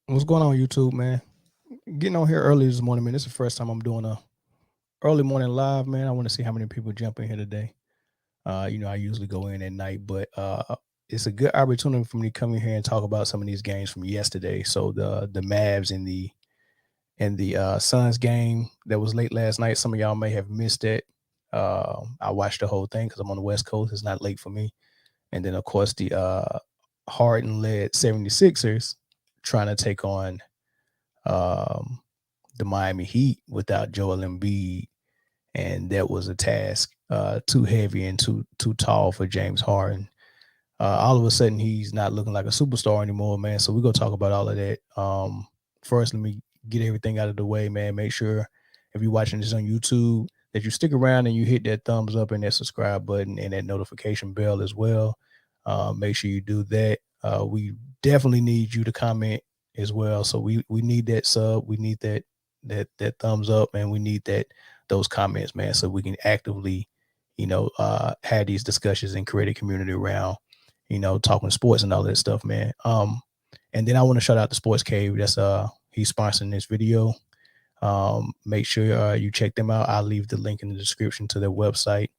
What's going on, YouTube, man? Getting on here early this morning, man. This is the first time I'm doing a early morning live, man. I want to see how many people jump in here today. I usually go in at night, but it's a good opportunity for me to come in here and talk about some of these games from yesterday. So the Mavs and the Suns game that was late last night. Some of y'all may have missed it. I watched the whole thing because I'm on the West Coast. It's not late for me. And then of course the Harden led 76ers trying to take on um, the Miami Heat without Joel Embiid, and that was a task too heavy and too tall for James Harden. All of a sudden, he's not looking like a superstar anymore, man. So we're gonna talk about all of that. First, let me get everything out of the way, man. Make sure if you're watching this on YouTube that you stick around and you hit that thumbs up and that subscribe button and that notification bell as well. Make sure you do that. We definitely need you to comment as well. So we need that sub, we need that thumbs up, and we need those comments, man, so we can actively, have these discussions and create a community around, talking sports and all that stuff, man. And then I want to shout out the Sports Cave. That's he's sponsoring this video. Make sure you check them out. I'll leave the link in the description to their website.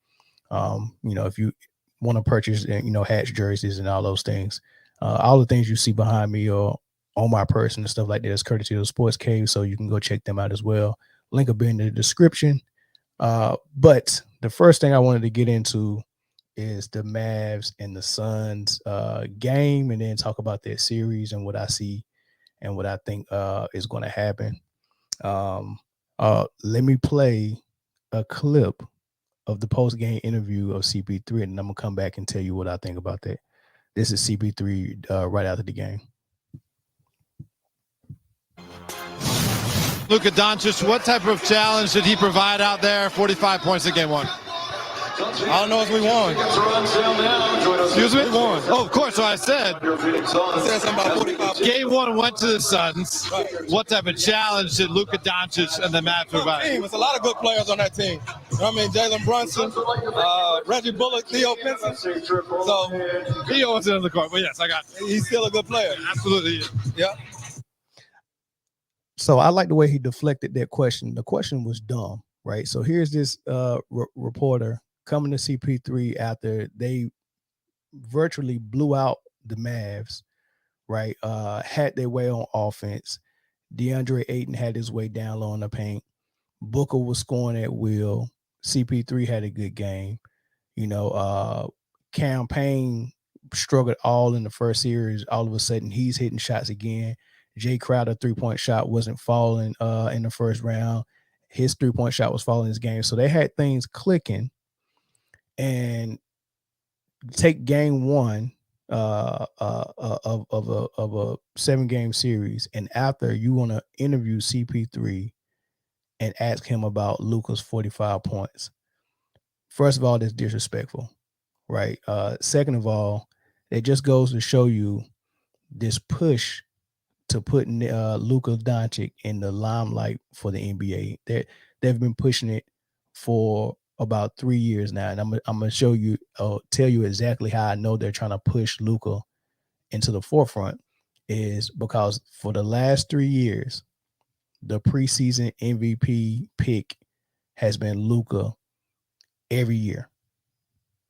If you want to purchase, hats, jerseys, and all those things, all the things you see behind me or on my person and stuff like that is courtesy of the Sports Cave. So you can go check them out as well. Link will be in the description. But the first thing I wanted to get into is the Mavs and the Suns game, and then talk about that series and what I see and what I think is going to happen. Let me play a clip of the post-game interview of CP3, and I'm going to come back and tell you what I think about that. This is CP3 right after the game. Luka Doncic, what type of challenge did he provide out there? 45 points in game one. I don't know if we won. Excuse me? We won. Oh, of course. So I said Something about 45. game one went to the Suns. Right. What type of challenge did Luka Doncic and the Mavs provide? Team. There's a lot of good players on that team. You know what I mean? Jalen Brunson, Reggie Bullock, Theo Pinson. So He owns it on the court, but yes, I got it. he's still a good player. Absolutely. Yeah. So I like the way he deflected that question. The question was dumb, right? So here's this reporter coming to CP3 after they virtually blew out the Mavs, right? Had their way on offense. DeAndre Ayton had his way down low in the paint. Booker was scoring at will. CP3 had a good game. Campaign struggled all in the first series. All of a sudden, he's hitting shots again. Jay Crowder 3-point shot wasn't falling in the first round. His 3-point shot was falling in this game. So they had things clicking. And take game one of a 7-game series, and after you want to interview CP3 and ask him about Luka's 45 points. First of all, that's disrespectful, right? Second of all, it just goes to show you this push to put Luka Doncic in the limelight for the NBA. They've been pushing it for about 3 years now, and I'm gonna show you, tell you exactly how I know they're trying to push Luka into the forefront. Is because for the last 3 years, the preseason MVP pick has been Luka every year.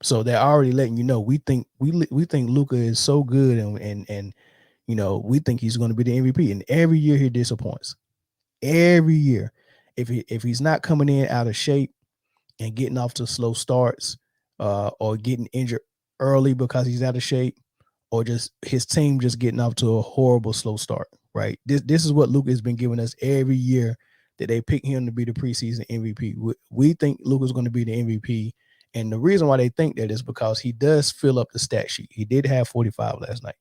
So they're already letting you know we think Luka is so good, and we think he's going to be the MVP, and every year he disappoints. Every year, if he's not coming in out of shape and getting off to slow starts, or getting injured early because he's out of shape, or just his team just getting off to a horrible slow start, right? This is what Luka has been giving us every year that they pick him to be the preseason MVP. We think Luka's going to be the MVP, and the reason why they think that is because he does fill up the stat sheet. He did have 45 last night,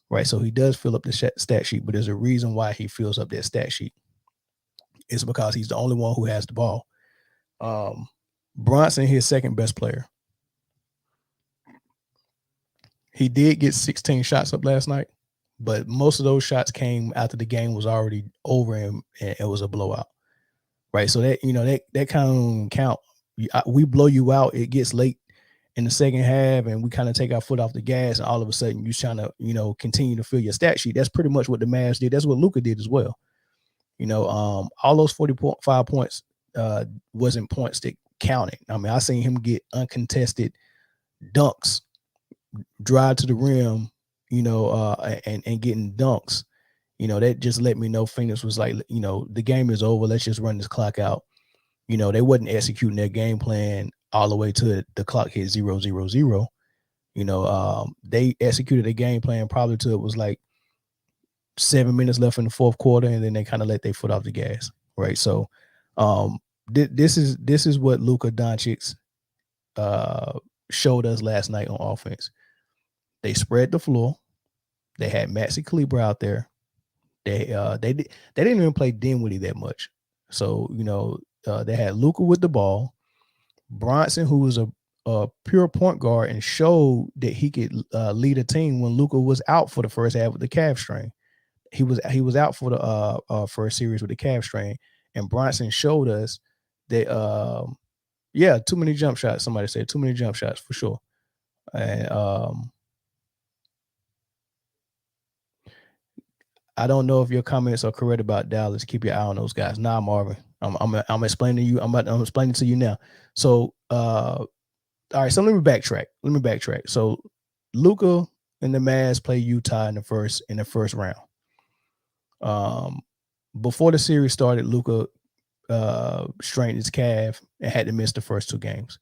right? So he does fill up the stat sheet, but there's a reason why he fills up that stat sheet. It's because he's the only one who has the ball. Brunson, his second best player. He did get 16 shots up last night, but most of those shots came after the game was already over and it was a blowout, right? So that kind of count. We blow you out, it gets late, in the second half and we kind of take our foot off the gas and all of a sudden you're trying to, continue to fill your stat sheet. That's pretty much what the Mavs did. That's what Luka did as well. All those 45 points wasn't points that counted. I mean, I seen him get uncontested dunks, drive to the rim, and getting dunks. That just let me know Phoenix was like, the game is over. Let's just run this clock out. They wasn't executing their game plan all the way to the clock hit 0-0-0. They executed a game plan probably till it was like 7 minutes left in the fourth quarter, and then they kind of let their foot off the gas, right? So, this is what Luka Doncic showed us last night on offense. They spread the floor. They had Maxi Kleber out there. They didn't even play Dinwiddie that much. So they had Luka with the ball, Bronson, who was a pure point guard and showed that he could lead a team when Luka was out for the first half with the calf strain. He was out for the first series with the calf strain, and Bronson showed us that too many jump shots. Somebody said too many jump shots for sure. And I don't know if your comments are correct about Dallas. Keep your eye on those guys. Nah, Marvin. I'm explaining to you. I'm explaining to you now. So all right, so let me backtrack. So Luka and the Mavs play Utah in the first round. Before the series started, Luka strained his calf and had to miss the first two games.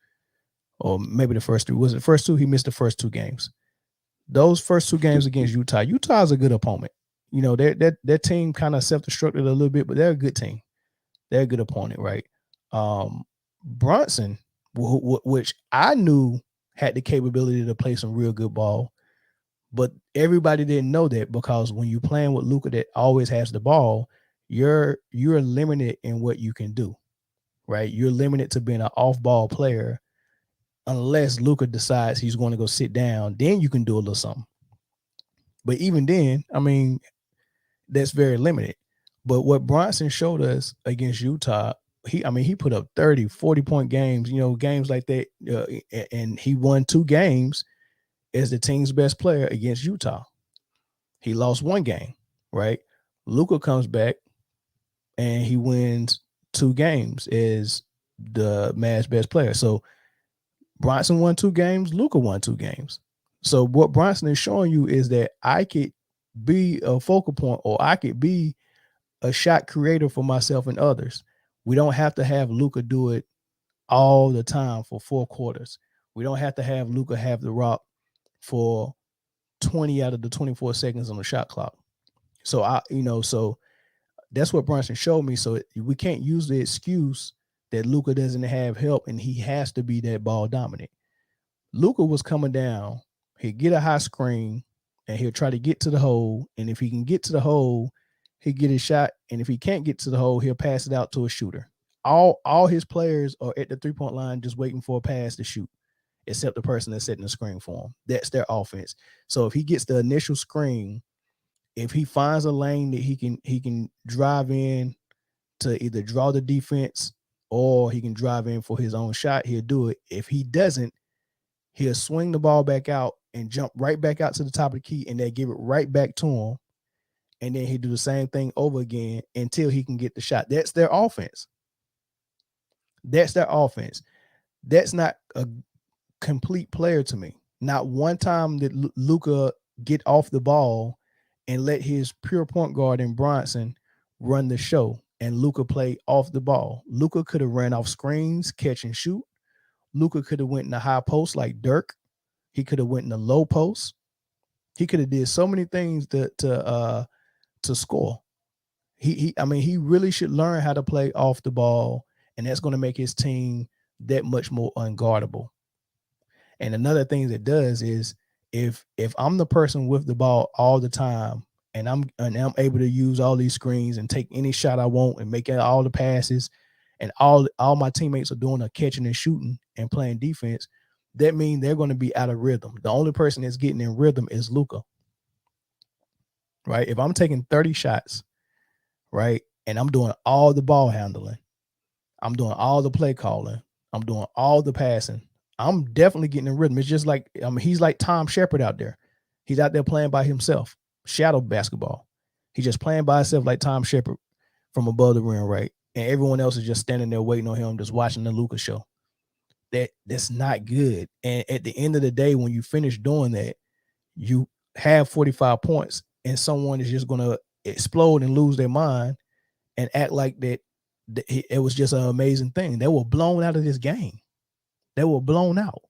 Or maybe the first three. Was it the first two? He missed the first two games. Those first two games against Utah is a good opponent. Their team kind of self-destructed a little bit, but they're a good team. They're a good opponent, right? Brunson, which I knew had the capability to play some real good ball, but everybody didn't know that because when you're playing with Luka that always has the ball, you're limited in what you can do, right? You're limited to being an off-ball player unless Luka decides he's going to go sit down. Then you can do a little something. But even then, I mean, that's very limited. But what Bronson showed us against Utah, he put up 30, 40-point games, games like that. And he won 2 games as the team's best player against Utah. He lost 1 game, right? Luka comes back and he wins 2 games as the Mavs best player. So Bronson won 2 games, Luka won 2 games. So what Bronson is showing you is that I could be a focal point, or I could be a shot creator for myself and others. We don't have to have Luka do it all the time for 4 quarters. We don't have to have Luka have the rock for 20 out of the 24 seconds on the shot clock. So so that's what Bronson showed me. So we can't use the excuse that Luka doesn't have help and he has to be that ball dominant. Luka was coming down, he'd get a high screen and he'll try to get to the hole. And if he can get to the hole, he'll get his shot. And if he can't get to the hole, he'll pass it out to a shooter. All his players are at the 3-point line just waiting for a pass to shoot, except the person that's setting the screen for him. That's their offense. So if he gets the initial screen, if he finds a lane that he can drive in to either draw the defense or he can drive in for his own shot, he'll do it. If he doesn't, he'll swing the ball back out and jump right back out to the top of the key, and they give it right back to him. And then he'll do the same thing over again until he can get the shot. That's their offense. That's not a complete player to me. Not one time did Luka get off the ball and let his pure point guard in Bronson run the show, and Luka play off the ball. Luka could have ran off screens, catch and shoot. Luka could have went in the high post like Dirk. He could have went in the low post. He could have did so many things to score. He really should learn how to play off the ball, and that's going to make his team that much more unguardable. And another thing that does is if I'm the person with the ball all the time and I'm able to use all these screens and take any shot I want and make all the passes, and all my teammates are doing a catching and shooting and playing defense, that means they're going to be out of rhythm. The only person that's getting in rhythm is Luka. Right? If I'm taking 30 shots, right, and I'm doing all the ball handling, I'm doing all the play calling, I'm doing all the passing, I'm definitely getting in rhythm. It's just like, I mean, he's like Tom Shepard out there. He's out there playing by himself, shadow basketball. He's just playing by himself like Tom Shepard from above the rim, right? And everyone else is just standing there waiting on him, just watching the Luka show. That's not good. And at the end of the day, when you finish doing that, you have 45 points, and someone is just going to explode and lose their mind and act like that it was just an amazing thing. They were blown out of this game. They were blown out.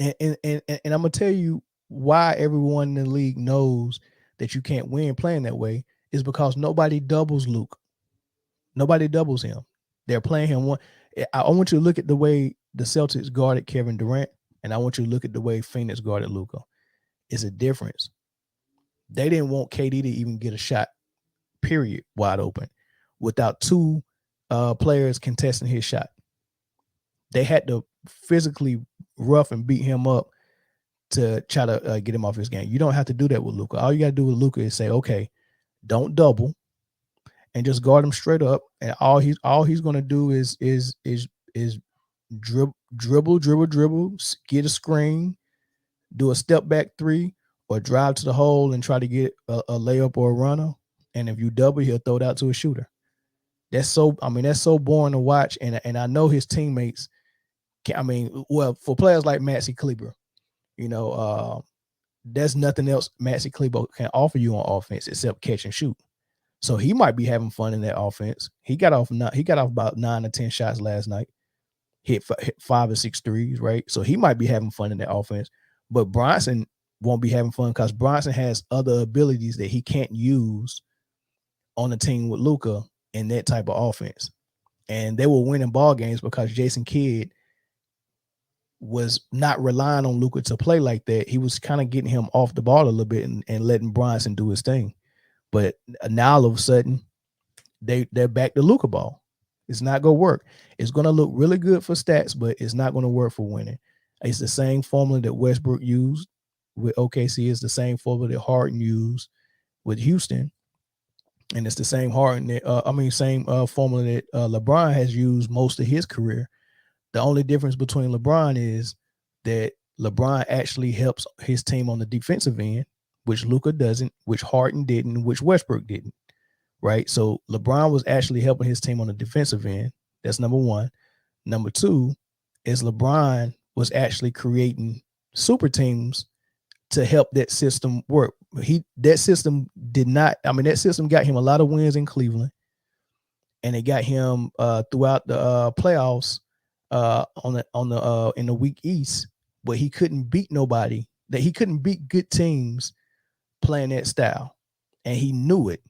And I'm gonna tell you why everyone in the league knows that you can't win playing that way is because nobody doubles Luke. Nobody doubles him. They're playing him one. I want you to look at the way the Celtics guarded Kevin Durant, and I want you to look at the way Phoenix guarded Luka. It's a difference. They didn't want KD to even get a shot, period, wide open, without two players contesting his shot. They had to physically rough and beat him up to try to get him off his game. You don't have to do that with Luka. All you got to do with Luka is say, okay, don't double, and just guard him straight up. And all he's going to do is dribble, get a screen, do a step back three, or drive to the hole and try to get a layup or a runner. And if you double, he'll throw it out to a shooter. That's so boring to watch. And I know his teammates. For players like Maxi Kleber, there's nothing else Maxi Kleber can offer you on offense except catch and shoot. So he might be having fun in that offense. He got off about 9 or 10 shots last night, hit 5 or 6 threes, right? So he might be having fun in that offense. But Bronson won't be having fun because Bronson has other abilities that he can't use on a team with Luka in that type of offense. And they were winning ball games because Jason Kidd was not relying on Luka to play like that. He was kind of getting him off the ball a little bit and letting Bronson do his thing. But now all of a sudden, they're back to Luka ball. It's not going to work. It's going to look really good for stats, but it's not going to work for winning. It's the same formula that Westbrook used with OKC. It's the same formula that Harden used with Houston. And it's the same formula that LeBron has used most of his career. The only difference between LeBron is that LeBron actually helps his team on the defensive end, which Luka doesn't, which Harden didn't, which Westbrook didn't, right? So LeBron was actually helping his team on the defensive end. That's number one. Number two is LeBron was actually creating super teams to help that system work. That system got him a lot of wins in Cleveland, and it got him throughout the playoffs in the weak East, but he couldn't beat nobody. That he couldn't beat good teams playing that style, and he knew it.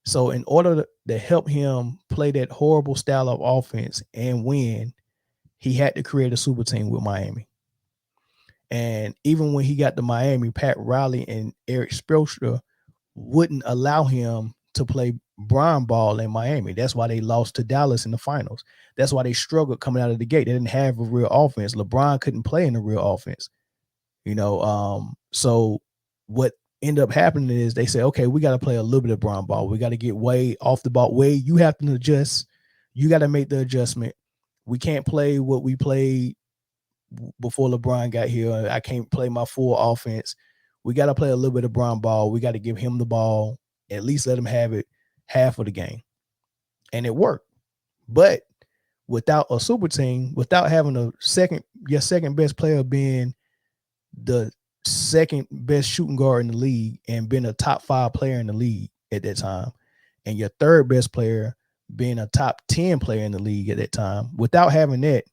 So in order to help him play that horrible style of offense and win, he had to create a super team with Miami. And even when he got to Miami, Pat Riley and Eric Spoelstra wouldn't allow him to play Bron ball in Miami. That's why they lost to Dallas in the finals. That's why they struggled coming out of the gate. They didn't have a real offense. LeBron couldn't play in the real offense. So what ended up happening is they said, okay, we got to play a little bit of Bron ball. We got to get way off the ball. Way you have to adjust. You got to make the adjustment. We can't play what we played before LeBron got here. I can't play my full offense. We got to play a little bit of Bron ball. We got to give him the ball, at least let him have it half of the game. And it worked. But without a super team, without having your second best player being the second best shooting guard in the league and being a top 5 player in the league at that time, and your third best player being a top 10 player in the league at that time, without having that,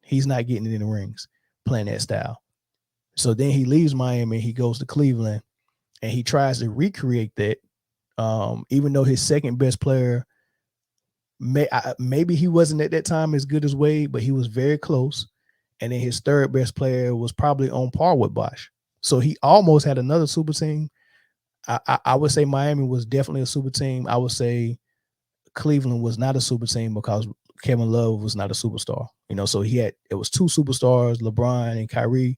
he's not getting it in the rings playing that style. So then he leaves Miami, he goes to Cleveland, and he tries to recreate that. Even though his second best player, maybe he wasn't at that time as good as Wade, but he was very close. And then his third best player was probably on par with Bosh. So he almost had another super team. I would say Miami was definitely a super team. I would say Cleveland was not a super team because Kevin Love was not a superstar. So it was 2 superstars, LeBron and Kyrie,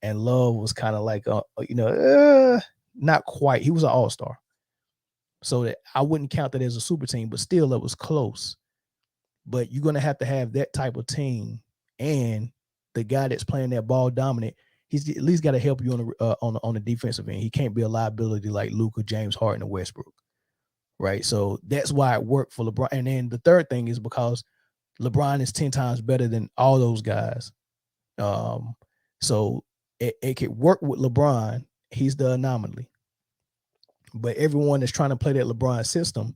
and Love was kind of like, not quite. He was an all-star. So that I wouldn't count that as a super team, but still it was close. But you're going to have that type of team and the guy that's playing that ball dominant, he's at least got to help you on the defensive end. He can't be a liability like Luka, James Harden, and Westbrook, right? So that's why it worked for LeBron. And then the third thing is because LeBron is 10 times better than all those guys. So it could work with LeBron. He's the anomaly. But everyone that's trying to play that LeBron system,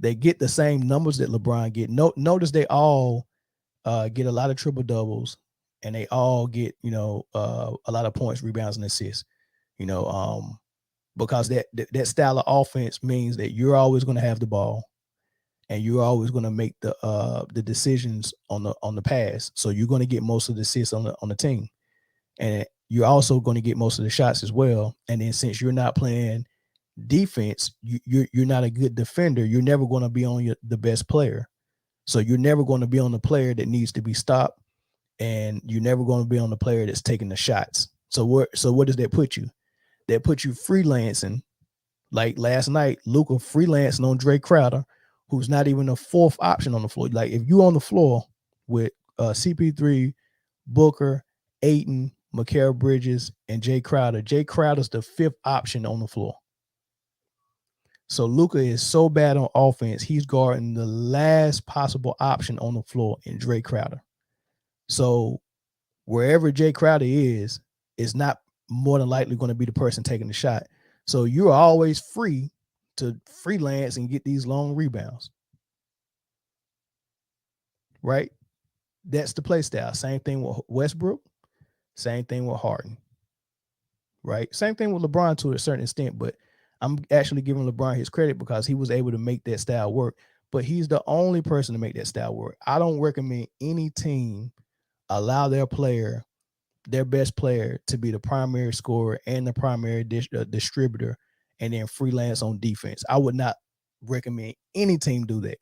they get the same numbers that LeBron get. Notice they all get a lot of triple doubles, and they all get a lot of points, rebounds, and assists. Because that style of offense means that you're always going to have the ball, and you're always going to make the decisions on the pass. So you're going to get most of the assists on the team, and you're also going to get most of the shots as well. And then since you're not playing defense, you're not a good defender. You're never going to be on the best player. So you're never going to be on the player that needs to be stopped, and you're never going to be on the player that's taking the shots. So what does that put you? That puts you freelancing. Like last night, Luka freelancing on Dre Crowder, who's not even a fourth option on the floor. Like if you're on the floor with CP3, Booker, Ayton, Mikal Bridges, and Jay Crowder's the fifth option on the floor. So Luka is so bad on offense, he's guarding the last possible option on the floor in Dre Crowder. So wherever Jay Crowder is not more than likely going to be the person taking the shot. So you're always free to freelance and get these long rebounds. Right? That's the play style. Same thing with Westbrook. Same thing with Harden. Right? Same thing with LeBron to a certain extent, but I'm actually giving LeBron his credit because he was able to make that style work, but he's the only person to make that style work. I don't recommend any team allow their best player, to be the primary scorer and the primary distributor, and then freelance on defense. I would not recommend any team do that.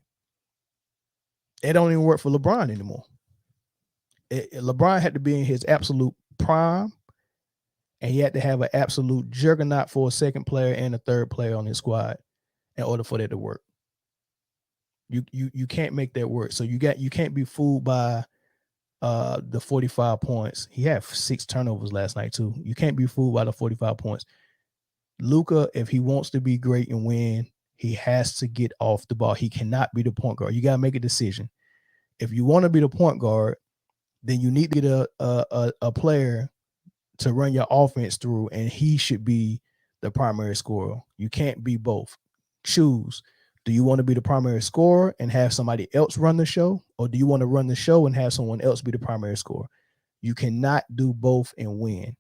It don't even work for LeBron anymore. LeBron had to be in his absolute prime, and he had to have an absolute juggernaut for a second player and a third player on his squad in order for that to work. You can't make that work. So you can't be fooled by the 45 points. He had 6 turnovers last night too. You can't be fooled by the 45 points. Luka, if he wants to be great and win, he has to get off the ball. He cannot be the point guard. You got to make a decision. If you want to be the point guard, then you need to get a player to run your offense through, and he should be the primary scorer. You can't be both. Choose. Do you want to be the primary scorer and have somebody else run the show, or do you want to run the show and have someone else be the primary scorer? You cannot do both and win.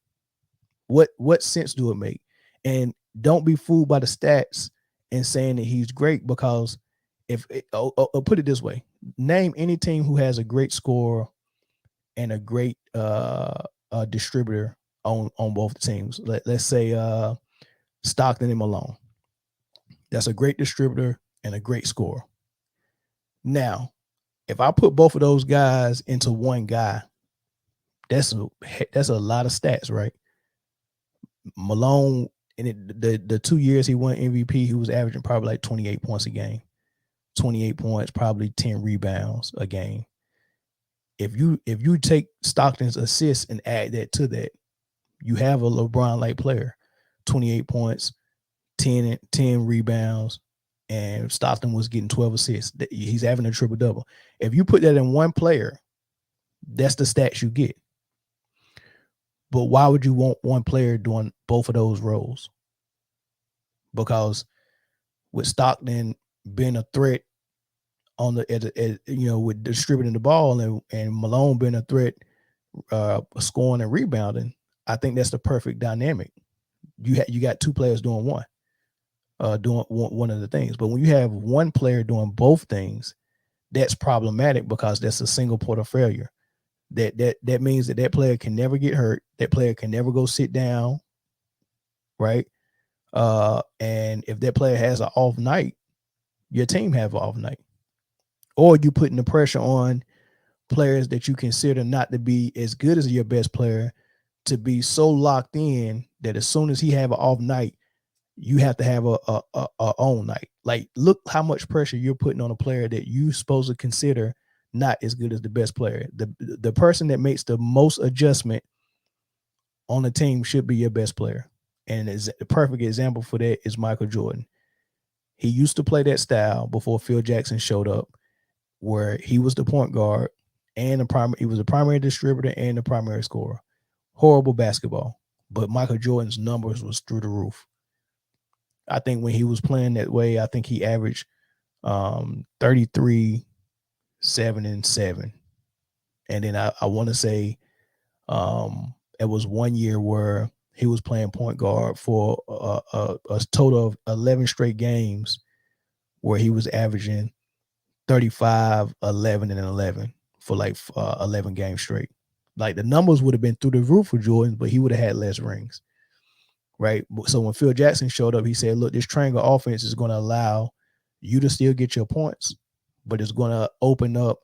What sense do it make? And don't be fooled by the stats and saying that he's great, because I'll put it this way: name any team who has a great scorer and a great distributor on both teams. Let's say Stockton and Malone. That's a great distributor and a great scorer. Now, if I put both of those guys into one guy, that's a lot of stats, right? Malone, in the 2 years he won MVP, he was averaging probably like 28 points a game. 28 points, probably 10 rebounds a game. If you take Stockton's assists and add that to that, you have a LeBron-like player. 28 points, 10 rebounds, and Stockton was getting 12 assists. He's having a triple-double. If you put that in one player, that's the stats you get. But why would you want one player doing both of those roles? Because with Stockton being a threat on with distributing the ball, and Malone being a threat scoring and rebounding, I think that's the perfect dynamic. You got two players doing one of the things. But when you have one player doing both things, that's problematic, because that's a single point of failure. That means that player can never get hurt. That player can never go sit down, right? And if that player has an off night, your team have an off night. Or you putting the pressure on players that you consider not to be as good as your best player to be so locked in that as soon as he have an off night, you have to have a on night. Like, look how much pressure you're putting on a player that you supposed to consider not as good as the best player. The person that makes the most adjustment on the team should be your best player. And the perfect example for that is Michael Jordan. He used to play that style before Phil Jackson showed up, where he was the point guard and he was the primary distributor and the primary scorer. Horrible basketball. But Michael Jordan's numbers was through the roof. I think when he was playing that way, I think he averaged 33, 7, and 7. And then I want to say it was 1 year where he was playing point guard for a total of 11 straight games where he was averaging 35, 11, and 11 for like 11 games straight. Like the numbers would have been through the roof for Jordan, but he would have had less rings. Right. So when Phil Jackson showed up, he said, look, this triangle offense is going to allow you to still get your points, but it's going to open up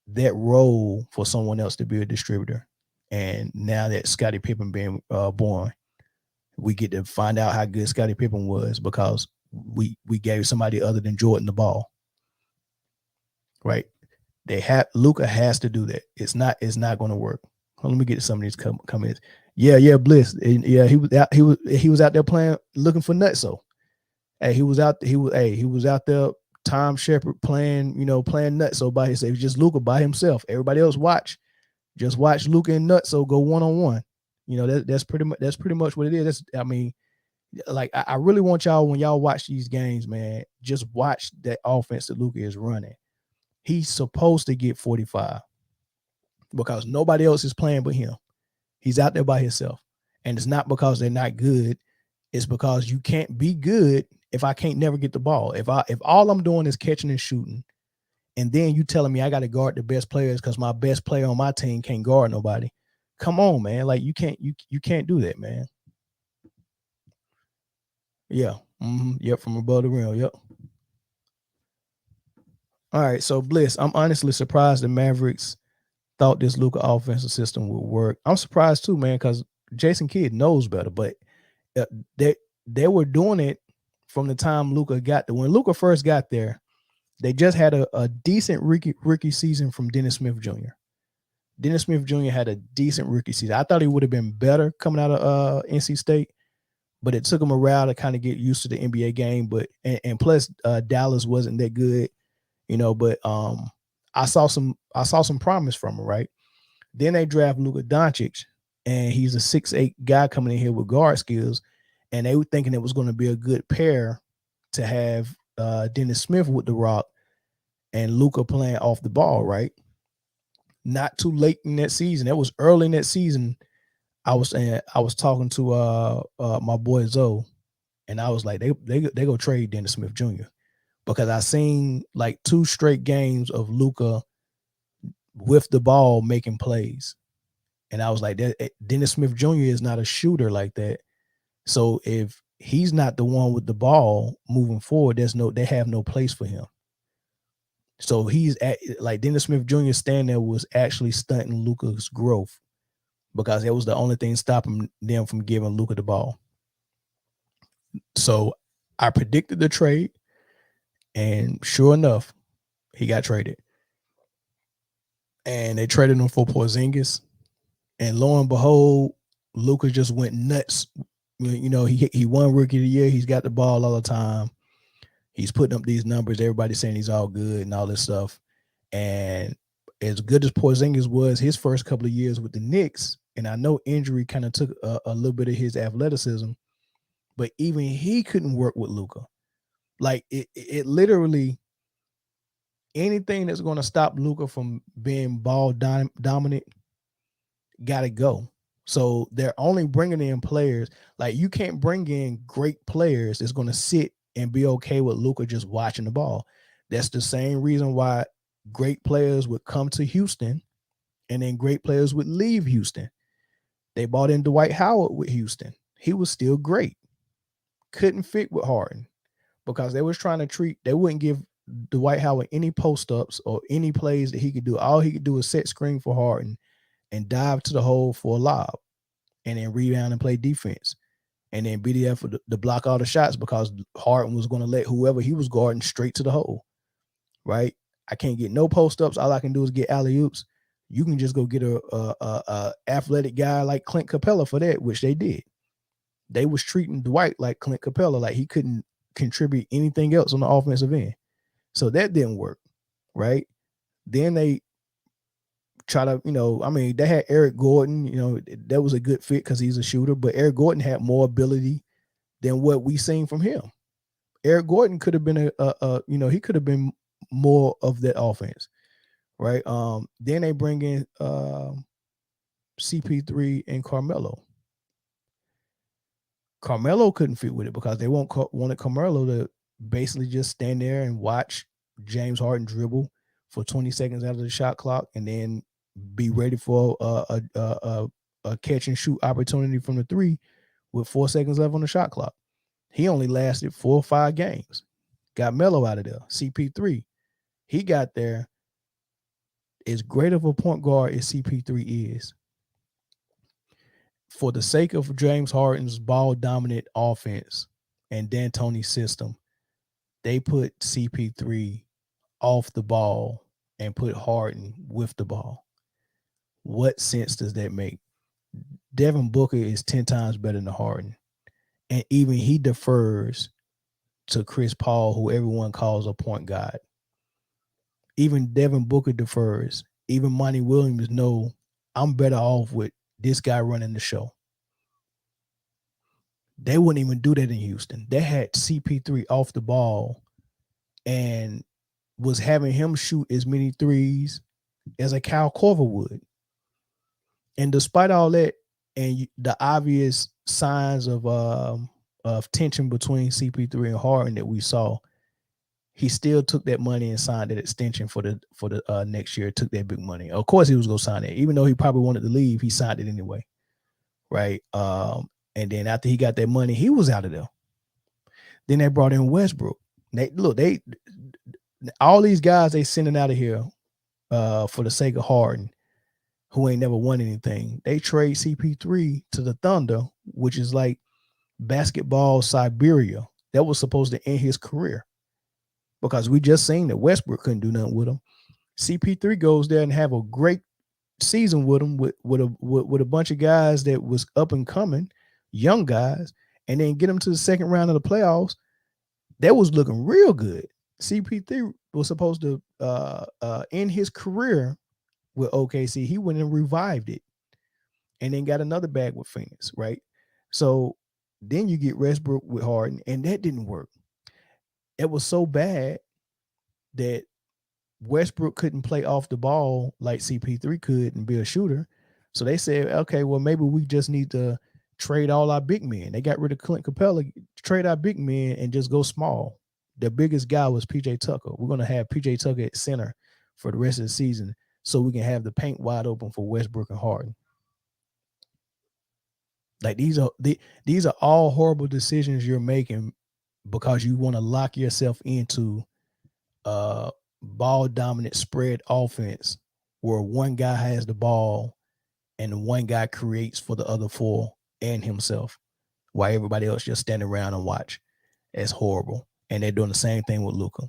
that role for someone else to be a distributor. And now that Scottie Pippen being born, we get to find out how good Scottie Pippen was because we gave somebody other than Jordan the ball. Right. Luka has to do that. It's not going to work. Let me get to some of these comments. Yeah, Bliss. Yeah, he was out there playing, looking for Nutso. Hey, he was out there. Tom Shepard playing Nutso by himself. It was just Luka by himself. Everybody else watch Luka and Nutso go 1-on-1. That's pretty much what it is. I really want y'all, when y'all watch these games, man, just watch that offense that Luka is running. He's supposed to get 45 because nobody else is playing but him. He's out there by himself. And it's not because they're not good. It's because you can't be good if I can't never get the ball. If all I'm doing is catching and shooting, and then you telling me I got to guard the best players because my best player on my team can't guard nobody. Come on, man. Like you can't do that, man. Yeah. Yep. From above the rim. Yep. All right. So Bliss, I'm honestly surprised the Mavericks thought this Luka offensive system would work. I'm surprised too, man, because Jason Kidd knows better, but they were doing it from the time Luka got there. When Luka first got there, they just had a decent rookie season from Dennis Smith Jr. Dennis Smith Jr. had a decent rookie season. I thought he would have been better coming out of NC State, but it took him a while to kind of get used to the NBA game. But and plus Dallas wasn't that good, But I saw some promise from him, right? Then they draft Luka Doncic, and he's a 6'8" guy coming in here with guard skills, and they were thinking it was going to be a good pair to have Dennis Smith with the rock and Luka playing off the ball, right? Not too late in that season. That was early in that season. I was talking to my boy Zoe, and I was like, they go trade Dennis Smith Jr. because I seen like 2 straight games of Luka with the ball making plays. And I was like, Dennis Smith Jr. is not a shooter like that. So if he's not the one with the ball moving forward, they have no place for him. So he's like Dennis Smith Jr. standing there was actually stunting Luka's growth because it was the only thing stopping them from giving Luka the ball. So I predicted the trade, and sure enough, he got traded. And they traded him for Porzingis. And lo and behold, Luka just went nuts. He won Rookie of the Year. He's got the ball all the time. He's putting up these numbers. Everybody's saying he's all good and all this stuff. And as good as Porzingis was his first couple of years with the Knicks, and I know injury kind of took a little bit of his athleticism, but even he couldn't work with Luka. Like it literally, anything that's going to stop Luka from being ball dominant got to go. So they're only bringing in players. Like you can't bring in great players that's going to sit and be okay with Luka just watching the ball. That's the same reason why great players would come to Houston and then great players would leave Houston. They bought in Dwight Howard with Houston. He was still great. Couldn't fit with Harden because they wouldn't give Dwight Howard any post-ups or any plays that he could do. All he could do is set screen for Harden and dive to the hole for a lob and then rebound and play defense. And then be there to block all the shots because Harden was going to let whoever he was guarding straight to the hole, right? I can't get no post ups. All I can do is get alley oops. You can just go get a athletic guy like Clint Capella for that, which they did. They was treating Dwight like Clint Capella, like he couldn't contribute anything else on the offensive end. So that didn't work, right? Then they try to, they had Eric Gordon, that was a good fit because he's a shooter, but Eric Gordon had more ability than what we seen from him. Eric Gordon could have been he could have been more of that offense, right? Then they bring in CP3 and Carmelo. Carmelo couldn't fit with it because they wanted Carmelo to basically just stand there and watch James Harden dribble for 20 seconds out of the shot clock and then be ready for a catch and shoot opportunity from the three with 4 seconds left on the shot clock. He only lasted 4 or 5 games. Got Melo out of there. CP3, he got there. As great of a point guard as CP3 is, for the sake of James Harden's ball-dominant offense and D'Antoni's system, they put CP3 off the ball and put Harden with the ball. What sense does that make? Devin Booker is 10 times better than Harden. And even he defers to Chris Paul, who everyone calls a point guard. Even Devin Booker defers. Even Monty Williams know I'm better off with this guy running the show. They wouldn't even do that in Houston. They had CP3 off the ball and was having him shoot as many threes as a Kyle Korver would. And despite all that and the obvious signs of tension between CP3 and Harden that we saw, he still took that money and signed that extension for the next year. Took that big money. Of course, he was gonna sign it, even though he probably wanted to leave. He signed it anyway, right? And then after he got that money, he was out of there. Then they brought in Westbrook. They all these guys they sending out of here for the sake of Harden, who ain't never won anything. They trade CP3 to the Thunder, which is like basketball Siberia. That was supposed to end his career because we just seen that Westbrook couldn't do nothing with him. CP3 goes there and have a great season with him with a bunch of guys that was up and coming, young guys, and then get them to the second round of the playoffs. That was looking real good. CP3 was supposed to end his career with OKC. He went and revived it and then got another bag with Phoenix, right? So then you get Westbrook with Harden, and that didn't work. It was so bad that Westbrook couldn't play off the ball like CP3 could and be a shooter. So they said, okay, well, maybe we just need to trade all our big men. They got rid of Clint Capella, trade our big men and just go small. The biggest guy was PJ Tucker. We're going to have PJ Tucker at center for the rest of the season so we can have the paint wide open for Westbrook and Harden. Like these are all horrible decisions you're making because you want to lock yourself into ball dominant spread offense where one guy has the ball and one guy creates for the other four and himself while everybody else just stand around and watch. It's horrible. And they're doing the same thing with Luka.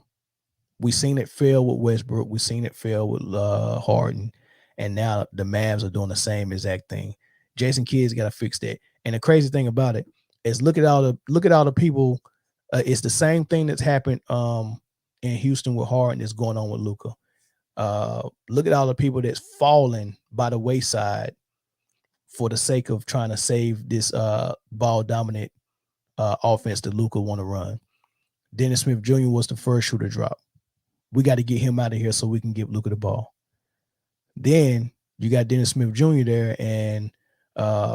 We seen it fail with Westbrook. We seen it fail with Harden. And now the Mavs are doing the same exact thing. Jason Kidd's got to fix that. And the crazy thing about it is look at all the people. It's the same thing that's happened in Houston with Harden that's going on with Luka. Look at all the people that's falling by the wayside for the sake of trying to save this ball dominant offense that Luka want to run. Dennis Smith Jr. was the first shooter drop. We got to get him out of here so we can give Luka the ball. Then you got Dennis Smith Jr. there, and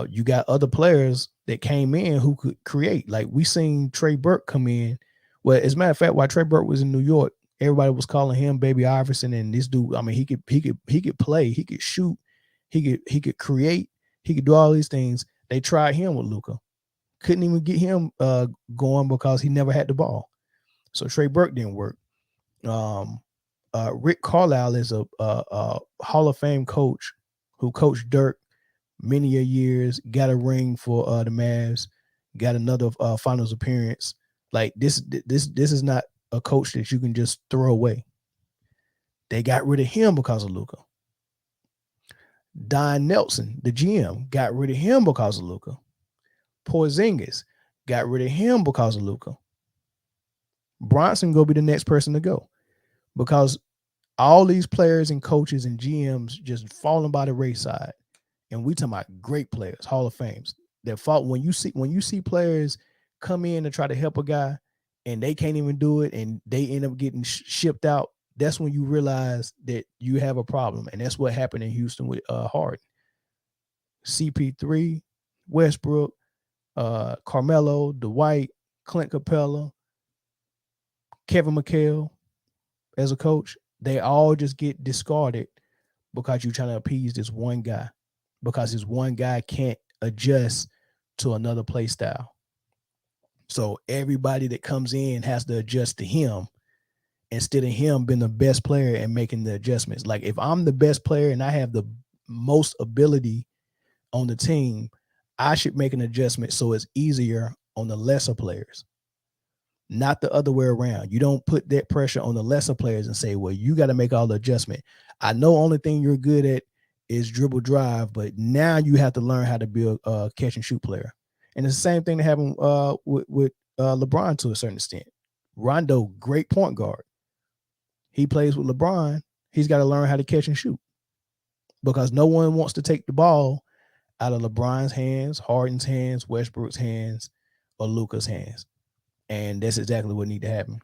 you got other players that came in who could create. Like we seen Trey Burke come in. Well, as a matter of fact, while Trey Burke was in New York, everybody was calling him Baby Iverson. And this dude, I mean, he could play, he could shoot, he could create, he could do all these things. They tried him with Luka, couldn't even get him going because he never had the ball. So Trey Burke didn't work. Rick Carlisle is a Hall of Fame coach who coached Dirk many a years, got a ring for the Mavs, got another finals appearance. Like this is not a coach that you can just throw away. They got rid of him because of Luka. Don Nelson, the GM, got rid of him because of Luka. Porzingis got rid of him because of Luka. Bronson go be the next person to go because all these players and coaches and GMs just falling by the wayside. And we talking about great players, Hall of Fames. That fought when you see players come in to try to help a guy and they can't even do it and they end up getting shipped out. That's when you realize that you have a problem. And that's what happened in Houston with Harden. CP3, Westbrook, Carmelo, Dwight, Clint Capella, Kevin McHale as a coach, they all just get discarded because you're trying to appease this one guy, because this one guy can't adjust to another play style. So everybody that comes in has to adjust to him instead of him being the best player and making the adjustments. Like if I'm the best player and I have the most ability on the team, I should make an adjustment so it's easier on the lesser players, not the other way around. You don't put that pressure on the lesser players and say, well, you got to make all the adjustment. I know only thing you're good at is dribble drive, but now you have to learn how to be a catch and shoot player. And it's the same thing that happened with LeBron to a certain extent. Rondo, great point guard. He plays with LeBron. He's got to learn how to catch and shoot because no one wants to take the ball out of LeBron's hands, Harden's hands, Westbrook's hands, or Luka's hands. And that's exactly what needs to happen.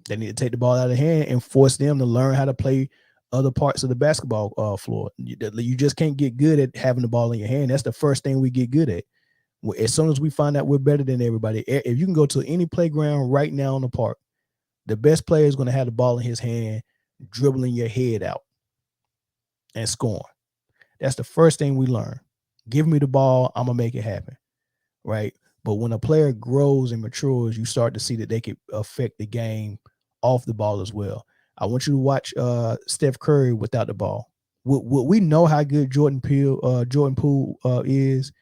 They need to take the ball out of the hand and force them to learn how to play other parts of the basketball floor. You just can't get good at having the ball in your hand. That's the first thing we get good at. As soon as we find out we're better than everybody, if you can go to any playground right now in the park, the best player is going to have the ball in his hand, dribbling your head out and scoring. That's the first thing we learn. Give me the ball, I'm going to make it happen, right? But when a player grows and matures, you start to see that they can affect the game off the ball as well. I want you to watch Steph Curry without the ball. Would we know how good Jordan Poole is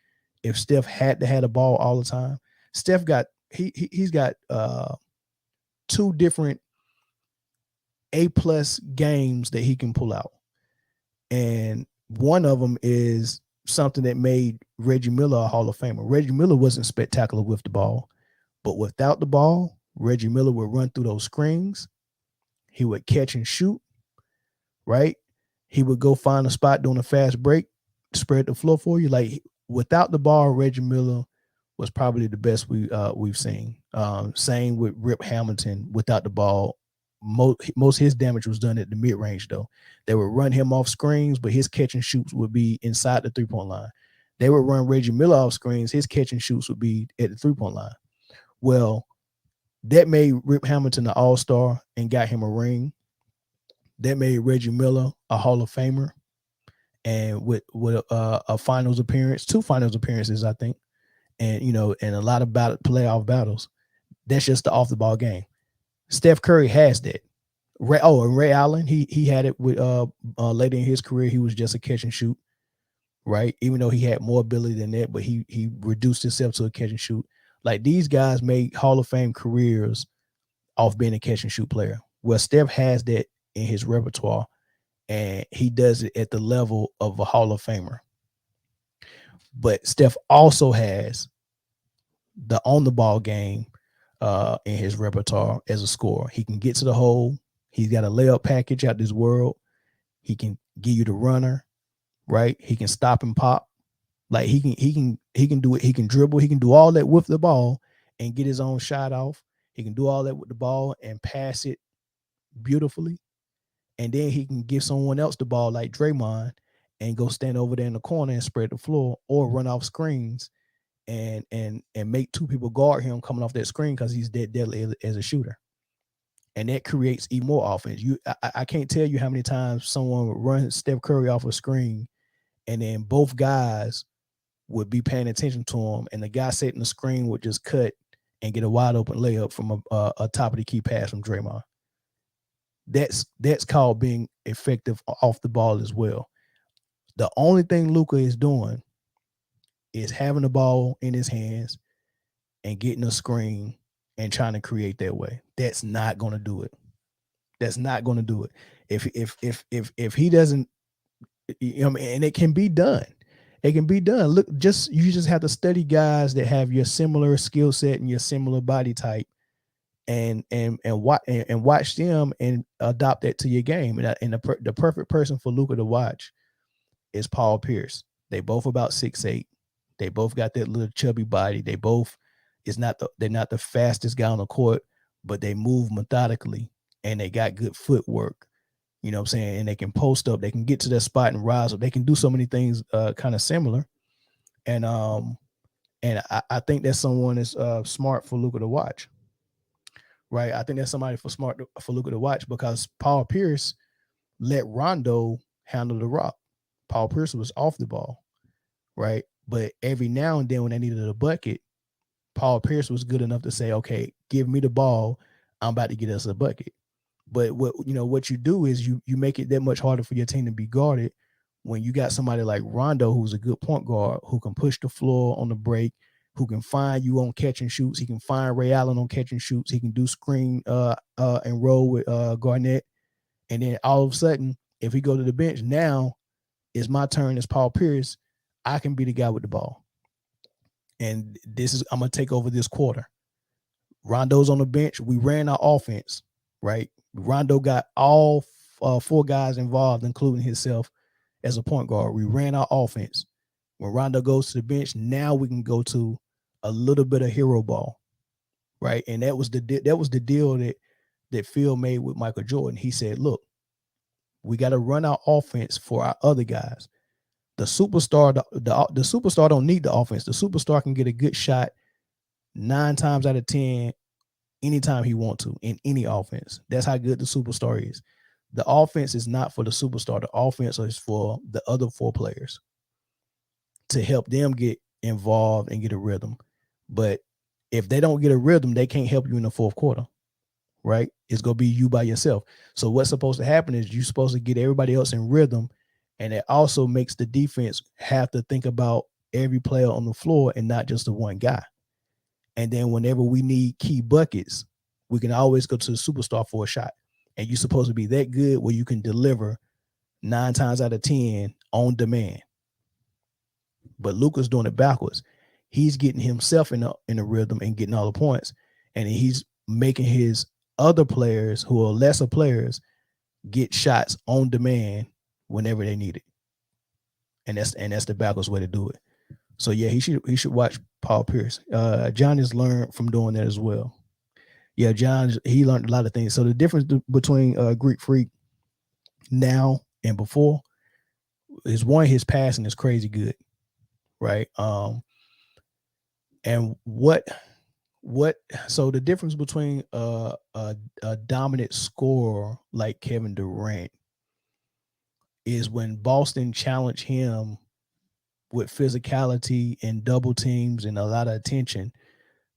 if Steph had to have the ball all the time? Steph got he's got 2 different A+ games that he can pull out, and one of them is something that made Reggie Miller a Hall of Famer. Reggie Miller wasn't spectacular with the ball, but without the ball, Reggie Miller would run through those screens. He would catch and shoot, right? He would go find a spot during a fast break, spread the floor for you. Like without the ball, Reggie Miller was probably the best we've seen. Same with Rip Hamilton without the ball. Most his damage was done at the mid-range, though. They would run him off screens, but his catch and shoots would be inside the three-point line. They would run Reggie Miller off screens. His catch and shoots would be at the three-point line. Well, that made Rip Hamilton an all-star and got him a ring. That made Reggie Miller a Hall of Famer, and with a finals appearance, 2 finals appearances, I think, and and a lot of playoff battles. That's just the off-the-ball game. Steph Curry has that. And Ray Allen, he had it with later in his career. He was just a catch and shoot, right? Even though he had more ability than that, but he reduced himself to a catch and shoot. Like these guys made Hall of Fame careers off being a catch and shoot player. Well, Steph has that in his repertoire, and he does it at the level of a Hall of Famer. But Steph also has the on the ball game in his repertoire as a scorer. He can get to the hole. He's got a layup package out this world. He can give you the runner, right? He can stop and pop. Like he can do it. He can dribble. He can do all that with the ball and get his own shot off. He can do all that with the ball and pass it beautifully. And then he can give someone else the ball like Draymond and go stand over there in the corner and spread the floor or run off screens and make 2 people guard him coming off that screen because he's that deadly as a shooter. And that creates even more offense. I can't tell you how many times someone would run Steph Curry off a screen and then both guys would be paying attention to him, and the guy setting the screen would just cut and get a wide open layup from a top of the key pass from Draymond. That's called being effective off the ball as well. The only thing Luka is doing is having the ball in his hands and getting a screen and trying to create that way. That's not going to do it. that's not going to do it. If he doesn't, and it can be done. It can be done. Look, you just have to study guys that have your similar skill set and your similar body type, and watch them and adopt that to your game. And the perfect person for Luka to watch is Paul Pierce. They both about 6'8". They both got that little chubby body. They're not the fastest guy on the court, but they move methodically and they got good footwork. You know what I'm saying? And they can post up, they can get to that spot and rise up. They can do so many things kind of similar. And I think that's someone that's smart for Luka to watch. Right. I think that's somebody for Luka to watch, because Paul Pierce let Rondo handle the rock. Paul Pierce was off the ball. Right. But every now and then when they needed a bucket, Paul Pierce was good enough to say, okay, give me the ball. I'm about to get us a bucket. But what you do is you make it that much harder for your team to be guarded when you got somebody like Rondo, who's a good point guard, who can push the floor on the break, who can find you on catch and shoots. He can find Ray Allen on catch and shoots. He can do screen and roll with Garnett. And then all of a sudden, if he go to the bench, now it's my turn as Paul Pierce. I can be the guy with the ball. And I'm going to take over this quarter. Rondo's on the bench. We ran our offense, right? Rondo got all four guys involved, including himself as a point guard. We ran our offense. When Rondo goes to the bench, now we can go to a little bit of hero ball, right? And that was the deal that Phil made with Michael Jordan. He said, look, we got to run our offense for our other guys. The superstar don't need the offense. The superstar can get a good shot 9 times out of 10 anytime he wants to in any offense. That's how good the superstar is. The offense is not for the superstar. The offense is for the other 4 players to help them get involved and get a rhythm. But if they don't get a rhythm, they can't help you in the fourth quarter, right? It's going to be you by yourself. So what's supposed to happen is you're supposed to get everybody else in rhythm, and it also makes the defense have to think about every player on the floor and not just the one guy. And then whenever we need key buckets, we can always go to the superstar for a shot. And you're supposed to be that good where you can deliver 9 times out of 10 on demand. But Luka's doing it backwards. He's getting himself in a rhythm and getting all the points. And he's making his other players who are lesser players get shots on demand whenever they need it. And that's the backwards way to do it. So yeah, he should watch Paul Pierce. John has learned from doing that as well. Yeah, John, he learned a lot of things. So the difference between Greek Freak now and before is, one, his passing is crazy good, right? And so the difference between a dominant scorer like Kevin Durant is when Boston challenged him with physicality and double teams and a lot of attention,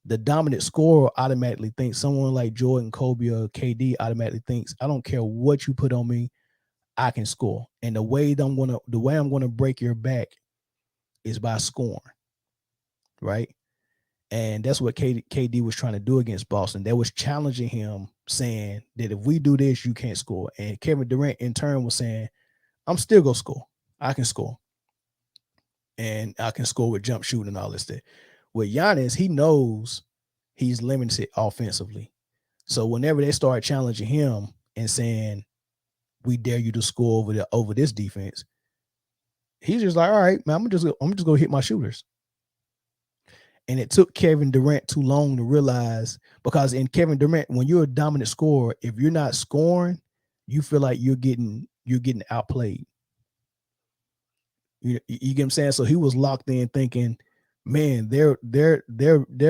the dominant scorer automatically thinks, someone like Jordan, Kobe, or KD automatically thinks, I don't care what you put on me, I can score. And the way I'm gonna break your back is by scoring, right? And that's what KD was trying to do against Boston. They was challenging him, saying that if we do this, you can't score. And Kevin Durant in turn was saying, I'm still gonna score. I can score. And I can score with jump shooting and all this stuff. With Giannis, he knows he's limited offensively. So whenever they start challenging him and saying, we dare you to score over this defense, he's just like, all right, man, I'm just gonna hit my shooters. And it took Kevin Durant too long to realize, because in Kevin Durant, when you're a dominant scorer, if you're not scoring, you feel like you're getting outplayed. You get what I'm saying? So he was locked in thinking, man, they're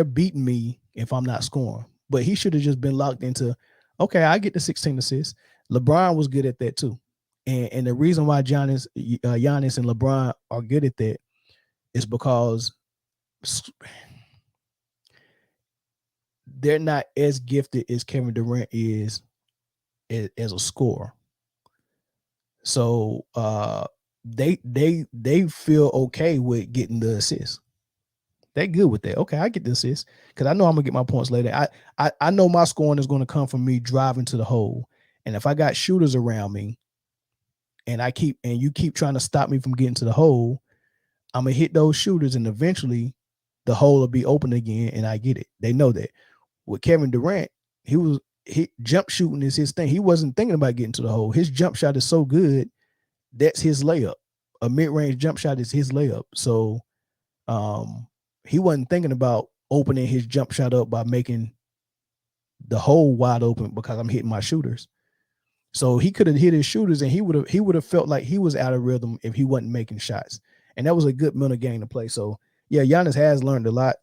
beating me if I'm not scoring. But he should have just been locked into, okay, I get the 16 assists. LeBron was good at that too. And the reason why Giannis and LeBron are good at that is because they're not as gifted as Kevin Durant is as a scorer. So they feel okay with getting the assist. They're good with that. Okay, I get the assist because I know I'm gonna get my points later. I know my scoring is going to come from me driving to the hole, And if I got shooters around me and you keep trying to stop me from getting to the hole, I'm gonna hit those shooters and eventually the hole will be open again and I get it. They know that. With Kevin Durant, he jump shooting is his thing. He wasn't thinking about getting to the hole. His jump shot is so good, that's his layup. A mid-range jump shot is his layup. So he wasn't thinking about opening his jump shot up by making the hole wide open because I'm hitting my shooters. So he could have hit his shooters and he would have felt like he was out of rhythm if he wasn't making shots. And that was a good mental game to play. So yeah, Giannis has learned a lot.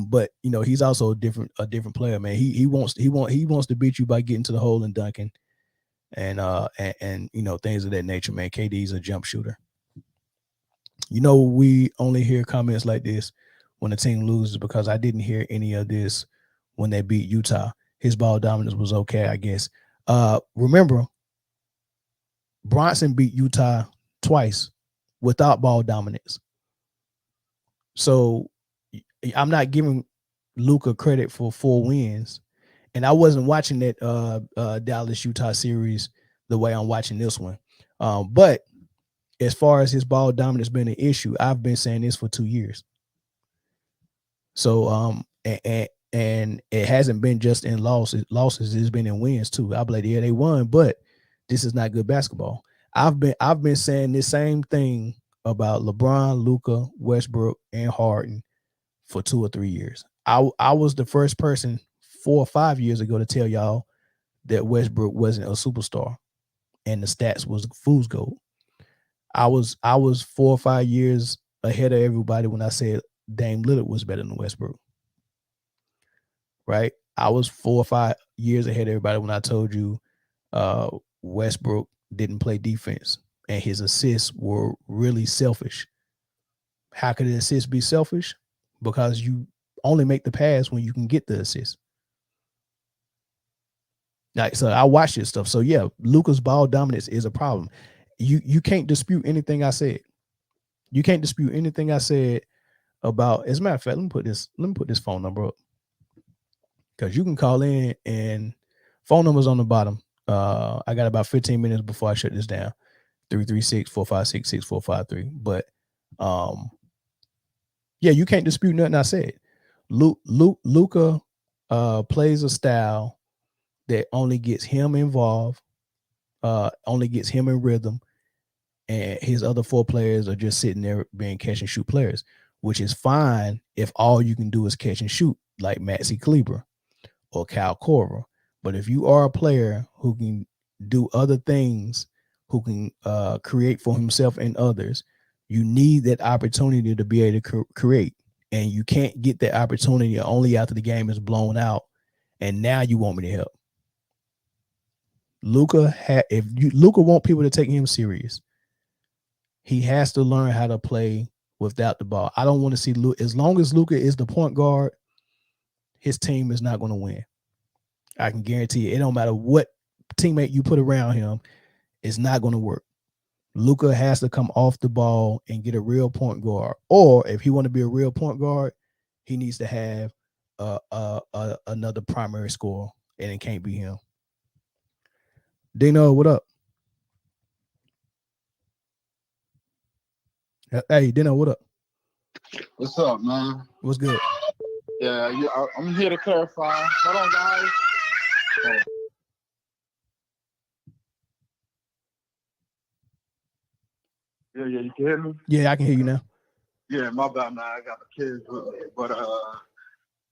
But he's also a different player, man. He wants to beat you by getting to the hole and dunking and things of that nature, man. KD's a jump shooter. We only hear comments like this when the team loses because I didn't hear any of this when they beat Utah. His ball dominance was okay, I guess. Remember, Bronson beat Utah twice without ball dominance. So I'm not giving Luka credit for 4 wins. And I wasn't watching that Dallas Utah series the way I'm watching this one. But as far as his ball dominance being an issue, I've been saying this for 2 years. So and it hasn't been just in losses. It's been in wins too. I believe they won, but this is not good basketball. I've been saying this same thing about LeBron, Luka, Westbrook, and Harden for 2 or 3 years. I was the first person 4 or 5 years ago to tell y'all that Westbrook wasn't a superstar and the stats was fool's gold. I was 4 or 5 years ahead of everybody when I said Dame Lillard was better than Westbrook. Right? I was 4 or 5 years ahead of everybody when I told you Westbrook didn't play defense and his assists were really selfish. How could an assist be selfish? Because you only make the pass when you can get the assist. Like, so I watch this stuff. So yeah, Luka's ball dominance is a problem. You can't dispute anything I said. You can't dispute anything I said about. As a matter of fact, let me put this phone number up because you can call in and phone number's on the bottom. I got about 15 minutes before I shut this down. 336-456-6453. But yeah, you can't dispute nothing I said. Luka plays a style that only gets him involved, only gets him in rhythm, and his other 4 players are just sitting there being catch and shoot players, which is fine if all you can do is catch and shoot, like Maxi Kleber or Kyle Korver. But if you are a player who can do other things, who can create for himself and others, you need that opportunity to be able to create. And you can't get that opportunity only after the game is blown out. And now you want me to help. Luka want people to take him serious, he has to learn how to play without the ball. I don't want to see Luka. As long as Luka is the point guard, his team is not going to win. I can guarantee you. It don't matter what teammate you put around him, it's not going to work. Luka has to come off the ball and get a real point guard. Or if he want to be a real point guard, he needs to have another primary scorer, and it can't be him. Dino, what up? Hey, Dino, what up? What's up, man? What's good? Yeah, I'm here to clarify. Hold on, guys. Yeah, you can hear me? Yeah, I can hear you now. Yeah, my bad, man. I got the kids with me. But,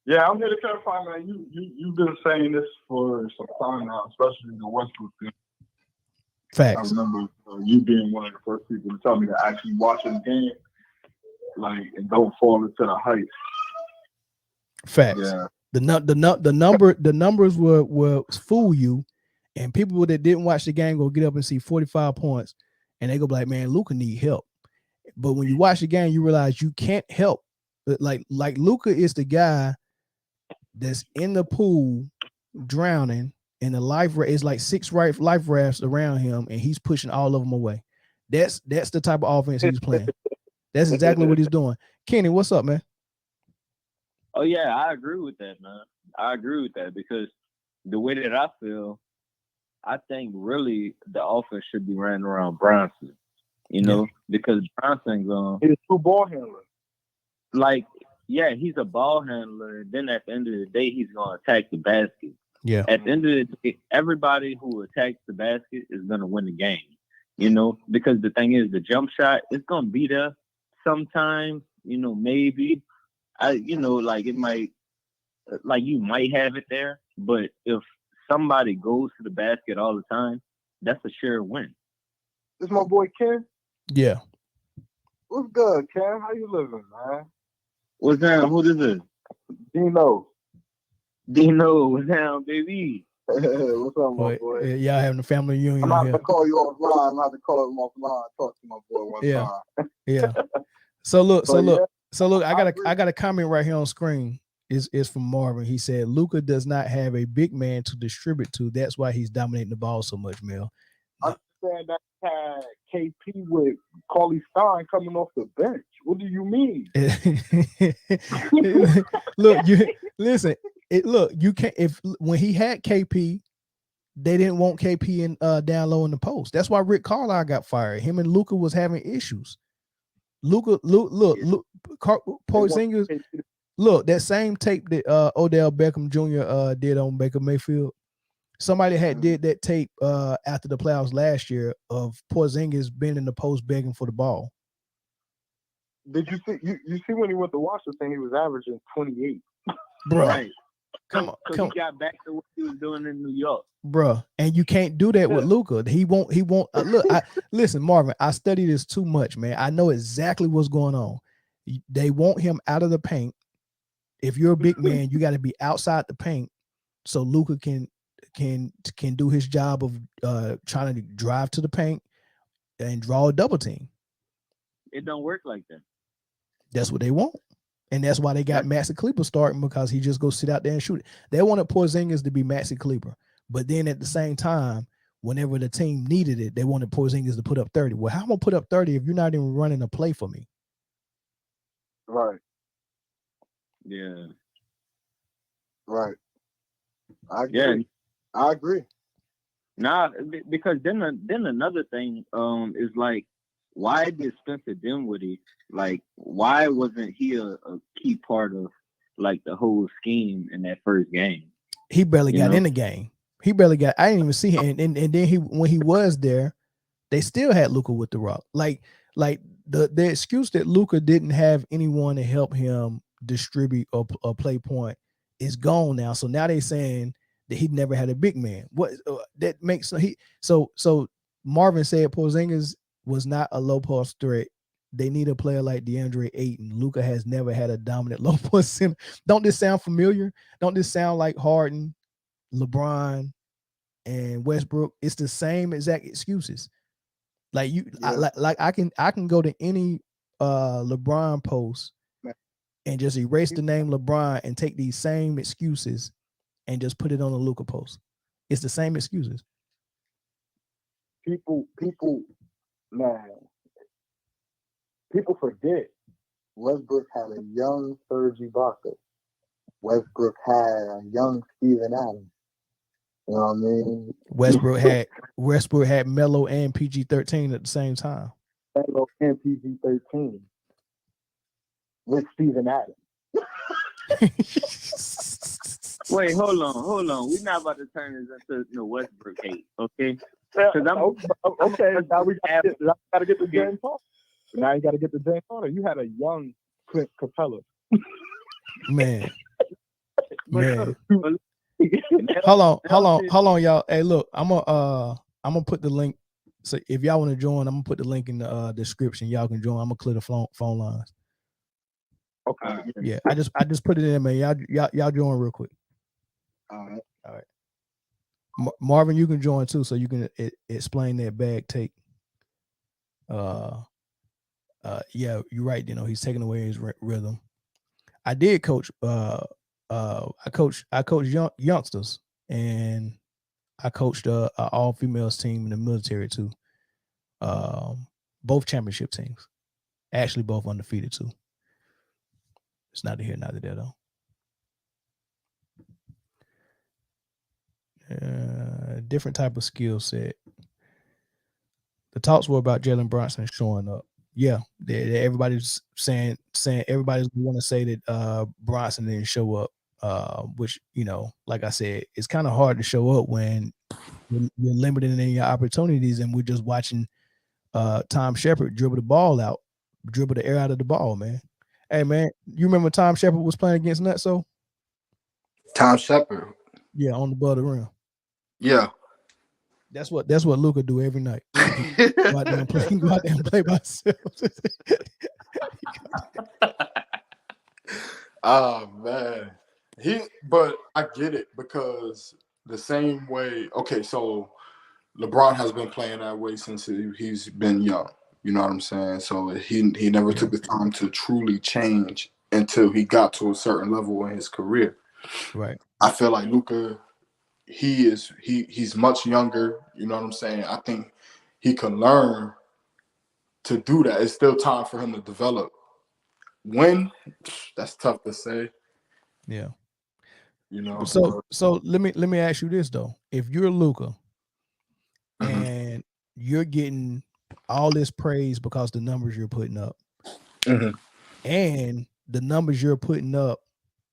yeah, I'm here to clarify, man. You've been saying this for some time now, especially the Westbrook thing. Facts. I remember you being one of the first people to tell me to actually watch the game, and don't fall into the hype. Facts. Yeah. The numbers will fool you, and people that didn't watch the game go get up and see 45 points, and they go be like, man, Luka need help. But when you watch the game, you realize you can't help. Like Luka is the guy that's in the pool drowning, and the life is like 6 life rafts around him, and he's pushing all of them away. That's the type of offense he's playing. That's exactly what he's doing. Kenny, what's up, man? Oh yeah, I agree with that, man. I agree with that because the way that I feel, I think really the offense should be ran around Bronson. You know, because Bronson's He's a true ball handler. like, yeah, he's a ball handler. And then at the end of the day, he's gonna attack the basket. Yeah. At the end of the day, everybody who attacks the basket is gonna win the game. You know, because the thing is, the jump shot is gonna be there sometimes. You know, maybe like it might, like you might have it there, but if somebody goes to the basket all the time, that's a sure win. This is my boy Ken. Yeah. What's good, Ken? How you living, man? What's down? Who this is? Dino. What's down, baby? What's up, my boy? Y'all having a family reunion. I'm about to call you offline. I'm about to call him offline. Talk to my boy one time. Yeah. So look. I got a comment right here on screen. Is from Marvin. He said Luka does not have a big man to distribute to. That's why he's dominating the ball so much, Mel. I'm saying that had KP with Cauley Stein coming off the bench. What do you mean? Look, you listen. You can't. When he had KP, they didn't want KP in down low in the post. That's why Rick Carlisle got fired. Him and Luka was having issues. Porzingis. Look, that same tape that Odell Beckham Jr. Did on Baker Mayfield. Somebody had did that tape after the playoffs last year of Porzingis being in the post begging for the ball. Did you see? You see when he went to Washington, he was averaging 28. Bro, right. Come on. He got back to what he was doing in New York, bro. And you can't do that with Luka. He won't. Look, listen, Marvin. I study this too much, man. I know exactly what's going on. They want him out of the paint. If you're a big man, you got to be outside the paint so Luka can do his job of trying to drive to the paint and draw a double team. It don't work like that. That's what they want. And that's why they got Maxi Kleber starting, because he just goes sit out there and shoot it. They wanted Porzingis to be Maxi Kleber. But then at the same time, whenever the team needed it, they wanted Porzingis to put up 30. Well, how am I going to put up 30 if you're not even running a play for me? Right. Yeah. Right. I agree. Yeah. I agree. Nah, because then another thing is like, why did Spencer Dinwiddie, like, why wasn't he a key part of like the whole scheme in that first game? He barely got in the game. I didn't even see him. And then when he was there, they still had Luka with the rock. Like the excuse that Luka didn't have anyone to help him distribute or play point is gone now. So now they're saying that he never had a big man. What that makes so Marvin said Porzingis was not a low post threat. They need a player like DeAndre Ayton. Luka has never had a dominant low post center. Don't this sound familiar? Don't this sound like Harden, LeBron, and Westbrook? It's the same exact excuses. Like you, yeah. I can go to any LeBron post and just erase the name LeBron and take these same excuses and just put it on the Luka post. It's the same excuses. People, man, people forget Westbrook had a young Serge Ibaka. Westbrook had a young Steven Adams. You know what I mean? Westbrook had Melo and PG-13 at the same time. Melo and PG-13 with Steven Adams. Wait, hold on. We're not about to turn this into no Westbrook hate, okay? Okay. Now we got to get the James Harden. Now you got to get the James Harden. You had a young Clint Capella. Man. Hold on, y'all. Hey, look, I'm gonna put the link. So if y'all want to join, I'm gonna put the link in the description. Y'all can join. I'm gonna clear the phone lines. Okay. Yeah, I just put it in, man. Y'all join real quick. All right. Marvin, you can join too, so you can explain that bag take. Yeah, you're right. You know, he's taking away his rhythm. I did coach. I coached youngsters, and I coached a all females team in the military too. Both championship teams, actually both undefeated too. It's neither here, neither there though. different type of skill set. The talks were about Jalen Brunson showing up. Yeah, everybody's saying everybody's want to say that Brunson didn't show up. Which, you know, like I said, it's kind of hard to show up when you're limited in your opportunities, and we're just watching Tom Shepard dribble the air out of the ball, man. Hey, man, you remember Tom Shepard was playing against Nutso? Tom Shepard. Yeah, on the above the rim. Yeah. That's what Luka do every night. Go out there and play by himself. Oh man. But I get it, because the same way, okay, so LeBron has been playing that way since he's been young. You know what I'm saying? So he never took the time to truly change until he got to a certain level in his career. Right. I feel like Luka, he's much younger. You know what I'm saying? I think he can learn to do that. It's still time for him to develop. When? That's tough to say. Yeah. You know. So let me ask you this though. If you're Luka and you're getting all this praise because the numbers you're putting up, and the numbers you're putting up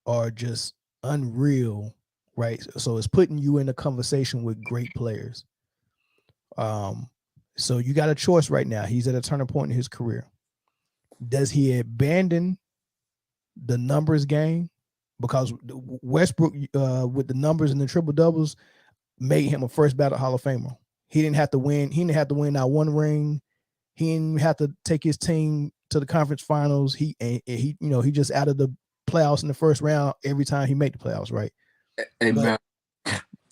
are just unreal, right? So it's putting you in a conversation with great players. So you got a choice right now. He's at a turning point in his career. Does he abandon the numbers game? Because Westbrook, with the numbers and the triple doubles, made him a first ballot Hall of Famer. He didn't have to win. He didn't have to win not one ring. He didn't have to take his team to the conference finals. He just out of the playoffs in the first round every time he made the playoffs, right? Amen.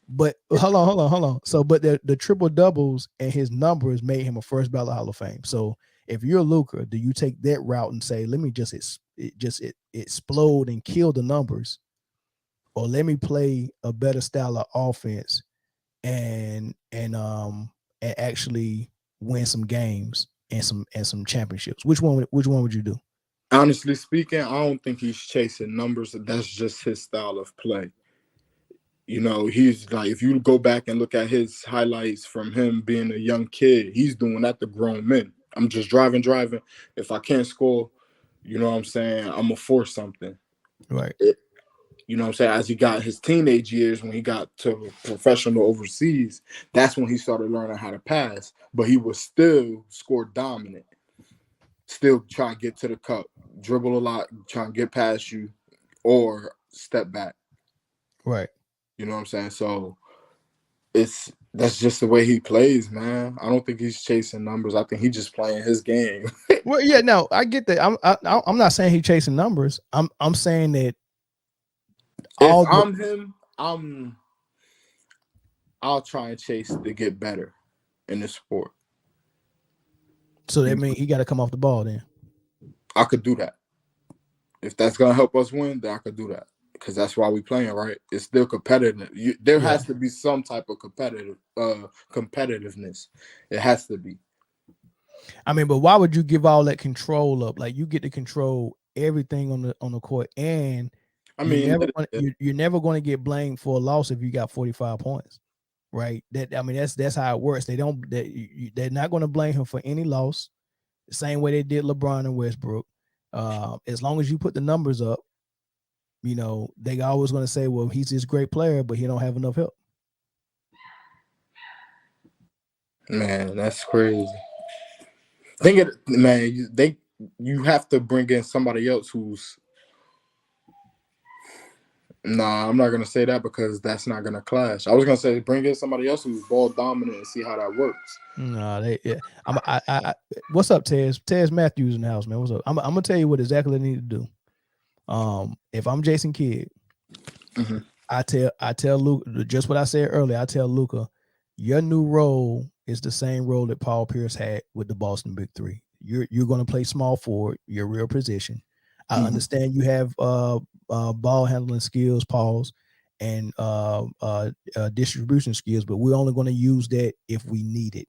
But hold on. So, but the triple doubles and his numbers made him a first ballot Hall of Fame. So, if you're Luka, do you take that route and say, let me just explode and kill the numbers, or let me play a better style of offense and actually win some games and some championships? Which one would you do? Honestly speaking, I don't think he's chasing numbers. That's just his style of play. You know, he's like, if you go back and look at his highlights from him being a young kid, he's doing that to grown men. I'm just driving. If I can't score, you know what I'm saying, I'm going to force something. Right. You know what I'm saying? As he got his teenage years, when he got to professional overseas, that's when he started learning how to pass. But he was still score dominant. Still try to get to the cup, dribble a lot, try and get past you, or step back. Right. You know what I'm saying? So that's just the way he plays, man. I don't think he's chasing numbers. I think he's just playing his game. Well, yeah, no, I get that. I'm not saying he's chasing numbers. I'm saying that if I'm him, I'll try and chase to get better in the sport. So that means he got to come off the ball then. I could do that. If that's gonna help us win, then I could do that. Because that's why we playing, right? It's still competitive. There has to be some type of competitiveness. It has to be. I mean, but why would you give all that control up? Like, you get to control everything on the court, and I mean, you're never going to get blamed for a loss if you got 45 points, right? That's how it works. They're not going to blame him for any loss, the same way they did LeBron and Westbrook. As long as you put the numbers up, you know, they always going to say, well, he's this great player, but he don't have enough help. Man, that's crazy. You have to bring in somebody else who's. Nah, I'm not gonna say that because that's not gonna clash. I was gonna say bring in somebody else who's ball dominant and see how that works. No, what's up, Tez? Tez Matthews in the house, man. What's up? I'm gonna tell you what exactly they need to do. If I'm Jason Kidd, I tell Luka just what I said earlier. I tell Luka, your new role is the same role that Paul Pierce had with the Boston Big Three. You're going to play small forward, your real position. I understand you have ball handling skills, Pauls, and distribution skills, but we're only going to use that if we need it,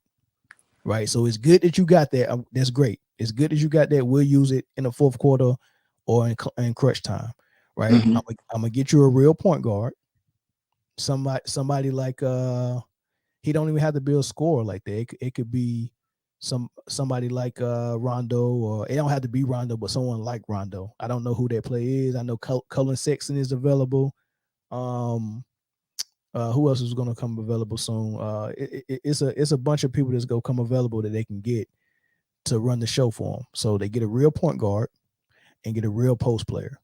right? So it's good that you got that. That's great. It's good that you got that. We'll use it in the fourth quarter or in crunch time, right? I'm gonna get you a real point guard, somebody like he don't even have to be a scorer like that. It could be somebody like Rondo, or it don't have to be Rondo, but someone like Rondo. I don't know who that player is. I know Cullen Sexton is available. Who else is going to come available soon? It's a bunch of people that's going to come available that they can get to run the show for them. So they get a real point guard and get a real post player.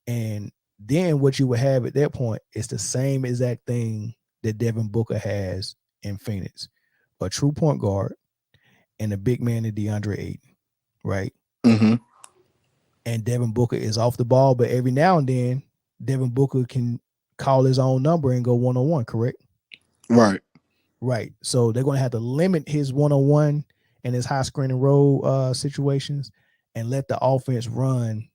And then what you would have at that point is the same exact thing that Devin Booker has in Phoenix. A true point guard and a big man in DeAndre Ayton, right? Mm-hmm. And Devin Booker is off the ball, but every now and then Devin Booker can call his own number and go one-on-one, correct? Right. Right. So they're going to have to limit his one-on-one and his high screen and roll situations and let the offense run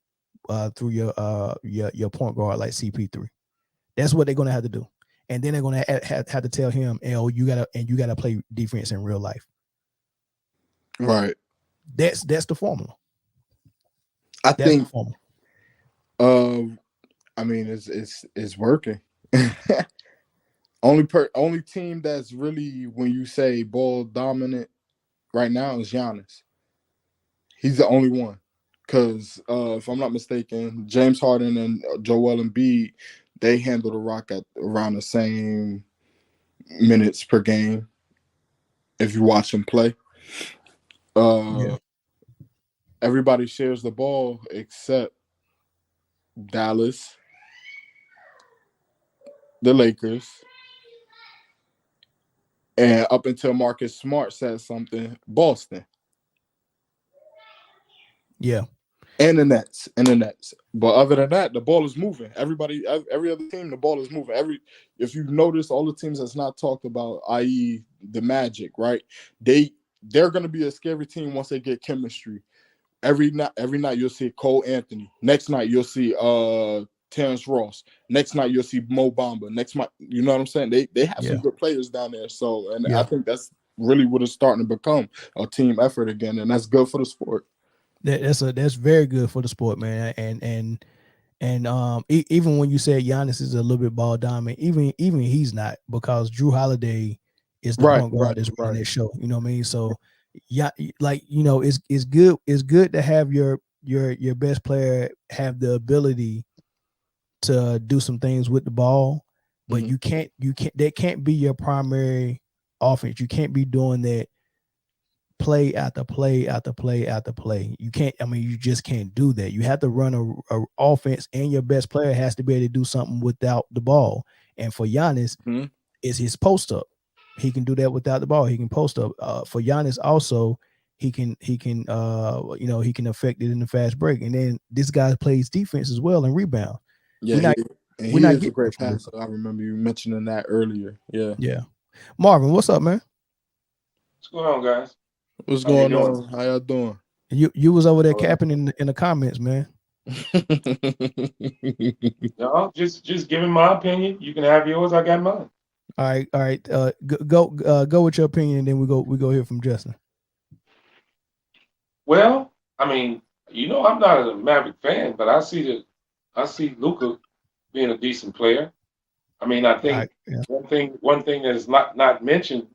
through your point guard like CP3. That's what they're going to have to do. And then they're going to have to tell him, "Oh, you gotta play defense in real life." Right. That's the formula. I think. The formula. I mean, it's working. Only team that's really, when you say ball dominant right now, is Giannis. He's the only one. Because if I'm not mistaken, James Harden and Joel Embiid, they handle the rock at around the same minutes per game. If you watch them play, everybody shares the ball except Dallas, the Lakers, and up until Marcus Smart said something, Boston. Yeah. And the Nets. But other than that, the ball is moving. Every other team, the ball is moving. If you've noticed, all the teams that's not talked about, i.e. the Magic, right? They're going to be a scary team once they get chemistry. Every night you'll see Cole Anthony. Next night you'll see Terrence Ross. Next night you'll see Mo Bamba. Next night, you know what I'm saying? They have some good players down there. So, and I think that's really what it's starting to become, a team effort again, and that's good for the sport. That's very good for the sport, man. And even when you said Giannis is a little bit ball dominant, even he's not, because Drew Holiday is the point guard that's running that show. You know what I mean? So yeah, like, you know, it's good to have your best player have the ability to do some things with the ball, but you can't that can't be your primary offense. You can't be doing that play after play after play after play. You can't. I mean, you just can't do that. You have to run a offense, and your best player has to be able to do something without the ball. And for Giannis, is his post up. He can do that without the ball. He can post up. For Giannis, also, he can he can affect it in the fast break. And then this guy plays defense as well and rebound. Yeah, he is a great passer. I remember you mentioning that earlier. Yeah. Marvin, what's up, man? What's going on, guys? What's going on? How y'all doing? You was over there capping in the comments, man. No, just giving my opinion. You can have yours. I got mine. All right. Go with your opinion, and then we go hear from Justin. Well, I mean, I'm not a Maverick fan, but I see Luka being a decent player. I mean, I think one thing that is not mentioned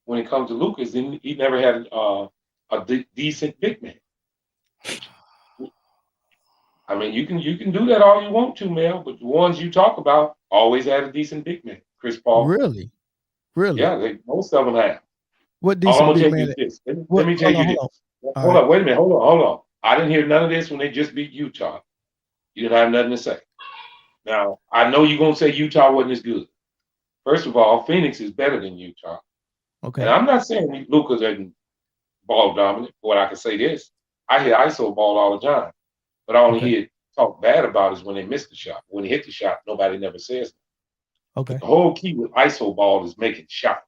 when it comes to Luka is he never had a decent big man. I mean, you can do that all you want to, Mel, but the ones you talk about always had a decent big man. Chris Paul. Really? Yeah, most of them have. What decent big man? Let me tell you this. Hold on, wait a minute. Hold on. I didn't hear none of this when they just beat Utah. You didn't have nothing to say. Now, I know you're going to say Utah wasn't as good. First of all, Phoenix is better than Utah. Okay. And I'm not saying Luka's isn't ball dominant, but I can say this. I hear ISO ball all the time. But I only hear talk bad about is when they miss the shot. When they hit the shot, nobody never says that. Okay. But the whole key with ISO ball is making shots.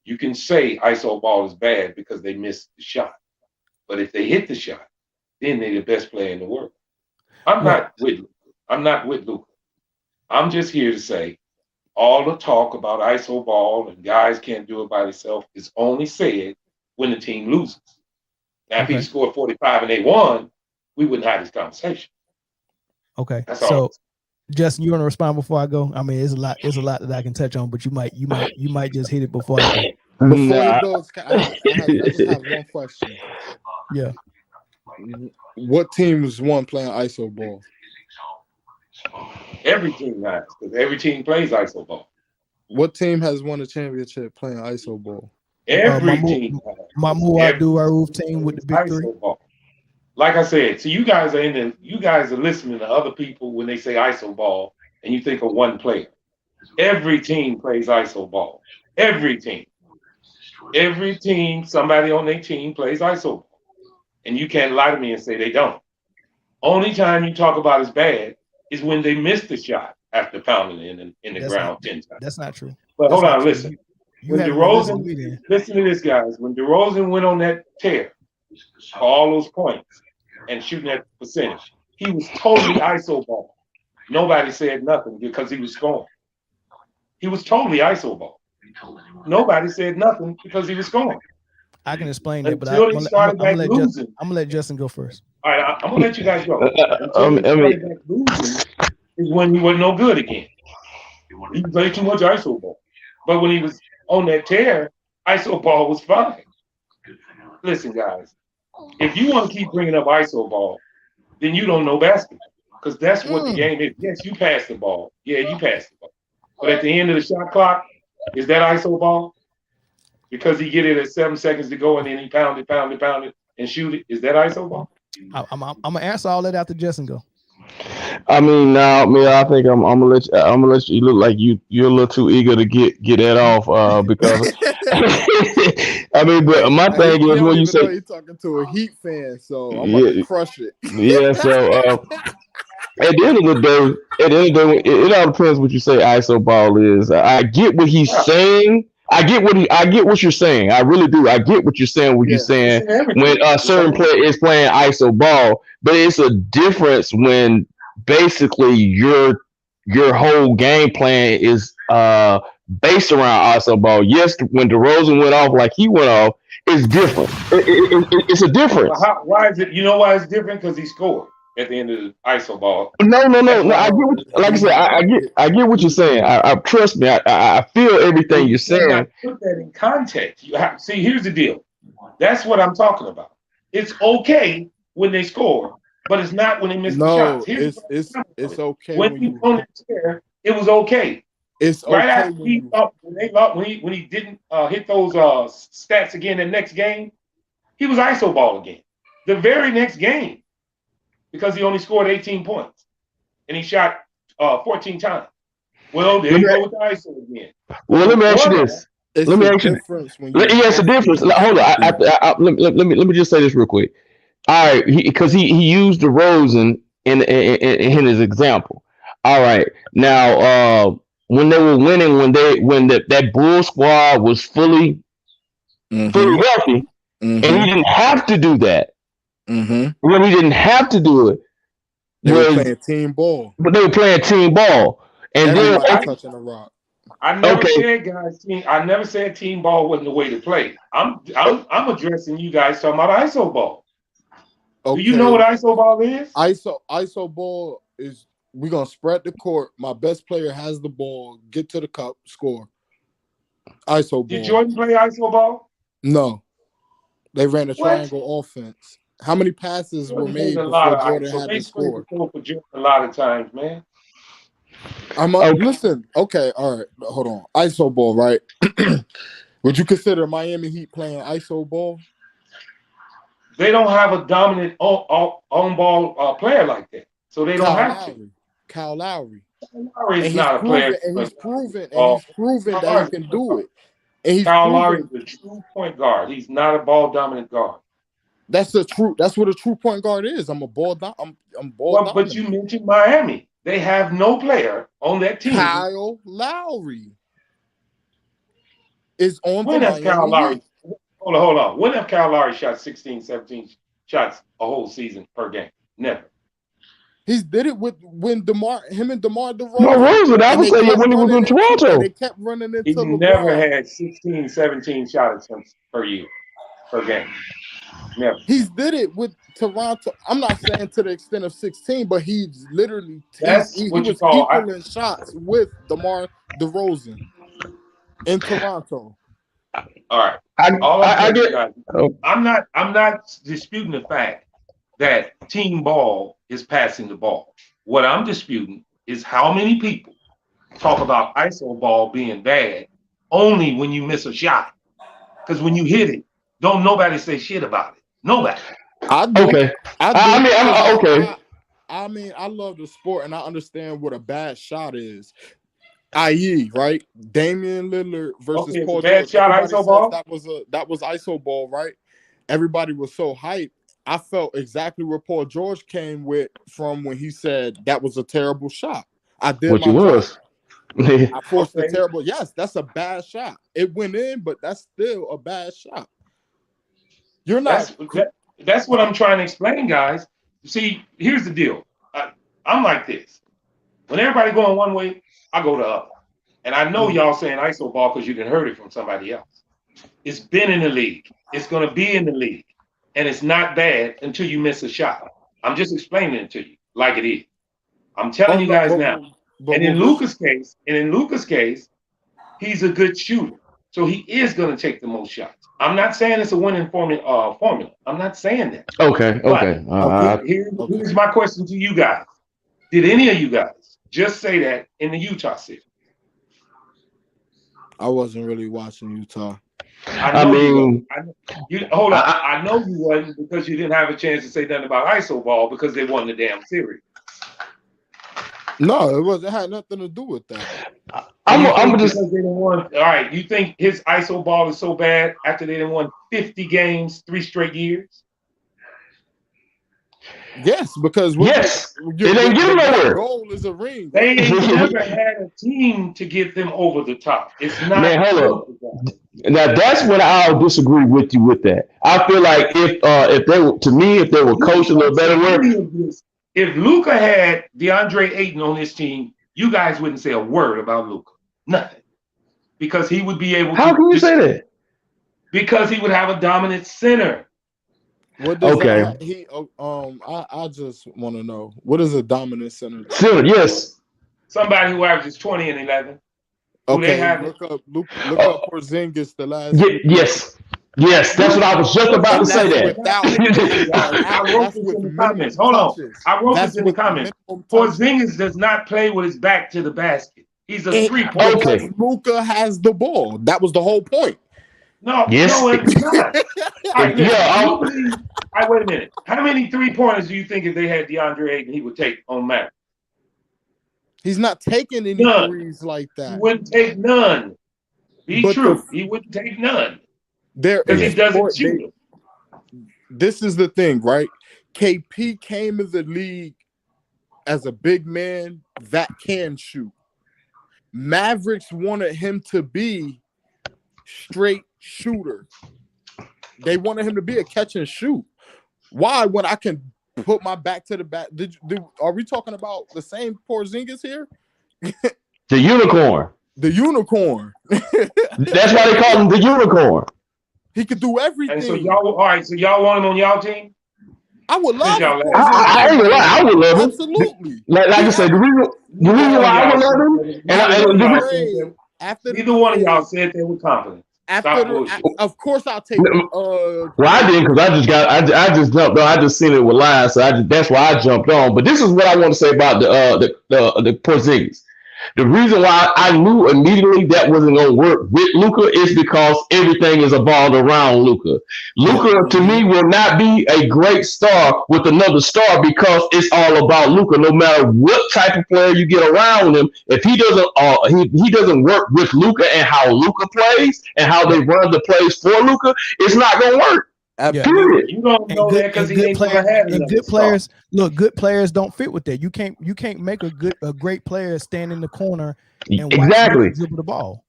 You can say ISO ball is bad because they missed the shot. But if they hit the shot, then they're the best player in the world. I'm not with Luka. I'm just here to say all the talk about ISO ball and guys can't do it by themselves is only said when the team loses. Now, if he scored 45 and they won, we wouldn't have this conversation. Okay. That's all. Justin, you want to respond before I go? I mean, it's a lot. It's a lot that I can touch on, but you might just hit it before I do. Before he goes, I just have one question. Yeah. What teams won playing ISO ball? Every team has, because every team plays ISO ball. What team has won a championship playing ISO ball? Every team has. Mamu Abdul-Rauf team with the big three. ISO ball. Like I said, so you guys are listening to other people when they say ISO ball, and you think of one player. Every team plays ISO ball. Every team. Every team, somebody on their team plays ISO ball. And you can't lie to me and say they don't. Only time you talk about is bad is when they miss the shot after pounding it in the ground 10 times. That's not true. But hold on, listen. When DeRozan, listen to this, guys. When DeRozan went on that tear for all those points and shooting that percentage, he was totally ISO ball. Nobody said nothing because he was scoring. He was totally ISO ball. Nobody said nothing because he was scoring. I can explain that, but I'm gonna let Justin go first. All right, I'm gonna let you guys go. Losing is when he wasn't no good again. He played too much ISO ball. But when he was on that tear, ISO ball was fine. Listen, guys, if you want to keep bringing up ISO ball, then you don't know basketball, because that's what the game is. Yes, you pass the ball. Yeah, you pass the ball. But at the end of the shot clock, is that ISO ball? Because he get it at 7 seconds to go and then he pound it, and shoot it. Is that ISO ball? I'm gonna answer all that after Justin go. I mean, now, I think I'm gonna let you. You look like you're a little too eager to get that off because I mean, but my thing is when you say you're talking to a Heat fan, so I'm gonna crush it. Yeah, so at the end of the day, it all depends what you say ISO ball is. I get what he's saying. I get what you're saying. I really do. I get what you're saying. You're saying when a certain player is playing ISO ball, but it's a difference when basically your whole game plan is based around ISO ball. Yes, when DeRozan went off like he went off, it's different. It's a difference. Why is it? You know why it's different? Because he scored at the end of the ISO ball. No. I get like I said. I get what you're saying. I trust me. I feel everything you're saying. Put that in context. See, here's the deal. That's what I'm talking about. It's okay when they score, but it's not when they miss the shots. It's okay when he on the chair. It was okay. It's right okay after when he didn't hit those stats again the next game. He was ISO ball again. The very next game. Because he only scored 18 points. And he shot 14 times. Well, there you go with the ISO again. Well, let me ask you this. Let me ask you. It's a difference. Hold on. Let me just say this real quick. All right, because he used DeRozan in his example. All right, now when they were winning, when that Bull squad was fully healthy, and he didn't have to do that. When he didn't have to do it, they were playing team ball. But they were playing team ball, and then touching the rock. I never said, guys. I never said team ball wasn't the way to play. I'm addressing you guys talking about ISO ball. Okay. Do you know what ISO ball is? ISO ball is we're gonna spread the court. My best player has the ball. Get to the cup, score. ISO ball. Did Jordan play ISO ball? No, they ran a triangle offense. How many passes were made before Jordan had to score? A lot of times, man. Listen. Okay, all right. Hold on. ISO ball, right? Would you consider Miami Heat playing ISO ball? They don't have a dominant on ball player like that, so they don't have to. Kyle Lowry. Is not a player, and he's proven that he can do it. And Kyle Lowry is a true point guard. He's not a ball dominant guard. That's what a true point guard is. I'm ball dominant. But you mentioned Miami. They have no player on that team. Kyle Lowry is on when the has Kyle Lowry? Hold on. When have Kyle Lowry shot 16, 17 shots a whole season per game? Never. He did it when him and DeMar DeRozan. No, I would say when he was in Toronto. They kept running into LeBron. He never had 16, 17 shot attempts per game. Never. He's did it with Toronto. I'm not saying to the extent of 16, but he's literally That's he what you was call. equaling shots with DeMar DeRozan in Toronto. All right. All I'm telling you guys, I'm not disputing the fact that team ball is passing the ball. What I'm disputing is how many people talk about ISO ball being bad only when you miss a shot. Because when you hit it, don't nobody say shit about it. Nobody. I do. Okay. I do. I'm okay. I mean, I love the sport and I understand what a bad shot is. I.e., right? Damian Lillard versus Okay, Paul bad George. shot, Everybody ISO says ball? that was ISO ball, right? Everybody was so hyped. I felt exactly where Paul George came with from when he said that was a terrible shot. I did What my you job. was. I forced the Okay. terrible. Yes, that's a bad shot. It went in, but that's still a bad shot. You're not. That's what I'm trying to explain, guys. See, here's the deal. I'm like this. When everybody going one way, I go the other. And I know y'all saying ISO ball because you can heard it from somebody else. It's been in the league. It's going to be in the league. And it's not bad until you miss a shot. I'm just explaining it to you like it is. I'm telling you guys now. And in Luka's case, he's a good shooter. So he is going to take the most shots. I'm not saying it's a winning formula. I'm not saying that. Okay. But here's my question to you guys. Did any of you guys just say that in the Utah series? I wasn't really watching Utah. I mean, hold on. I know you wasn't because you didn't have a chance to say nothing about ISO ball because they won the damn series. No, it wasn't. It had nothing to do with that. I'm just. Because they didn't won. All right, you think his ISO ball is so bad after they didn't won 50 games 3 straight years? Yes, because it ain't getting nowhere. Goal is a ring. They ain't never had a team to get them over the top. It's not. Man, hold up. Now that's what I'll disagree with you with that. I feel like if they were, to me, if they were coached a little better, if Luka had DeAndre Ayton on his team, you guys wouldn't say a word about Luka. Nothing. Because he would be able to. How can you say that? Because he would have a dominant center. What does I just want to know, what is a dominant center? Center, yes. Somebody who averages 20 and 11. Okay, look up Porzingis the last. Yes, that's what I was just about to say. That. I wrote this in the comments. Hold on, I wrote this in the comments. Porzingis does not play with his back to the basket. He's a 3-point. Okay, Luka has the ball. That was the whole point. No, it's not. Wait a minute. How many 3-pointers do you think if they had DeAndre Ayton he would take on Mavs? He's not taking any threes like that. He wouldn't take none. Be true. He wouldn't take none. Because he doesn't shoot. This is the thing, right? KP came in the league as a big man that can shoot. Mavericks wanted him to be straight shooter. They wanted him to be a catch and shoot. Why? When I can put my back to the back. Are we talking about the same Porzingis here? The unicorn. The unicorn. That's why they call him the unicorn. He could do everything. And so y'all want him on y'all team? I would love him. I ain't gonna lie, I would love him. Absolutely. Like I said, the reason why I would love him, neither one of y'all said they were confident. Of course, I'll take. Well, I didn't because I just jumped on. I just seen it with live, so that's why I jumped on. But this is what I want to say about the Porzingis. The reason why I knew immediately that wasn't going to work with Luka is because everything is evolved around Luka. Luka, to me, will not be a great star with another star because it's all about Luka. No matter what type of player you get around him, if he doesn't work with Luka and how Luka plays and how they run the plays for Luka, it's not going to work. Period. You don't know that because he ain't never had it. Good players, look, good players don't fit with that. You can't make a great player stand in the corner and dribble the ball.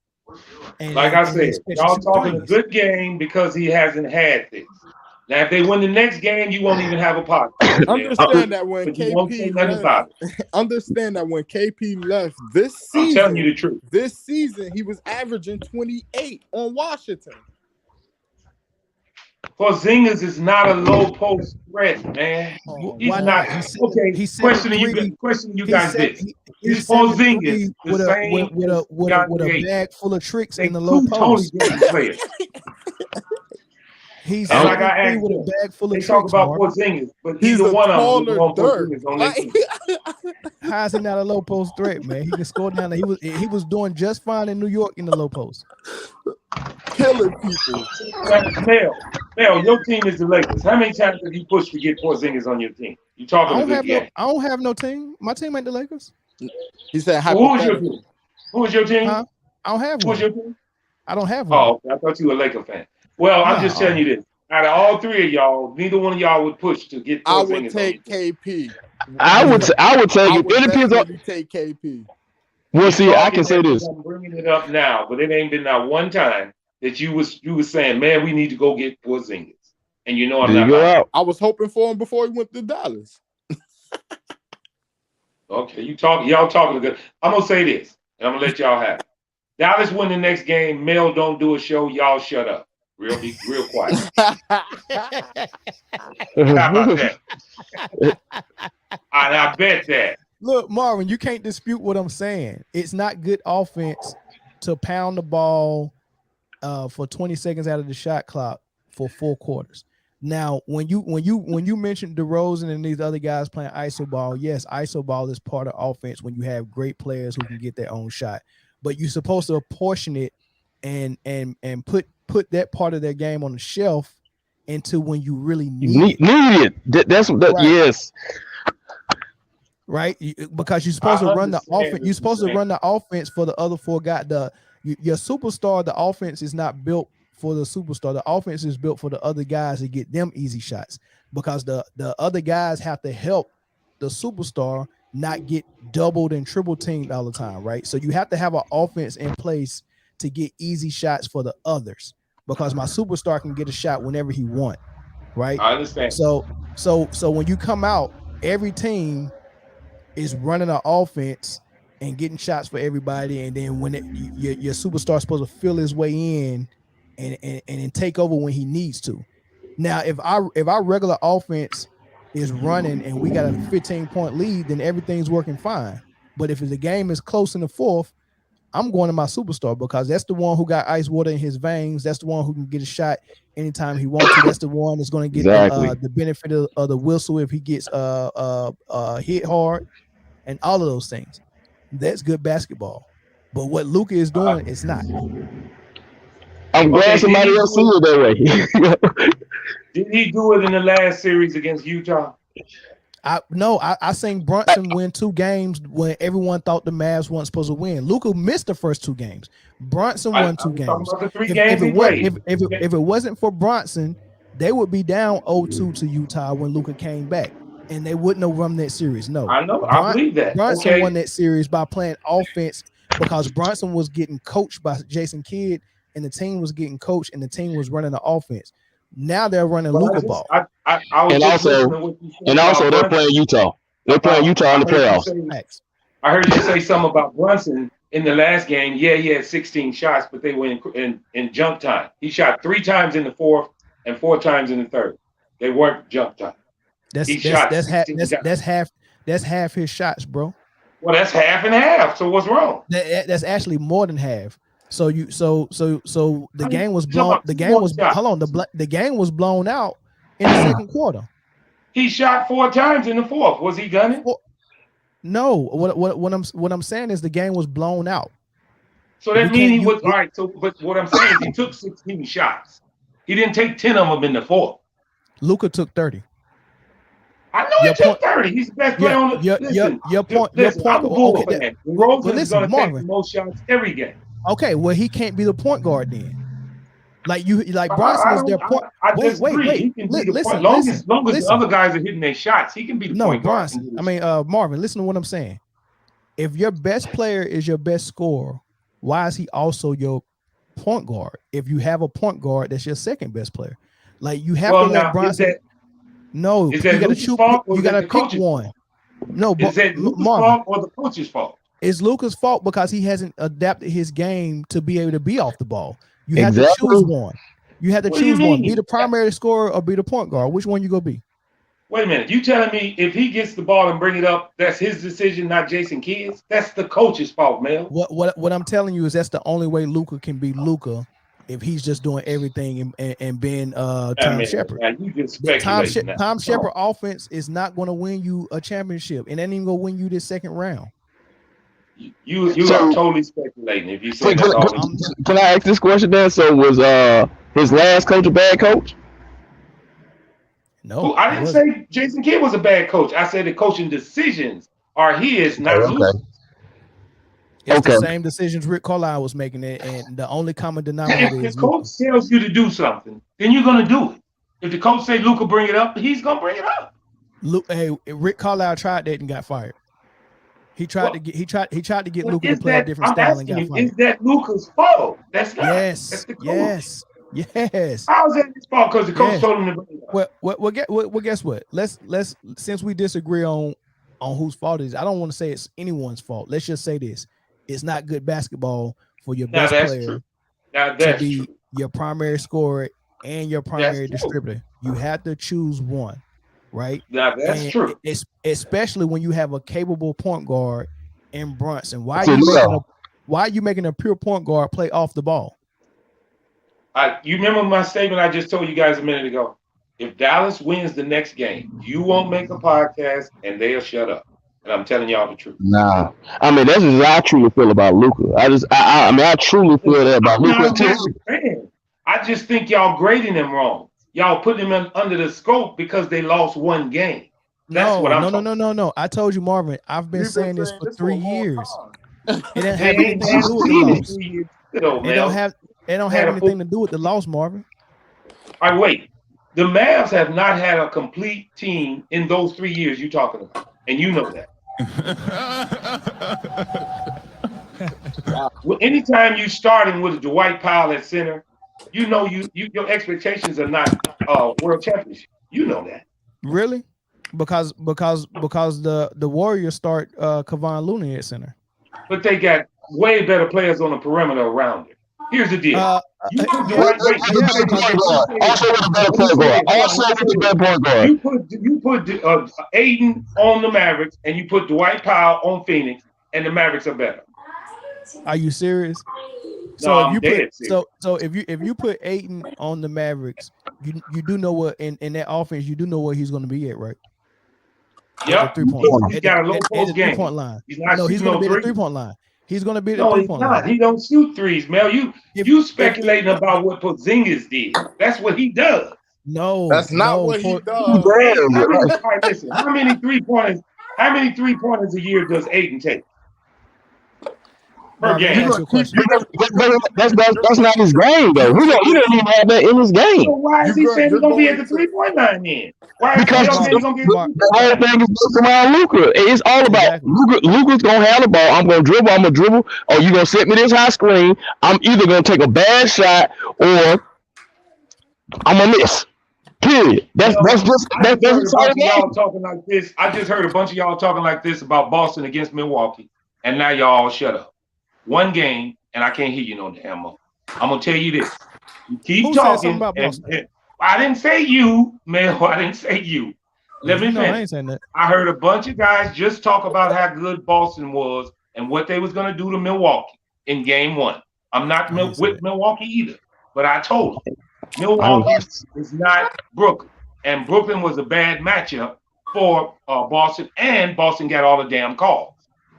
And, like I said, y'all talking a good game because he hasn't had this. Now, if they win the next game, you won't even have a podcast. Understand that when KP left this season, I'm telling you the truth. This season he was averaging 28 on Washington. Porzingis is not a low post threat, man. He's Why not. not? Okay, He's question 7'3". you guys this. Is He's Porzingis 7'3" the same as with a DeAndre Ayton? bag full of tricks They in the low two totally post. different players. He's And like 7'3" I asked with a him, bag full of they talk tricks, about Mark. Porzingis, but He's neither a one of them was taller on Dirk. Porzingis on their Like, team. How is he not a low post threat, man? He can score down there. He was doing just fine in New York in the low post. killing people. Mel, your team is the Lakers. How many times have you pushed to get Porzingis on your team? You talking a good game. I don't have no team. My team ain't the Lakers. He said Well, who is your hypothetical. team? Who is your team? Huh? I don't have Who is one. your team? I don't have one. Oh, I thought you were a Laker fan. Well, I'm just telling you this. Out of all three of y'all, neither one of y'all would push to get I Porzingis would on your take team. KP. I would take I it. would It depends on. definitely take KP. Well, see, I Talking can say that this. I'm bringing it up now, but it ain't been not one time that you was saying, man, we need to go get Porzingis. And you know I'm There not you go lying. out. I was hoping for him before he went to Dallas. Okay, y'all talking good. I'm gonna say this, and I'm gonna let y'all have it. Dallas win the next game. Mel don't do a show. Y'all shut up. Be real quiet. How about that? And I bet that. Look, Marvin, you can't dispute what I'm saying. It's not good offense to pound the ball for 20 seconds out of the shot clock for 4 quarters. Now, when you mentioned DeRozan and these other guys playing iso ball, yes, iso ball is part of offense when you have great players who can get their own shot. But you're supposed to apportion it and put that part of their game on the shelf into when you really need it. That's what. Right. Yes. Right, because you're supposed to run the offense. You're supposed to run the offense for the other 4 guys. Your superstar, the offense is not built for the superstar. The offense is built for the other guys to get them easy shots, because the other guys have to help the superstar not get doubled and triple teamed all the time, right? So you have to have an offense in place to get easy shots for the others, because my superstar can get a shot whenever he wants, right? I understand. So when you come out, every team is running an offense and getting shots for everybody, and then when your superstar is supposed to fill his way in and take over when he needs to. Now, if our regular offense is running and we got a 15-point lead, then everything's working fine. But if the game is close in the fourth, I'm going to my superstar, because that's the one who got ice water in his veins. That's the one who can get a shot anytime he wants to. That's the one that's going to get the benefit of the whistle if he gets hit hard, and all of those things. That's good basketball. But what Luka is doing, it's not. I'm glad somebody else see it that way. Did he do it in the last series against Utah? I seen Brunson win 2 games when everyone thought the Mavs weren't supposed to win. Luka missed the first 2 games. Brunson won 2 games. If it wasn't for Brunson, they would be down 0-2 to Utah when Luka came back, and they wouldn't have run that series. No, I know. I believe that. Brunson won that series by playing offense, because Brunson was getting coached by Jason Kidd, and the team was getting coached, and the team was running the offense. Now they're running Luka ball. And also they're playing Utah. They're playing Utah in the playoffs. I heard you say something about Brunson in the last game. Yeah, he had 16 shots, but they went in jump time. He shot 3 times in the fourth and 4 times in the third. They weren't jump time. That's half his shots, bro. Well, that's half and half. So what's wrong? That's actually more than half. So the game was blown. The game was blown out in the second quarter. He shot 4 times in the fourth. Was he gunning? No. What I'm saying is the game was blown out. So that means he was all right. So, but what I'm saying is he took 16 shots. He didn't take 10 of them in the fourth. Luka took 30. I know he took 30. He's the best player on the your point. I'm a Bull fan. DeRozan is going to take the most shots every game. Okay, well, he can't be the point guard then. Bronson is their point. Wait. He can be the point. Long as the other guys are hitting their shots, he can be the point guard. Bronson. I mean, Marvin, listen to what I'm saying. If your best player is your best scorer, why is he also your point guard? If you have a point guard, that's your second best player. Like, you have to let Bronson. No, you got to choose. You got to pick one. No, is that Luka's fault or the coach's fault? It's Luka's fault because he hasn't adapted his game to be able to be off the ball. You have to choose one. You had to What do you choose one. mean? Be the primary scorer or be the point guard. Which one you gonna be? Wait a minute. You telling me if he gets the ball and bring it up, that's his decision, not Jason Kidd's? That's the coach's fault, Mel. What I'm telling you is that's the only way Luka can be Luka if he's just doing everything and being Tom Shepard. Now you just The speculating. Tom Shepard offense is not going to win you a championship, and ain't even going to win you this second round. You are totally speculating if you say that's all. Can I ask this question then? So was his last coach a bad coach? No, I didn't say Jason Kidd was a bad coach. I said the coaching decisions are his, not Luka's. It's the same decisions Rick Carlisle was making, and the only common denominator If is the coach tells you to do something, then you're going to do it. If the coach say Luka bring it up, he's going to bring it up. Rick Carlisle tried that and got fired. He tried to get Luka to play a different I'm style and got asking you, fired. is that Luka's fault? That's not. Yes. That's the coach. Yes. How is that his fault? Because the coach told him to bring it up. Well, guess what? Let's since we disagree on whose fault it is, I don't want to say it's anyone's fault. Let's just say this: it's not good basketball for your best player to be your primary scorer and your primary distributor. You have to choose one, right? Now that's true. Especially when you have a capable point guard in Brunson. Why are you making a pure point guard play off the ball? You remember my statement I just told you guys a minute ago? If Dallas wins the next game, you won't make a podcast and they'll shut up. And I'm telling y'all the truth. Nah, I mean that's just how I truly feel about Luka. I truly feel that about Luka too. I just think y'all grading him wrong. Y'all putting him under the scope because they lost one game. That's what I'm talking. No. I told you, Marvin. I've been saying this for 3 years. It didn't have anything to do with the loss. It don't have anything to do with the loss, Marvin. All right, wait. The Mavs have not had a complete team in those 3 years you're talking about, and you know that. Well, anytime you starting with a Dwight Powell at center, you know your expectations are not world championship. You know that. Really? Because the Warriors start Kevon Looney at center. But they got way better players on the perimeter around it. Here's the deal. You put Aiden on the Mavericks and you put Dwight Powell on Phoenix, and the Mavericks are better. Are you serious? So if you put Aiden on the Mavericks, you do know what in that offense you do know where he's going to be at, right? Yep. He's got a low post game. 3-point line. He's going to be at the 3-point line. He's going to be at the 3-point line. He don't shoot threes, Mel. You speculating about what Porzingis did. That's what he does. No, that's not what he does. Listen, how many 3-pointers a year does Aiden take? Per game. That's not his game, though. He didn't even have that in his game. So why is he saying he's going to be at the 3-point line then? Because the whole thing is built around Luka. It's all about Luka's going to have the ball. I'm going to dribble, or you're going to set me this high screen. I'm either going to take a bad shot or I'm going to miss. Period. That's y'all talking like this. I just heard a bunch of y'all talking like this about Boston against Milwaukee, and now y'all all shut up. One game, and I can't hear you no damn more. I'm gonna tell you this. You keep talking. And I didn't say you, Mel. I didn't say you. Let me finish. I ain't saying that. I heard a bunch of guys just talk about how good Boston was and what they was gonna do to Milwaukee in game 1. I'm not with Milwaukee either, but I told them Milwaukee is not Brooklyn, and Brooklyn was a bad matchup for Boston, and Boston got all the damn calls.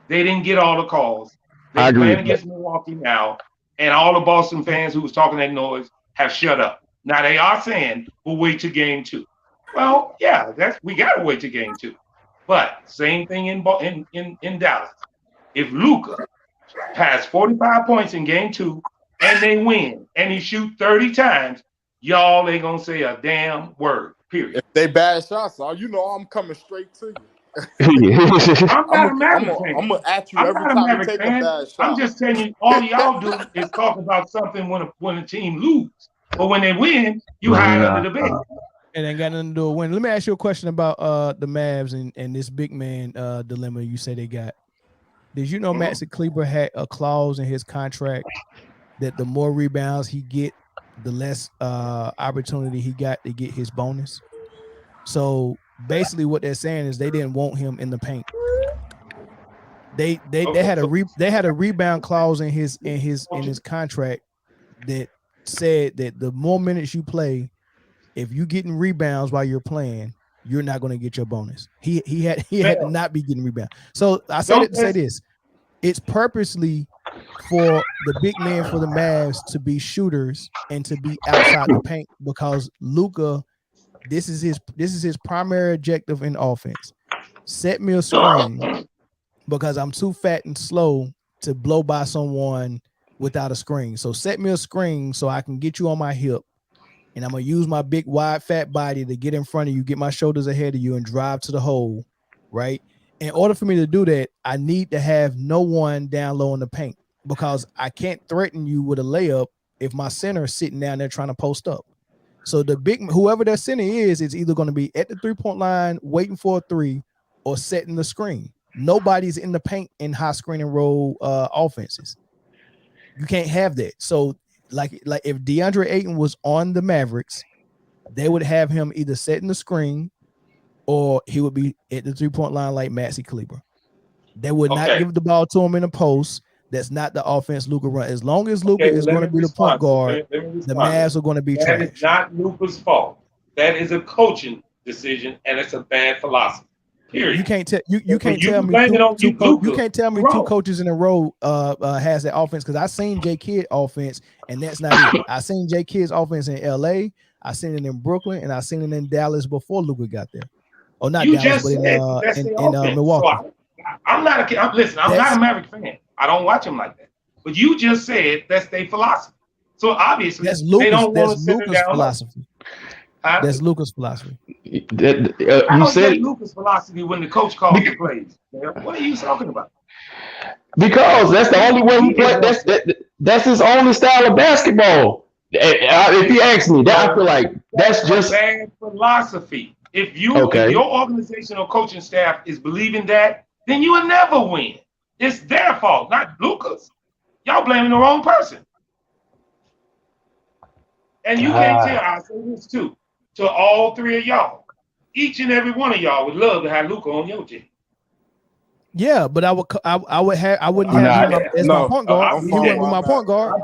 They didn't get all the calls. They're playing against Milwaukee now, and all the Boston fans who was talking that noise have shut up. Now they are saying we'll wait to game 2. Well, yeah, we gotta wait to game 2. But same thing in Dallas. If Luka has 45 points in game 2 and they win, and he shoot 30 times, y'all ain't gonna say a damn word. Period. If they bad shots, you know I'm coming straight to you. I'm not a Maverick fan. I'm gonna at you every time you take a bad shot. I'm just telling you, all y'all do is talk about something when a team lose, but when they win, you hide under the bed. It ain't got nothing to do with winning. Let me ask you a question about the Mavs and this big man dilemma you say they got. Did you know Maxi Kleber had a clause in his contract that the more rebounds he get, the less opportunity he got to get his bonus. So basically, what they're saying is they didn't want him in the paint. They had a rebound clause in his contract that said that the more minutes you play, if you getting rebounds while you're playing, you're not going to get your bonus. He had to not be getting rebound. So I said it to say this: it's purposely for the big men for the Mavs to be shooters and to be outside the paint, because Luka, this is his primary objective in offense. Set me a screen because I'm too fat and slow to blow by someone without a screen. So set me a screen so I can get you on my hip, and I'm going to use my big, wide, fat body to get in front of you, get my shoulders ahead of you, and drive to the hole, right? In order for me to do that, I need to have no one down low in the paint, because I can't threaten you with a layup if my center is sitting down there trying to post up. So whoever that center is either going to be at the three-point line waiting for a three or setting the screen. Nobody's in the paint in high screen and roll offenses. You can't have that. So like if DeAndre Ayton was on the Mavericks, they would have him either setting the screen or he would be at the three-point line like Maxi Kleber. They would not give the ball to him in a post. That's not the offense Luka run. As long as Luka is going to be the point guard, the Mavs are going to be trash. That is not Luka's fault. That is a coaching decision, and it's a bad philosophy. Period. You can't tell you can't tell me two coaches in a row has that offense, because I seen J Kidd offense and that's not it. I seen J Kidd's offense in LA, I seen it in Brooklyn, and I seen it in Dallas before Luka got there. Oh, not you Dallas, but in Milwaukee. So I'm not a Maverick fan. I don't watch him like that. But you just said that's their philosophy. So obviously they don't want to sit down. Philosophy. That's Luka's philosophy. You said Luka's philosophy when the coach calls the plays. What are you talking about? Because that's the only way he plays. That's his only style of basketball. If you ask me, that I feel like that's just bad philosophy. If your organization or coaching staff is believing that, then you will never win. It's their fault, not Luka's. Y'all blaming the wrong person. And you can't tell. I say this too to all three of y'all. Each and every one of y'all would love to have Luka on your team. Yeah, but I wouldn't have him as my point guard. He wouldn't be my point guard.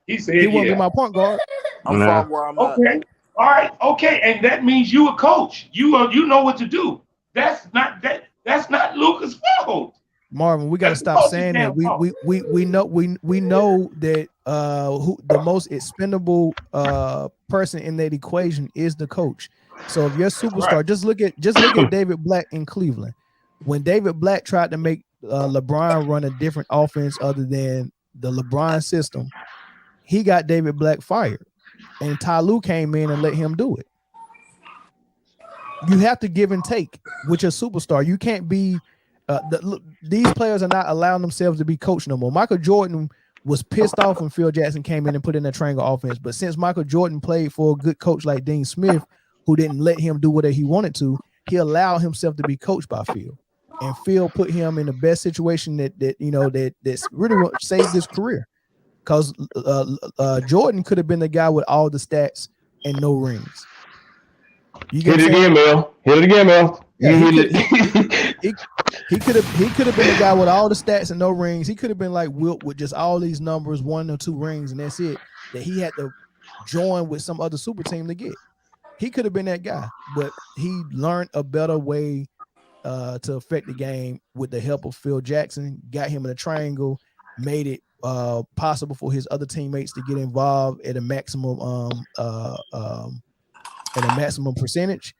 He said he wouldn't be my point guard. I'm from where I'm at. Okay. All right. Okay. And that means you a coach. You know what to do. That's not Luka's fault. Marvin, we got to stop saying that. We know that who the most expendable person in that equation is the coach. So if you're a superstar, just look at David Black in Cleveland. When David Black tried to make LeBron run a different offense other than the LeBron system, he got David Black fired, and Ty Lue came in and let him do it. You have to give and take with your superstar. You can't be. These players are not allowing themselves to be coached no more. Michael Jordan was pissed off when Phil Jackson came in and put in a triangle offense. But since Michael Jordan played for a good coach like Dean Smith, who didn't let him do whatever he wanted to, he allowed himself to be coached by Phil. And Phil put him in the best situation that's really saved his career. Because Jordan could have been the guy with all the stats and no rings. Hit it again, Mel. Yeah, he could have been the guy with all the stats and no rings. He could have been like Wilt with just all these numbers, 1 or 2 rings, and that's it. That he had to join with some other super team to get. He could have been that guy, but he learned a better way to affect the game with the help of Phil Jackson. Got him in a triangle, made it possible for his other teammates to get involved at a maximum percentage.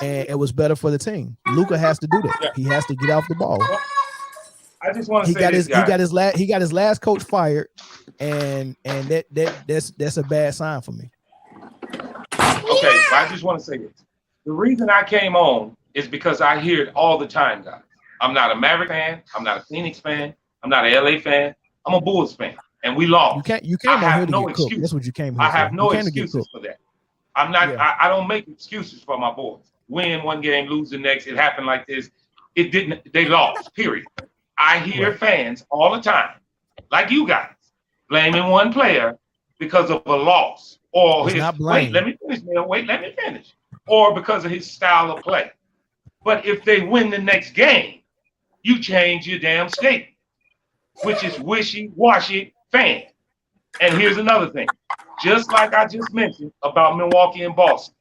And it was better for the team. Luka has to do that. Yeah. He has to get off the ball. I just want to say he got his last coach fired, and that's a bad sign for me. Okay, I just want to say this. The reason I came on is because I hear it all the time, guys. I'm not a Maverick fan. I'm not a Phoenix fan. I'm not an LA fan. I'm a Bulls fan, and we lost. You came on here to get cooked. That's what you came here I have no excuses for that. I'm not. Yeah. I don't make excuses for my boys. Win one game, lose the next. It happened like this. It didn't. They lost. Period. I hear fans all the time, like you guys, blaming one player because of a loss. or It's his not wait, blame. let me finish, man. Wait, let me finish. Or because of his style of play. But if they win the next game, you change your damn statement, which is wishy-washy fan. And here's another thing. Just like I just mentioned about Milwaukee and Boston,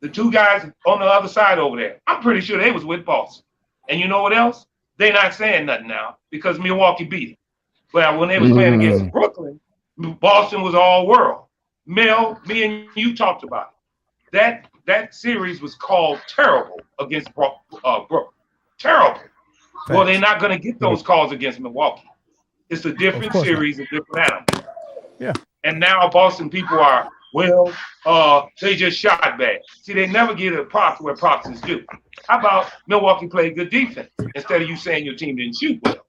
the two guys on the other side over there, I'm pretty sure they was with Boston. And you know what else? They're not saying nothing now because Milwaukee beat them. Well, when they was playing against Brooklyn, Boston was all world. Mel, me and you talked about it. That series was called terrible against Brooklyn. Terrible. Well, they're Facts. not going to get those calls against Milwaukee. It's a Of different course not. series, a different animal. Yeah. And now Boston people are, well, they just shot bad. See, they never get a props where props is due. How about Milwaukee played good defense instead of you saying your team didn't shoot well?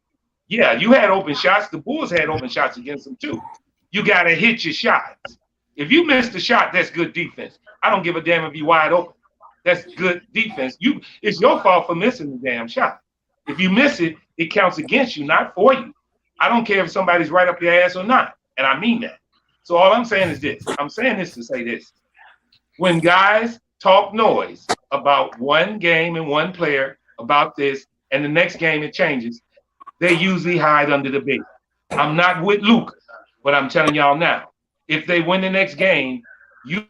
Yeah, you had open shots. The Bulls had open shots against them too. You got to hit your shots. If you miss the shot, that's good defense. I don't give a damn if you wide open. That's good defense. It's your fault for missing the damn shot. If you miss it, it counts against you, not for you. I don't care if somebody's right up your ass or not. And I mean that. So all I'm saying is this. I'm saying this to say this. When guys talk noise about one game and one player about this, and the next game it changes, they usually hide under the bed. I'm not with Luka, but I'm telling y'all now, if they win the next game, you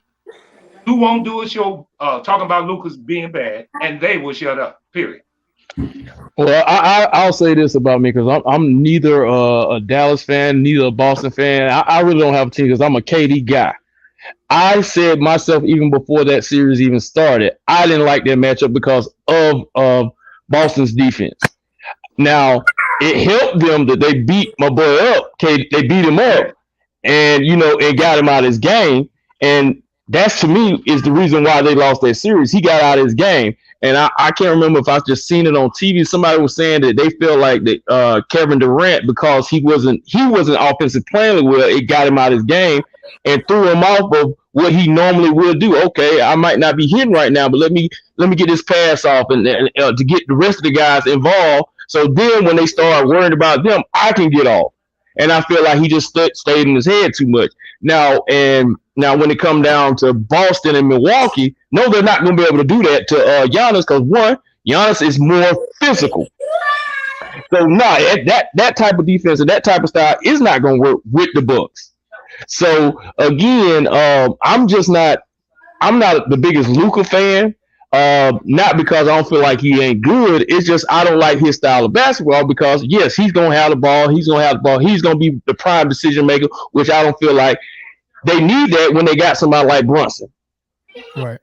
won't do a show talking about Luka's being bad, and they will shut up, period. Well, I'll say this about me because I'm neither a Dallas fan, neither a Boston fan. I really don't have a team because I'm a KD guy. I said myself even before that series even started, I didn't like that matchup because of Boston's defense. Now it helped them that they beat my boy up. They beat him up, and it got him out of his game. And that's to me is the reason why they lost that series. He got out of his game. And I can't remember if I just seen it on TV. Somebody was saying that they felt like that Kevin Durant, because he wasn't offensive playing well, it got him out of his game and threw him off of what he normally would do. Okay, I might not be hitting right now, but let me get this pass off and to get the rest of the guys involved. So then when they start worrying about them, I can get off. And I feel like he just stayed in his head too much. Now when it come down to Boston and Milwaukee, no, they're not going to be able to do that to Giannis because one, Giannis is more physical. So that type of defense and that type of style is not going to work with the Bucks. So again, I'm not the biggest Luka fan. Not because I don't feel like he ain't good. It's just I don't like his style of basketball because yes, he's gonna have the ball. He's gonna be the prime decision maker, which I don't feel like they need that when they got somebody like Brunson. Right.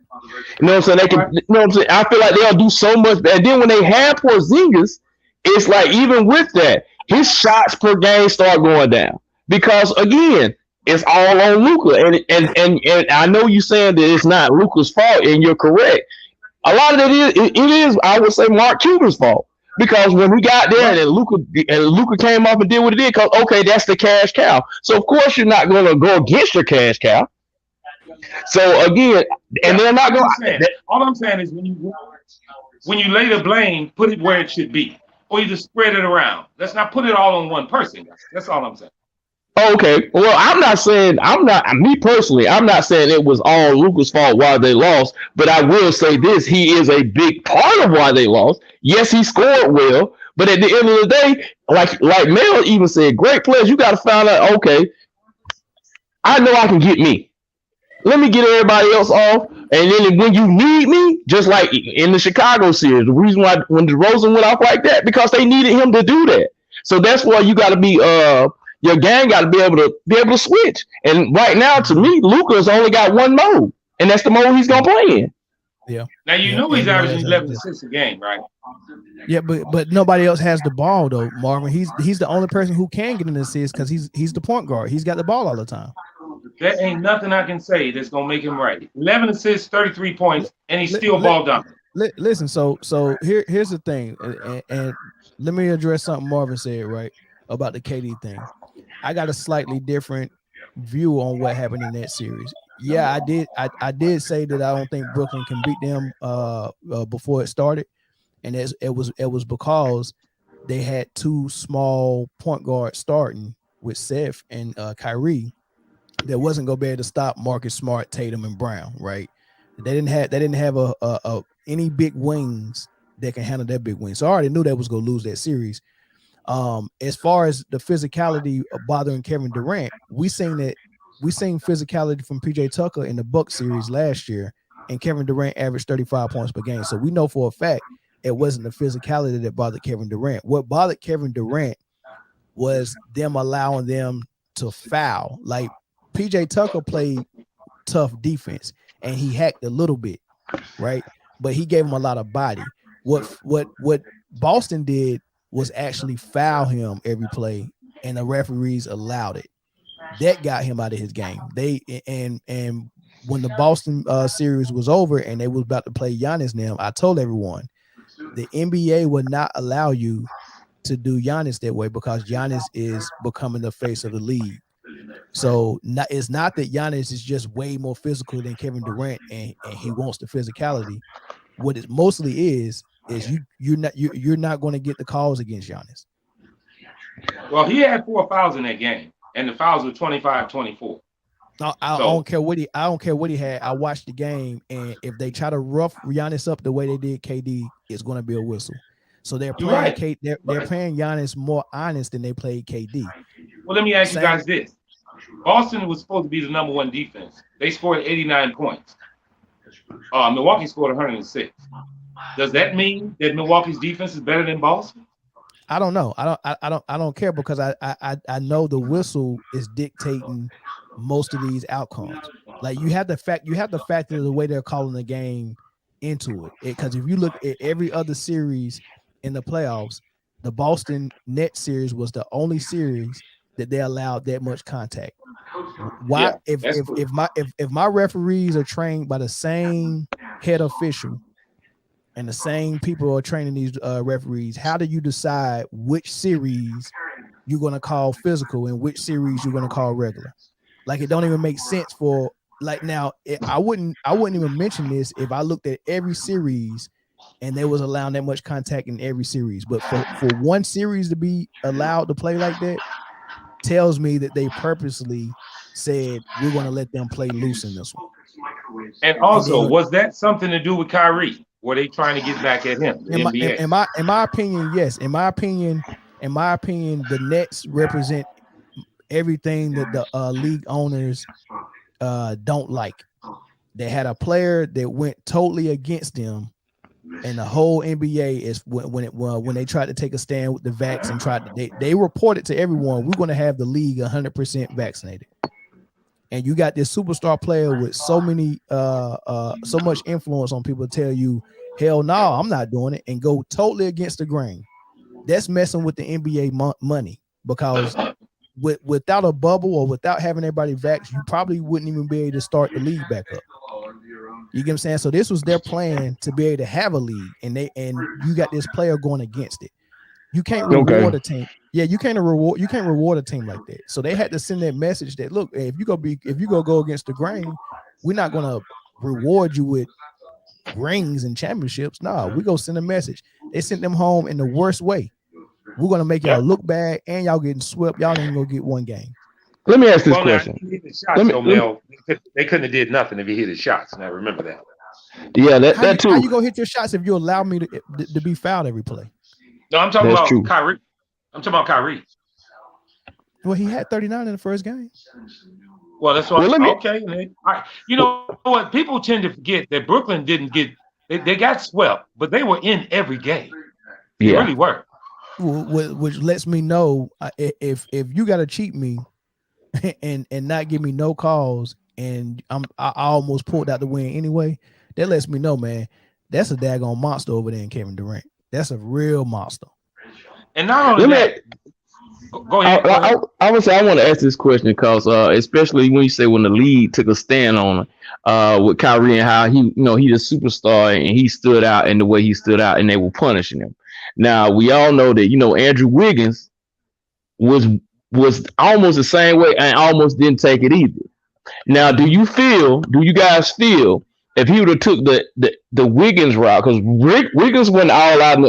You know what I'm saying? They can. You know what I'm saying? I feel like they'll do so much. And then when they have Porzingis, it's like even with that, his shots per game start going down because again, it's all on Luka. And I know you saying that it's not Luka's fault, and you're correct. A lot of it is I would say Mark Cuban's fault because when we got there and Luka came up and did what he did, because okay, that's the cash cow. So of course you're not going to go against your cash cow. So again, and they're not going. All I'm saying is when you lay the blame, put it where it should be, or you just spread it around. Let's not put it all on one person. That's all I'm saying. Okay, well, I'm not saying I'm not saying it was all Luka's fault why they lost, but I will say this: he is a big part of why they lost. Yes, he scored well, but at the end of the day, like Mel even said, great players, you got to find out. Okay, I know I can get me. Let me get everybody else off, and then when you need me, just like in the Chicago series, the reason why when DeRozan went off like that because they needed him to do that. So that's why you got to be your gang got to be able to switch. And right now, to me, Luka's only got one mode, and that's the mode he's gonna play in. Yeah. Now know he's averaging 11 assists a game, right? Yeah, but nobody else has the ball though, Marvin. He's the only person who can get an assist because he's the point guard. He's got the ball all the time. There ain't nothing I can say that's gonna make him right. 11 assists, 33 points, and he's still ball dominant. Listen, so here's the thing, and let me address something Marvin said right about the KD thing. I got a slightly different view on what happened in that series. Yeah, I did say that I don't think Brooklyn can beat them before it started, and it was because they had two small point guards starting with Seth and Kyrie, that wasn't gonna be able to stop Marcus Smart, Tatum, and Brown, right? They didn't have a any big wings that can handle that big wing. So I already knew that was gonna lose that series. As far as the physicality of bothering Kevin Durant, we seen physicality from PJ Tucker in the Bucks series last year, and Kevin Durant averaged 35 points per game. So we know for a fact it wasn't the physicality that bothered Kevin Durant. What bothered Kevin Durant was them allowing them to foul. Like PJ Tucker played tough defense and he hacked a little bit, right? But he gave him a lot of body. What Boston did was actually foul him every play, and the referees allowed it. That got him out of his game. And when the Boston series was over and they was about to play Giannis now, I told everyone the NBA would not allow you to do Giannis that way because Giannis is becoming the face of the league. So it's not that Giannis is just way more physical than Kevin Durant and he wants the physicality. What it mostly is you're not going to get the calls against Giannis. Well, he had 4 fouls in that game, and the fouls were 25-24. I don't care what he had. I watched the game, and if they try to rough Giannis up the way they did KD, it's going to be a whistle. So they're playing they're playing Giannis more honest than they played KD. Well, let me ask you guys this: Boston was supposed to be the number 1 defense. They scored 89 points. Milwaukee scored 106. Does that mean that Milwaukee's defense is better than Boston? I don't know. I don't care because I know the whistle is dictating most of these outcomes. Like you have to factor the way they're calling the game into it. Because if you look at every other series in the playoffs, the Boston Nets series was the only series that they allowed that much contact. Why? Yeah, if my referees are trained by the same head official and the same people are training these referees, how do you decide which series you're going to call physical and which series you're going to call regular? Like it don't even make sense for like now. I wouldn't even mention this if I looked at every series and they was allowing that much contact in every series. But for one series to be allowed to play like that tells me that they purposely said we're going to let them play loose in this one. And also, was that something to do with Kyrie? Were they trying to get back at him? In my opinion, yes. In my opinion, the Nets represent everything that the league owners don't like. They had a player that went totally against them, and the whole NBA is when they tried to take a stand with the vax and they reported to everyone, we're going to have the league 100% vaccinated. And you got this superstar player with so much influence on people tell you, hell no, I'm not doing it, and go totally against the grain. That's messing with the NBA money because without a bubble or without having everybody vaxxed, you probably wouldn't even be able to start the league back up. You get what I'm saying? So this was their plan to be able to have a league, and you got this player going against it. You can't reward a team. Yeah, you can't reward a team like that. So they had to send that message that look, if you go against the grain, we're not gonna reward you with rings and championships. No, we go send a message. They sent them home in the worst way. We're gonna make y'all look bad, and y'all getting swept. Y'all ain't gonna get one game. Let me ask this question. They couldn't have did nothing if he hit his shots. Now remember that. Yeah, that too. How you gonna hit your shots if you allow me to be fouled every play? No, I'm talking about Kyrie. I'm talking about Kyrie. Well, he had 39 in the first game. Well, that's why. Okay, man. All right. You know what? People tend to forget that Brooklyn didn't get. They got swept, but they were in every game. They really were. Which lets me know if you got to cheat me and not give me no calls, and I almost pulled out the win anyway. That lets me know, man, that's a daggone monster over there in Kevin Durant. That's a real monster. And not only that, go ahead. I would say I want to ask this question because especially when you say when the league took a stand on with Kyrie and how he's a superstar and he stood out in the way he stood out and they were punishing him. Now we all know that Andrew Wiggins was almost the same way and almost didn't take it either. Now, do you guys feel if he would have took the Wiggins route, because Wiggins went all out in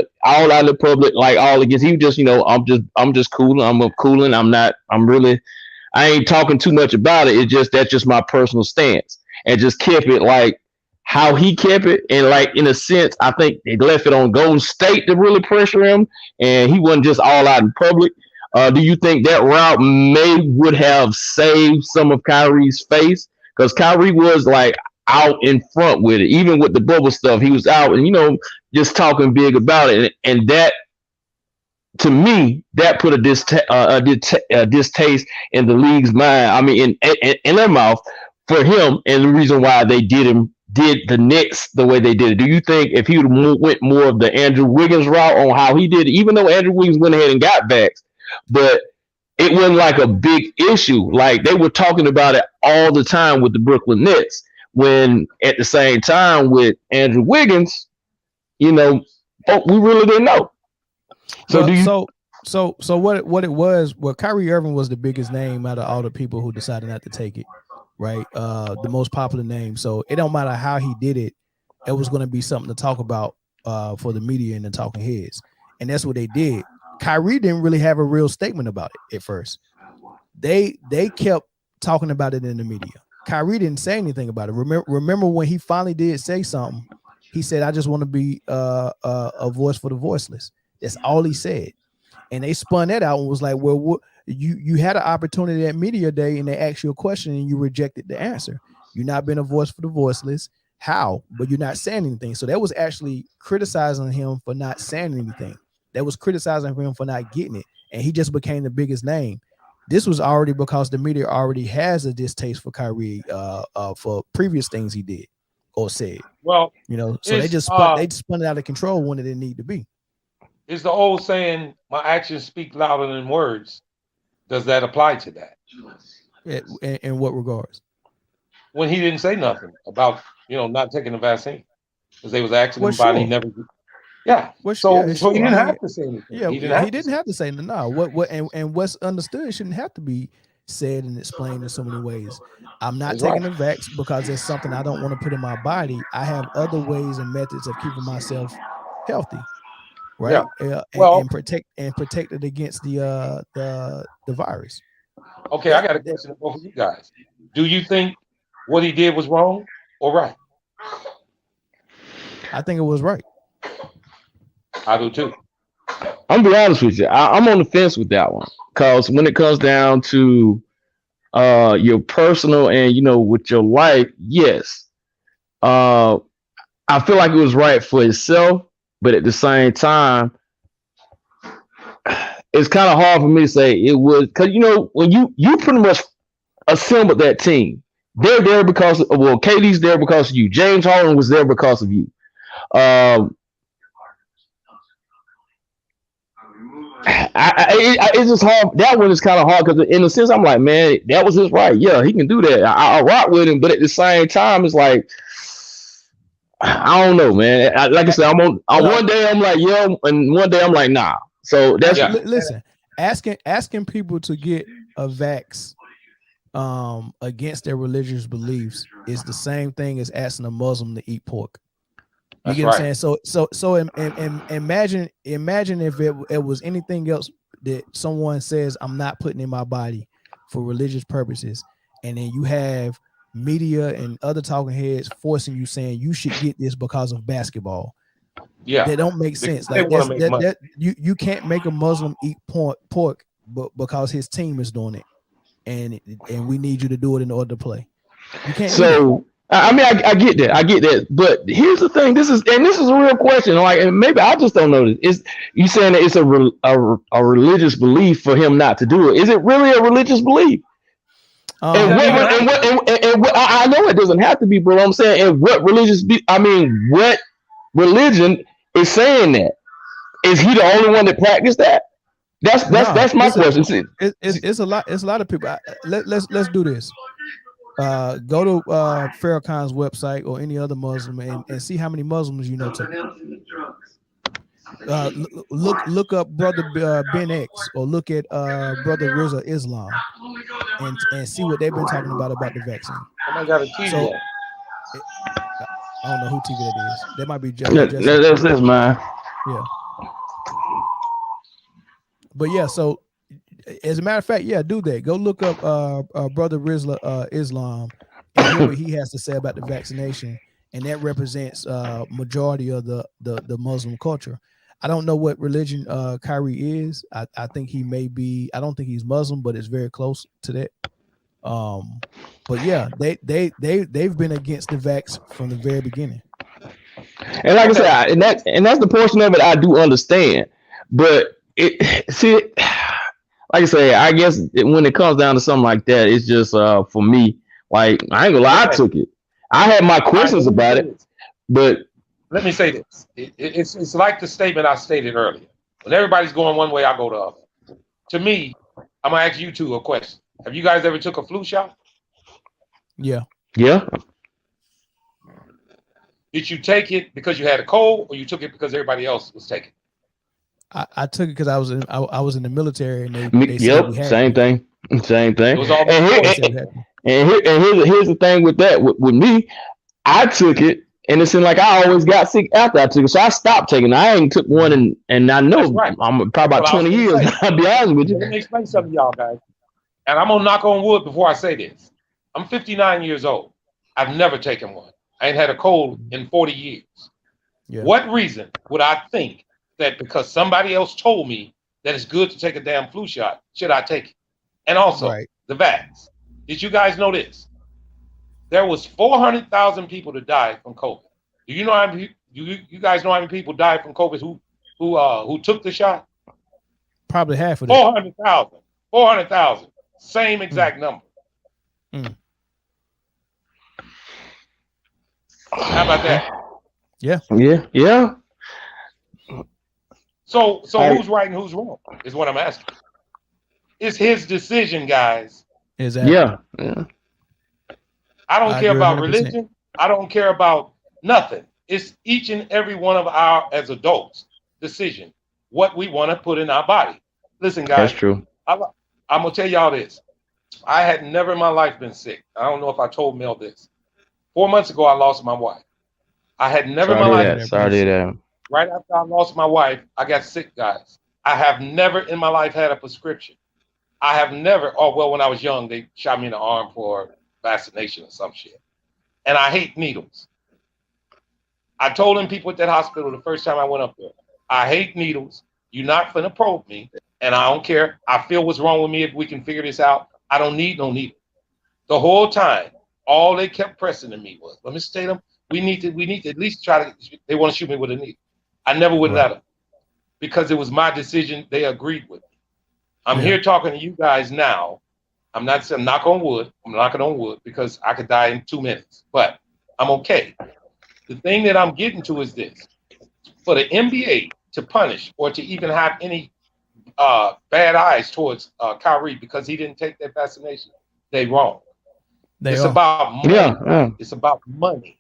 the public, like all against, he was just, I'm just cooling, I'm really I ain't talking too much about it. It's just that's just my personal stance, and just kept it like how he kept it, and like in a sense, I think they left it on Golden State to really pressure him, and he wasn't just all out in public. Do you think that route would have saved some of Kyrie's face? Because Kyrie was like out in front with it, even with the bubble stuff. He was out and just talking big about it, and that to me that put a distaste in the league's mind. I mean, in their mouth for him, and the reason why they did the Knicks the way they did it. Do you think if he would went more of the Andrew Wiggins route on how he did it, even though Andrew Wiggins went ahead and got backs, but it wasn't like a big issue. Like they were talking about it all the time with the Brooklyn Nets, when at the same time with Andrew Wiggins, we really didn't know. So what it was? Well, Kyrie Irving was the biggest name out of all the people who decided not to take it, right? The most popular name. So it don't matter how he did it, it was going to be something to talk about for the media and the talking heads, and that's what they did. Kyrie didn't really have a real statement about it at first. They kept talking about it in the media. Kyrie didn't say anything about it. Remember when he finally did say something? He said, "I just want to be a voice for the voiceless." That's all he said. And they spun that out and was like, "Well, you had an opportunity at media day, and they asked you a question, and you rejected the answer. You're not being a voice for the voiceless. How? But you're not saying anything." So that was actually criticizing him for not saying anything. That was criticizing him for not getting it, and he just became the biggest name. This was already because the media already has a distaste for Kyrie for previous things he did or said. Well, so they just spun it out of control when it didn't need to be. It's the old saying, "My actions speak louder than words." Does that apply to that? In what regards? When he didn't say nothing about not taking the vaccine, because they was asking him about it, he never. Yeah. So he didn't have to say anything. Yeah, he didn't have to say no. And what's understood shouldn't have to be said and explained in so many ways. I'm not taking the vax because it's something I don't want to put in my body. I have other ways and methods of keeping myself healthy, right? Yeah. And protected against the virus. Okay, I got a question for both of you guys. Do you think what he did was wrong or right? I think it was right. I do too. I'm gonna be honest with you. I'm on the fence with that one, because when it comes down to your personal and with your life, yes, I feel like it was right for itself, but at the same time, it's kind of hard for me to say it was, because when you pretty much assembled that team, they're there because KD's there because of you. James Harden was there because of you. It's just hard. That one is kind of hard because, in a sense, I'm like, man, that was his right. Yeah, he can do that. I rock with him, but at the same time, it's like, I don't know, man. Like I said, one day I'm like, yeah, and one day I'm like, nah. So that's listen. Asking people to get a vax against their religious beliefs is the same thing as asking a Muslim to eat pork. You get what I'm saying? So imagine if it was anything else that someone says I'm not putting in my body for religious purposes, and then you have media and other talking heads forcing you, saying you should get this because of basketball. Yeah, that don't make sense. Like that you can't make a Muslim eat pork, but because his team is doing it, and we need you to do it in order to play. You can't. So. I mean, I get that, but here's the thing. This is a real question. Like, and maybe I just don't know this. Is you saying that it's a religious belief for him not to do it? Is it really a religious belief? And what I know it doesn't have to be, but I'm saying, and what what religion is saying that? Is he the only one that practiced that? That's my question. It's a lot. It's a lot of people. Let's do this. Go to Farrakhan's website or any other Muslim and see how many Muslims you know took. Look up Brother Ben X or look at Brother Rizza Islam and see what they've been talking about the vaccine. I got a TV. So, I don't know who TV that is. That might be that's mine. Yeah. But yeah, so as a matter of fact, yeah, do that. Go look up Brother Rizla Islam and hear what he has to say about the vaccination, and that represents majority of the Muslim culture. I don't know what religion Kyrie is. I think he may be. I don't think he's Muslim, but it's very close to that. But yeah, they've been against the vax from the very beginning. And like I said, and that's the portion of it I do understand. But like I say, I guess when it comes down to something like that, it's just for me. Like I ain't gonna lie, I took it. I had my questions about it, but let me say this: it's like the statement I stated earlier. When everybody's going one way, I go the other. To me, I'm gonna ask you two a question. Have you guys ever took a flu shot? Yeah. Yeah. Did you take it because you had a cold, or you took it because everybody else was taking it? I took it because I was in the military, and they yep, same thing. Same It was all and here's the thing with that. With me, I took it, and it seemed like I always got sick after I took it, so I stopped taking it. I ain't took one, and I know right. I'm probably about 20 years. I'll be honest with you. Let me explain something to y'all guys, and I'm gonna knock on wood before I say this. I'm 59 years old. I've never taken one. I ain't had a cold in 40 years. Yeah. What reason would I think that because somebody else told me that it's good to take a damn flu shot, should I take it? And also, the vax. Did you guys know this? There was 400,000 people that died from COVID. Do you know how many? You guys know how many people died from COVID who took the shot? Probably half of that. 400,000. 400,000. Same exact number. How about that? Yeah. So who's right and who's wrong is what I'm asking. It's his decision, guys. Exactly. Yeah. I don't care about religion. I don't care about nothing. It's each and every one of our, as adults, decision what we want to put in our body. Listen, guys. That's true. I'm gonna tell y'all this. I had never in my life been sick. I don't know if I told Mel this. 4 months ago, I lost my wife. I had never in my life. Right after I lost my wife, I got sick, guys. I have never in my life had a prescription. I have never, when I was young, they shot me in the arm for vaccination or some shit. And I hate needles. I told them people at that hospital the first time I went up there, I hate needles. You're not finna probe me. And I don't care. I feel what's wrong with me if we can figure this out. I don't need no needle. The whole time, all they kept pressing to me was, let me state them, we need to at least try to, they want to shoot me with a needle. I never would let them because it was my decision. They agreed with me. I'm here talking to you guys now. I'm not saying knock on wood. I'm knocking on wood because I could die in 2 minutes, but I'm okay. The thing that I'm getting to is this. For the NBA to punish or to even have any bad eyes towards Kyrie because he didn't take that vaccination, they wrong. It's about money. Yeah. It's about money.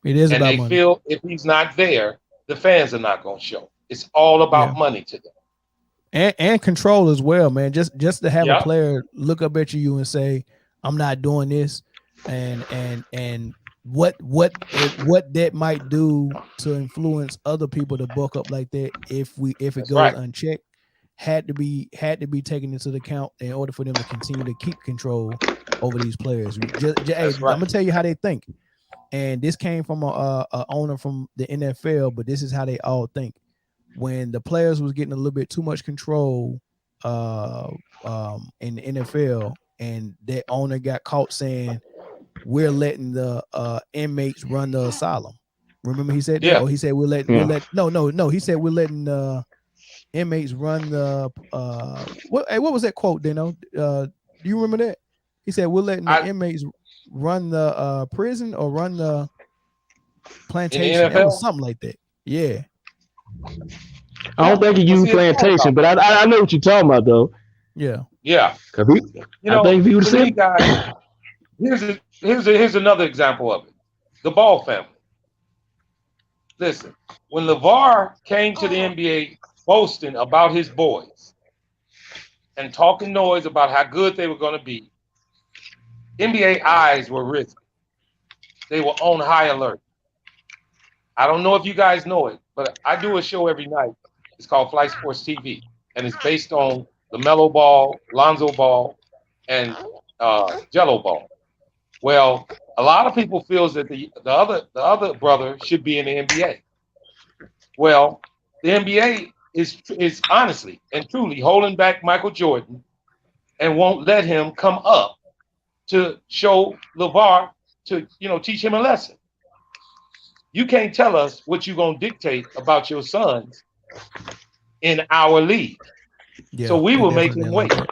It is and about they money. feel if he's not there, the fans are not going to show. It's all about money to them. And control as well, man. Just to have a player look up at you and say, "I'm not doing this," and what that might do to influence other people to buck up like that if it goes unchecked had to be taken into account in order for them to continue to keep control over these players. I'm gonna tell you how they think. And this came from a owner from the NFL, but this is how they all think. When the players was getting a little bit too much control in the NFL, and that owner got caught saying, "We're letting the inmates run the asylum." Remember he said that? Yeah. Or he said we're letting no. He said we're letting the inmates run the what was that quote, Dino? Do you remember that? He said we're letting the inmates run the prison or run the plantation. It was something like that. Yeah. I don't think he used plantation, but I know what you're talking about though. Yeah. Yeah. I think if he would say, guys, here's another example of it. The Ball family. Listen, when LeVar came to the NBA boasting about his boys and talking noise about how good they were going to be, NBA eyes were risky. They were on high alert. I don't know if you guys know it, but I do a show every night. It's called Flight Sports TV, and it's based on LaMelo Ball, Lonzo Ball, and Jello Ball. Well, a lot of people feels that the other brother should be in the NBA. Well, the NBA is honestly and truly holding back Michael Jordan and won't let him come up to show LeVar to teach him a lesson. You can't tell us what you're gonna dictate about your sons in our league. Yeah, So we they will make definitely him didn't like wait. that.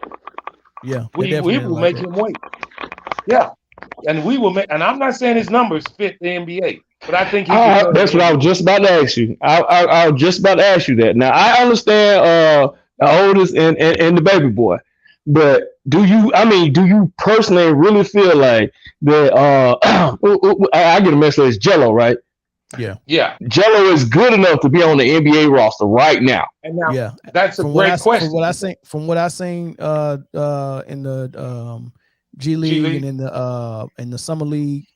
Yeah, they We definitely didn't will like make that. him wait. Yeah. And we will make, and I'm not saying his numbers fit the NBA, but I think he can play in That's the what I was NBA. just about to ask you. I was just about to ask you that. Now I understand the oldest and the baby boy, but do you personally really feel like that? I get a message. It's Jello, right? Yeah, Yeah. Jello is good enough to be on the NBA roster right now. And now yeah. that's a From what great question. from what I seen in the G G League and League. in the summer league.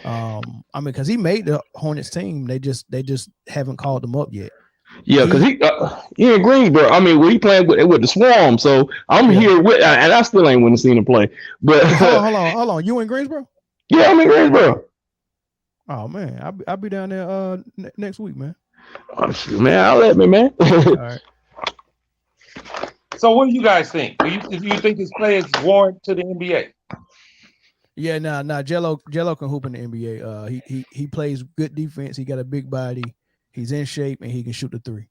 I mean, because he made the Hornets team, they just haven't called him up yet. Yeah, because he in Greensboro. I mean, he playing with the Swarm, so I'm Yeah. here with, and I still ain't went to see him play. But Hold on. You in Greensboro? yeah, I'm in Greensboro. Oh man, I'll be down there next week, man. Oh, shoot, man, I'll let me, man. All right. So what do you guys think? Do you think his players warrant to the NBA? Yeah, nah. Jello can hoop in the NBA. He plays good defense. He got a big body. He's in shape and he can shoot the three.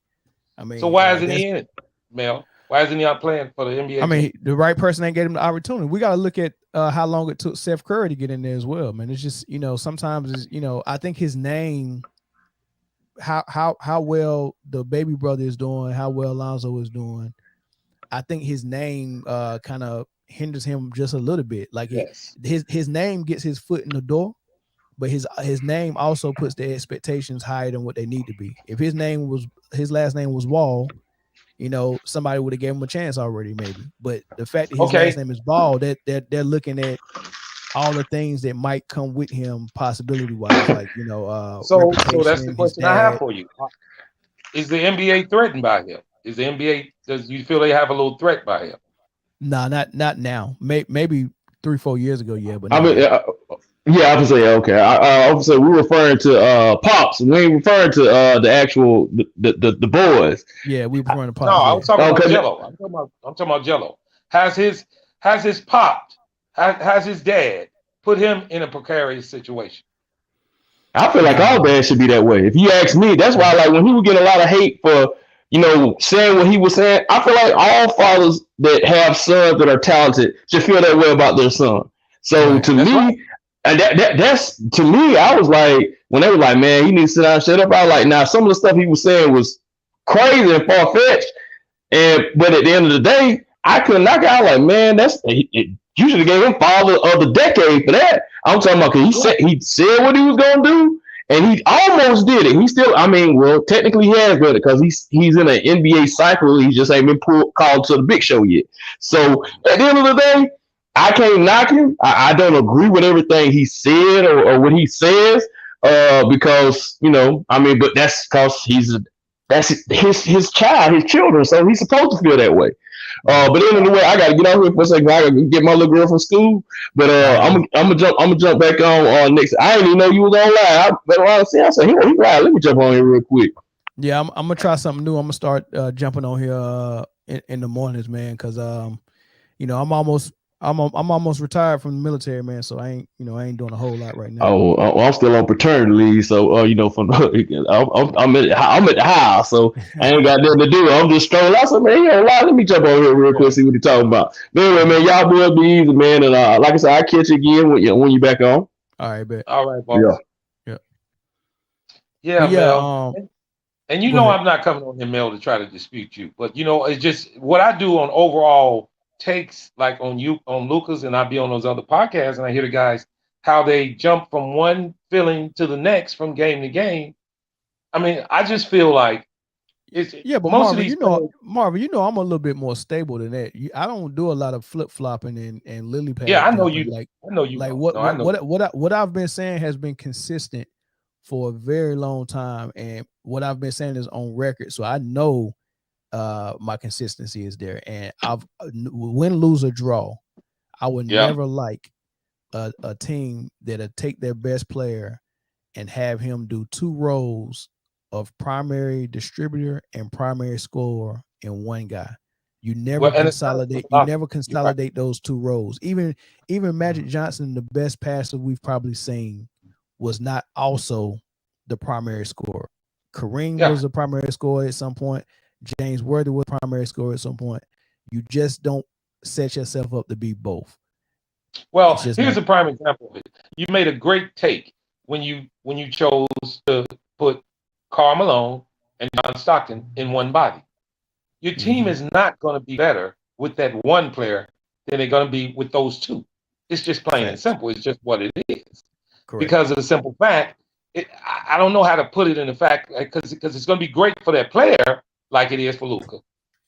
I mean, So why isn't he in it, Mel? Why isn't he out playing for the NBA? I mean, the right person ain't gave him the opportunity. We got to look at how long it took Seth Curry to get in there as well, man. It's just sometimes it's I think his name, how well the baby brother is doing, how well Lonzo is doing. I think his name kind of hinders him just a little bit. Like yes. his name gets his foot in the door, but his name also puts the expectations higher than what they need to be. If his last name was Wall, somebody would have gave him a chance already, maybe. But the fact that his last name is Ball, they're looking at all the things that might come with him, possibility wise, like So that's the question I have for you. Is the NBA threatened by him? Is the NBA? Does you feel they have a little threat by him? Nah, not now. Maybe 3-4 years ago, yeah. But I mean, yeah, I would say okay. I would say we're referring to Pops. We ain't referring to the actual the boys. Yeah, we referring to Pops. No, yeah. I'm talking about Jello. I'm talking about Jello. Has his pop, has his dad put him in a precarious situation? I feel like all dads should be that way. If you ask me, that's why like when he would get a lot of hate for saying what he was saying, I feel like all fathers that have sons that are talented should feel that way about their son. So to me, and that's to me, I was like, when they were like, man, he needs to sit down and shut up. I was like, now some of the stuff he was saying was crazy and far fetched. But at the end of the day, I couldn't knock it out. Like, man, you should have gave him father of the decade for that. I'm talking about because he said what he was gonna do, and he almost did it. He still, well, technically he has done it because he's in an NBA cycle. He just ain't been called to the big show yet. So at the end of the day, I can't knock him. I don't agree with everything he said or what he says because but that's because that's his child, his children. So he's supposed to feel that way. But anyway, I gotta get out here for a second. I gotta get my little girl from school. But I'm gonna jump back on next. I didn't even know you was on live. I said, he live. Let me jump on here real quick. Yeah, I'm gonna try something new. I'm gonna start jumping on here in the mornings, man, because I'm almost retired from the military, man. So I ain't doing a whole lot right now. Oh, I'm still on paternity leave, so from I'm at the house, so I ain't got nothing to do. I'm just strolling. I said, man, let me jump over here real quick, see what you're talking about. But anyway, man, y'all be easy, man, and like I said, I'll catch you again when you back on. All right, bet. All right, boss. Yeah, Mel. And I'm not coming on here, Mel, to try to dispute you, but it's just what I do on overall takes, like on Luka's, and I be on those other podcasts, and I hear the guys how they jump from one feeling to the next from game to game. I mean, I just feel like it's but Marvin, I'm a little bit more stable than that. I don't do a lot of flip flopping and lily pad. Yeah, I know you. Like, I know you. Like no, what I've been saying has been consistent for a very long time, and what I've been saying is on record. So I know my consistency is there. And I've win, lose, or draw, I would never like a team that'll take their best player and have him do two roles of primary distributor and primary scorer in one guy. You never consolidate. You never consolidate those two roles. Even Magic Johnson, the best passer we've probably seen, was not also the primary scorer. Kareem was the primary scorer at some point. James Worthy was primary scorer at some point. You just don't set yourself up to be both. Well, here's a prime example of it. You made a great take when you chose to put Karl Malone and John Stockton in one body. Your team is not going to be better with that one player than they're going to be with those two. It's just plain and simple. It's just what it is. Correct. Because of the simple fact, I don't know how to put it in the fact, because it's going to be great for that player like it is for Luka.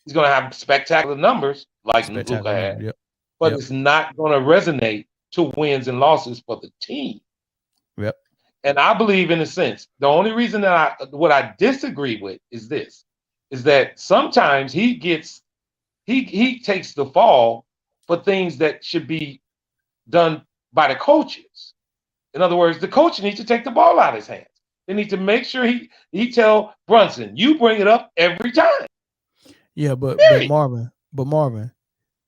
He's going to have spectacular numbers like Luka had, but it's not going to resonate to wins and losses for the team. Yep. And I believe, in a sense, the only reason that what I disagree with is this. Is that sometimes he takes the fall for things that should be done by the coaches. In other words, the coach needs to take the ball out of his hands. They need to make sure he tell Brunson, you bring it up every time. Yeah, but Marvin,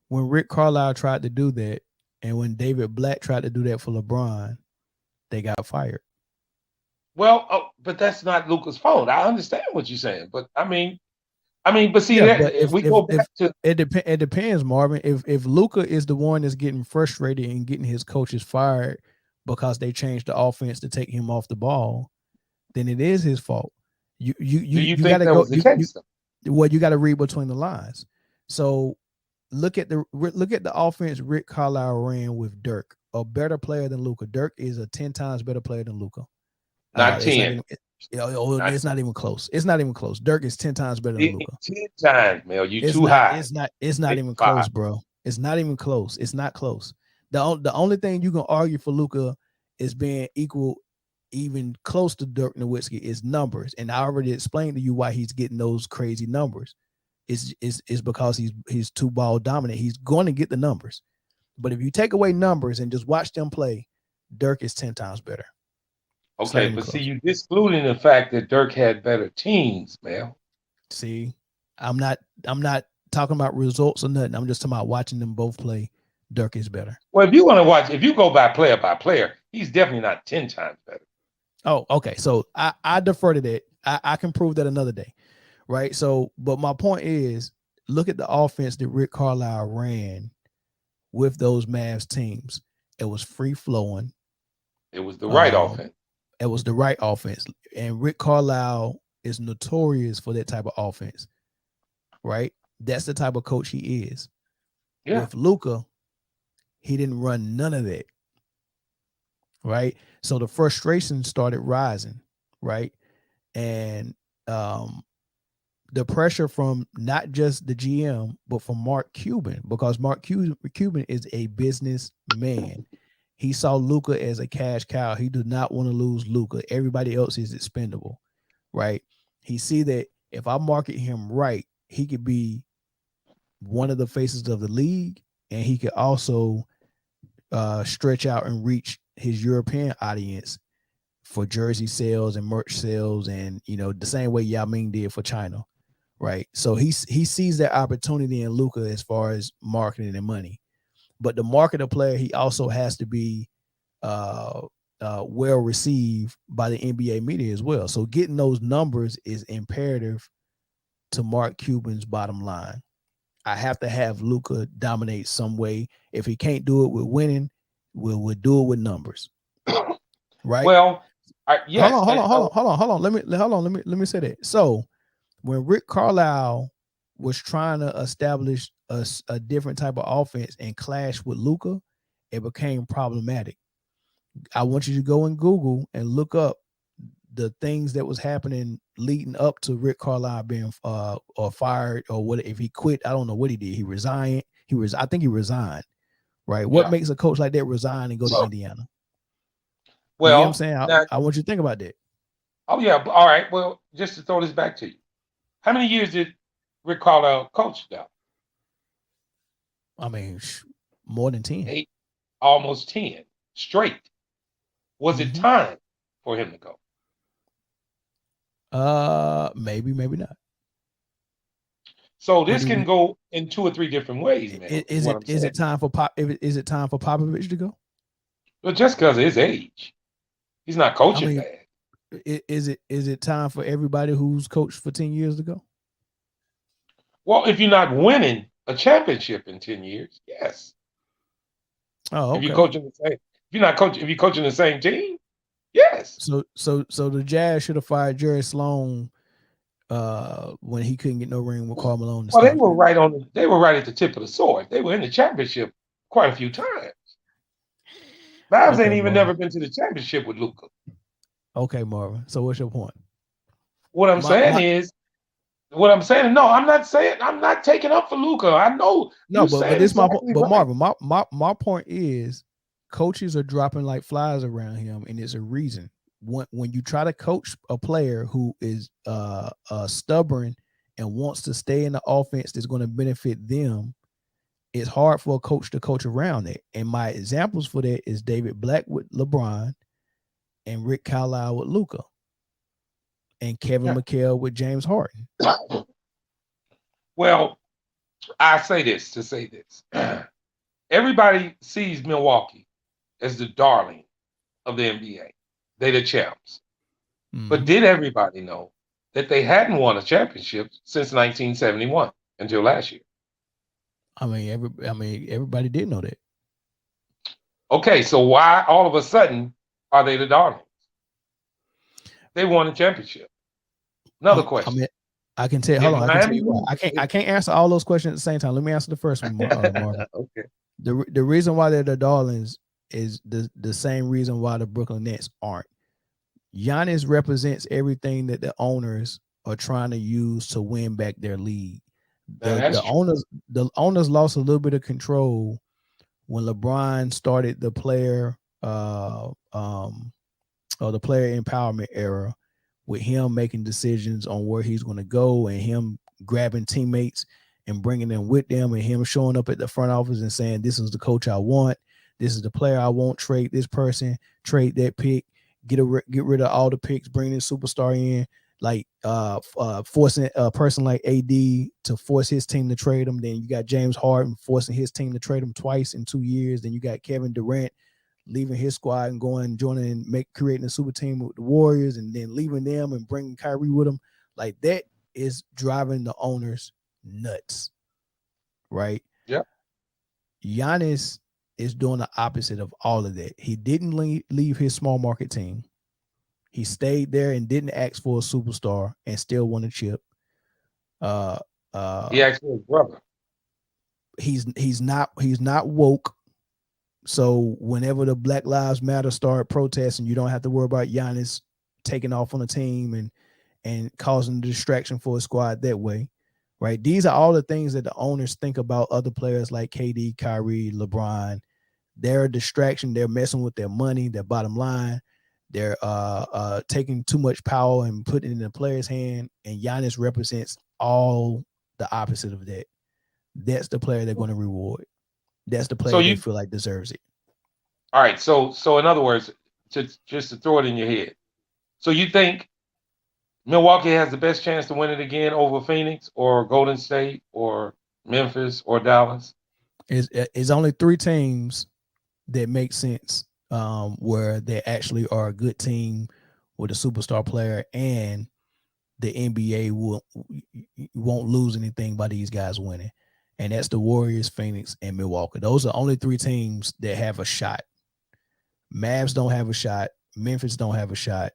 when Rick Carlisle tried to do that, and when David Blatt tried to do that for LeBron, they got fired. Well, but that's not Luka's fault. I understand what you're saying, but I mean, but see, it depends, Marvin. If Luka is the one that's getting frustrated and getting his coaches fired because they changed the offense to take him off the ball, then it is his fault. You got to go. You got to read between the lines. So look at the offense Rick Carlisle ran with Dirk, a better player than Luka. Dirk is a 10 times better player than Luka. Not 10. It's not even close. It's not even close. Dirk is 10 times better than Luka. 10 times, Mel. It's too high. It's not even close, bro. It's not even close. It's not close. The only thing you can argue for Luka is being equal, even close to Dirk Nowitzki, is numbers. And I already explained to you why he's getting those crazy numbers. It's because he's two ball dominant. He's going to get the numbers. But if you take away numbers and just watch them play, Dirk is 10 times better. Okay, but see, you excluding the fact that Dirk had better teams, man. See, I'm not talking about results or nothing. I'm just talking about watching them both play. Dirk is better. Well, if you go by player, he's definitely not 10 times better. Oh, okay. So I defer to that. I can prove that another day. Right. So, but my point is, look at the offense that Rick Carlisle ran with those Mavs teams. It was free flowing. It was the right offense. It was the right offense. And Rick Carlisle is notorious for that type of offense. Right? That's the type of coach he is. Yeah. With Luka, he didn't run none of that. Right? So the frustration started rising, right? And the pressure from not just the GM, but from Mark Cuban, because Mark Cuban is a businessman. He saw Luka as a cash cow. He did not want to lose Luka. Everybody else is expendable, right? He see that if I market him right, he could be one of the faces of the league, and he could also stretch out and reach his European audience for jersey sales and merch sales, and the same way Yao Ming did for China, right? So he sees that opportunity in Luka as far as marketing and money. But the marketer player, he also has to be well received by the NBA media as well. So getting those numbers is imperative to Mark Cuban's bottom line. I have to have Luka dominate some way. If he can't do it with winning, we'll do it with numbers. Right? Well, yes. Hold on. Let me say that. So when Rick Carlisle was trying to establish a different type of offense and clash with Luka, it became problematic. I want you to go in Google and look up the things that was happening leading up to Rick Carlisle being or fired, or what if he quit. I don't know what he did. He resigned. I think he resigned. Right? What makes a coach like that resign and go to Indiana? Well, you know what I'm saying? I want you to think about that. Oh yeah. All right. Well, just to throw this back to you, how many years did Rick Carlisle coached Dallas? I mean, more than 10. 8, almost 10 straight. Was it time for him to go? Maybe, maybe not. So this can go in 2 or 3 different ways, man. Is it time for Is it time for Popovich to go? But just because of his age, he's not coaching bad. Is it time for everybody who's coached for 10 years to go? Well, if you're not winning a championship in 10 years, yes. Oh, okay. If you're coaching the same, if you're coaching the same team, yes. So the Jazz should have fired Jerry Sloan when he couldn't get no ring with Karl Malone. Well, they were right at the tip of the sword. They were in the championship quite a few times. Mavs ain't even never been to the championship with Luka. Okay, Marvin. So what's your point? What I'm saying, no, I'm not taking up for Luka. I know. No, but this my point. But Marvin, my point is, coaches are dropping like flies around him, and it's a reason. When you try to coach a player who is stubborn and wants to stay in the offense that's going to benefit them, it's hard for a coach to coach around it. And my examples for that is David Black with LeBron, and Rick Carlisle with Luka, and Kevin McHale with James Harden. Well, I say this. Everybody sees Milwaukee as the darling of the NBA. They're the champs. But did everybody know that they hadn't won a championship since 1971 until last year? I mean, everybody did know that. Okay, so why all of a sudden are they the darlings? They won a championship. Another question. I mean, I can tell. Hold on. I can't answer all those questions at the same time. Let me answer the first one, Marvin. Okay. The reason why they're the darlings is the same reason why the Brooklyn Nets aren't. Giannis represents everything that the owners are trying to use to win back their league. The owners lost a little bit of control when LeBron started the player or the player empowerment era, with him making decisions on where he's going to go, and him grabbing teammates and bringing them with them, and him showing up at the front office and saying, this is the coach I want, this is the player I want, trade this person, trade that pick, get rid of all the picks, bring this superstar in, like forcing a person like AD to force his team to trade him. Then you got James Harden forcing his team to trade him twice in 2 years. Then you got Kevin Durant leaving his squad and going joining and creating a super team with the Warriors, and then leaving them and bringing Kyrie with him. Like, that is driving the owners nuts, right? Yeah. Giannis is doing the opposite of all of that. He didn't leave his small market team. He stayed there and didn't ask for a superstar and still won a chip. He asked for his brother. He's not woke. So whenever the Black Lives Matter start protesting, you don't have to worry about Giannis taking off on the team and causing a distraction for a squad that way, right? These are all the things that the owners think about other players like KD, Kyrie, LeBron. They're a distraction. They're messing with their money, their bottom line. They're taking too much power and putting it in the player's hand. And Giannis represents all the opposite of that. That's the player they're going to reward. That's the player they feel like deserves it. All right. So in other words, just to throw it in your head. So you think Milwaukee has the best chance to win it again over Phoenix or Golden State or Memphis or Dallas? It's only 3 teams that make sense, where they actually are a good team with a superstar player, and the NBA won't lose anything by these guys winning. And that's the Warriors, Phoenix, and Milwaukee. Those are only 3 teams that have a shot. Mavs don't have a shot. Memphis don't have a shot.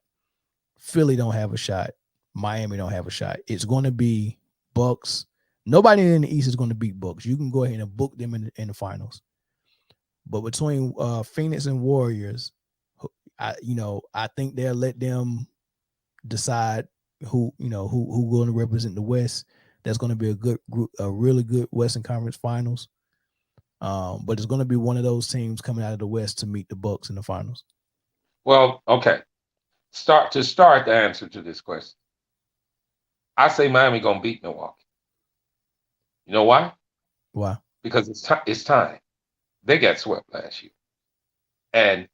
Philly don't have a shot. Miami don't have a shot. It's going to be Bucks. Nobody in the East is going to beat Bucks. You can go ahead and book them in the finals. But between Phoenix and Warriors, I think they'll let them decide who going to represent the West. That's going to be a good group, a really good Western Conference Finals. But it's going to be one of those teams coming out of the West to meet the Bucks in the finals. Well, okay. To start the answer to this question, I say Miami going to beat Milwaukee. You know why? Why? Because it's time. They got swept last year. And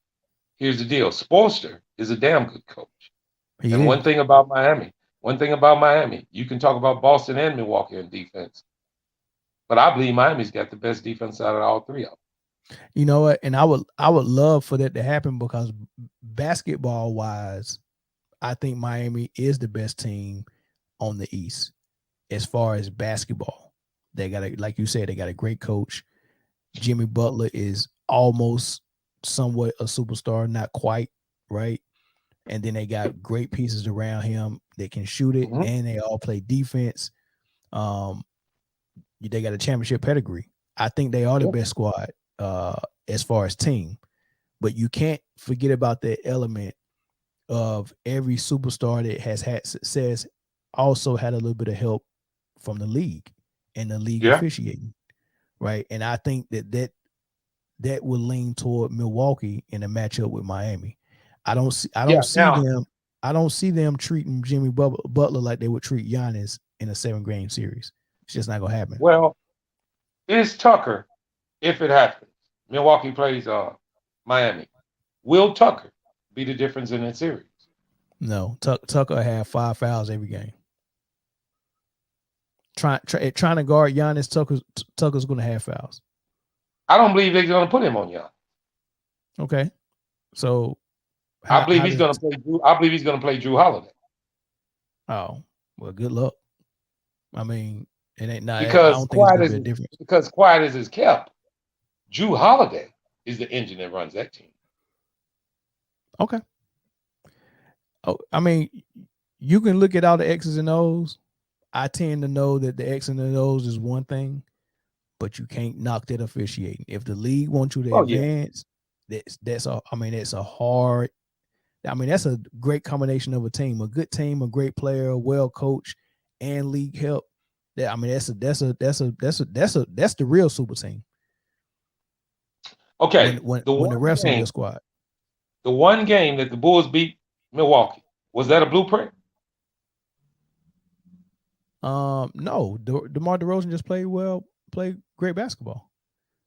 here's the deal. Spoelstra is a damn good coach. He And is. one thing about Miami, you can talk about Boston and Milwaukee in defense, but I believe Miami's got the best defense out of all three of them. You know what? And I would love for that to happen because basketball wise, I think Miami is the best team on the East as far as basketball. They got like you said, they got a great coach. Jimmy Butler is almost somewhat a superstar, not quite, right? And then they got great pieces around him that can shoot it, Mhm. and they all play defense. They got a championship pedigree. I think they are the best squad as far as team. But you can't forget about that element of every superstar that has had success also had a little bit of help from the league and the league Yeah. officiating, right? And I think that will lean toward Milwaukee in a matchup with Miami. I don't see them treating Jimmy Butler like they would treat Giannis in a 7-game series. It's just not gonna happen. Well, is Tucker, if it happens, Milwaukee plays Miami, will Tucker be the difference in that series? No, Tucker have 5 fouls every game. Trying to guard Giannis, Tucker's going to have fouls. I don't believe they're going to put him on Giannis. Okay, so I believe he's going to play. I believe he's going to play Drew Holiday. Oh well, good luck. I mean, it ain't not. Because I don't think it's going to be a difference. Because quiet as is kept, Drew Holiday is the engine that runs that team. Okay. Oh, I mean, you can look at all the X's and O's. I tend to know that the X and the O's is one thing, but you can't knock that officiating. If the league wants you to advance, that's a hard. I mean, that's a great combination of a team, a good team, a great player, well coached, and league help. That's the real super team. Okay, when the refs on your squad. The one game that the Bulls beat Milwaukee, was that a blueprint? No. DeMar DeRozan just played great basketball.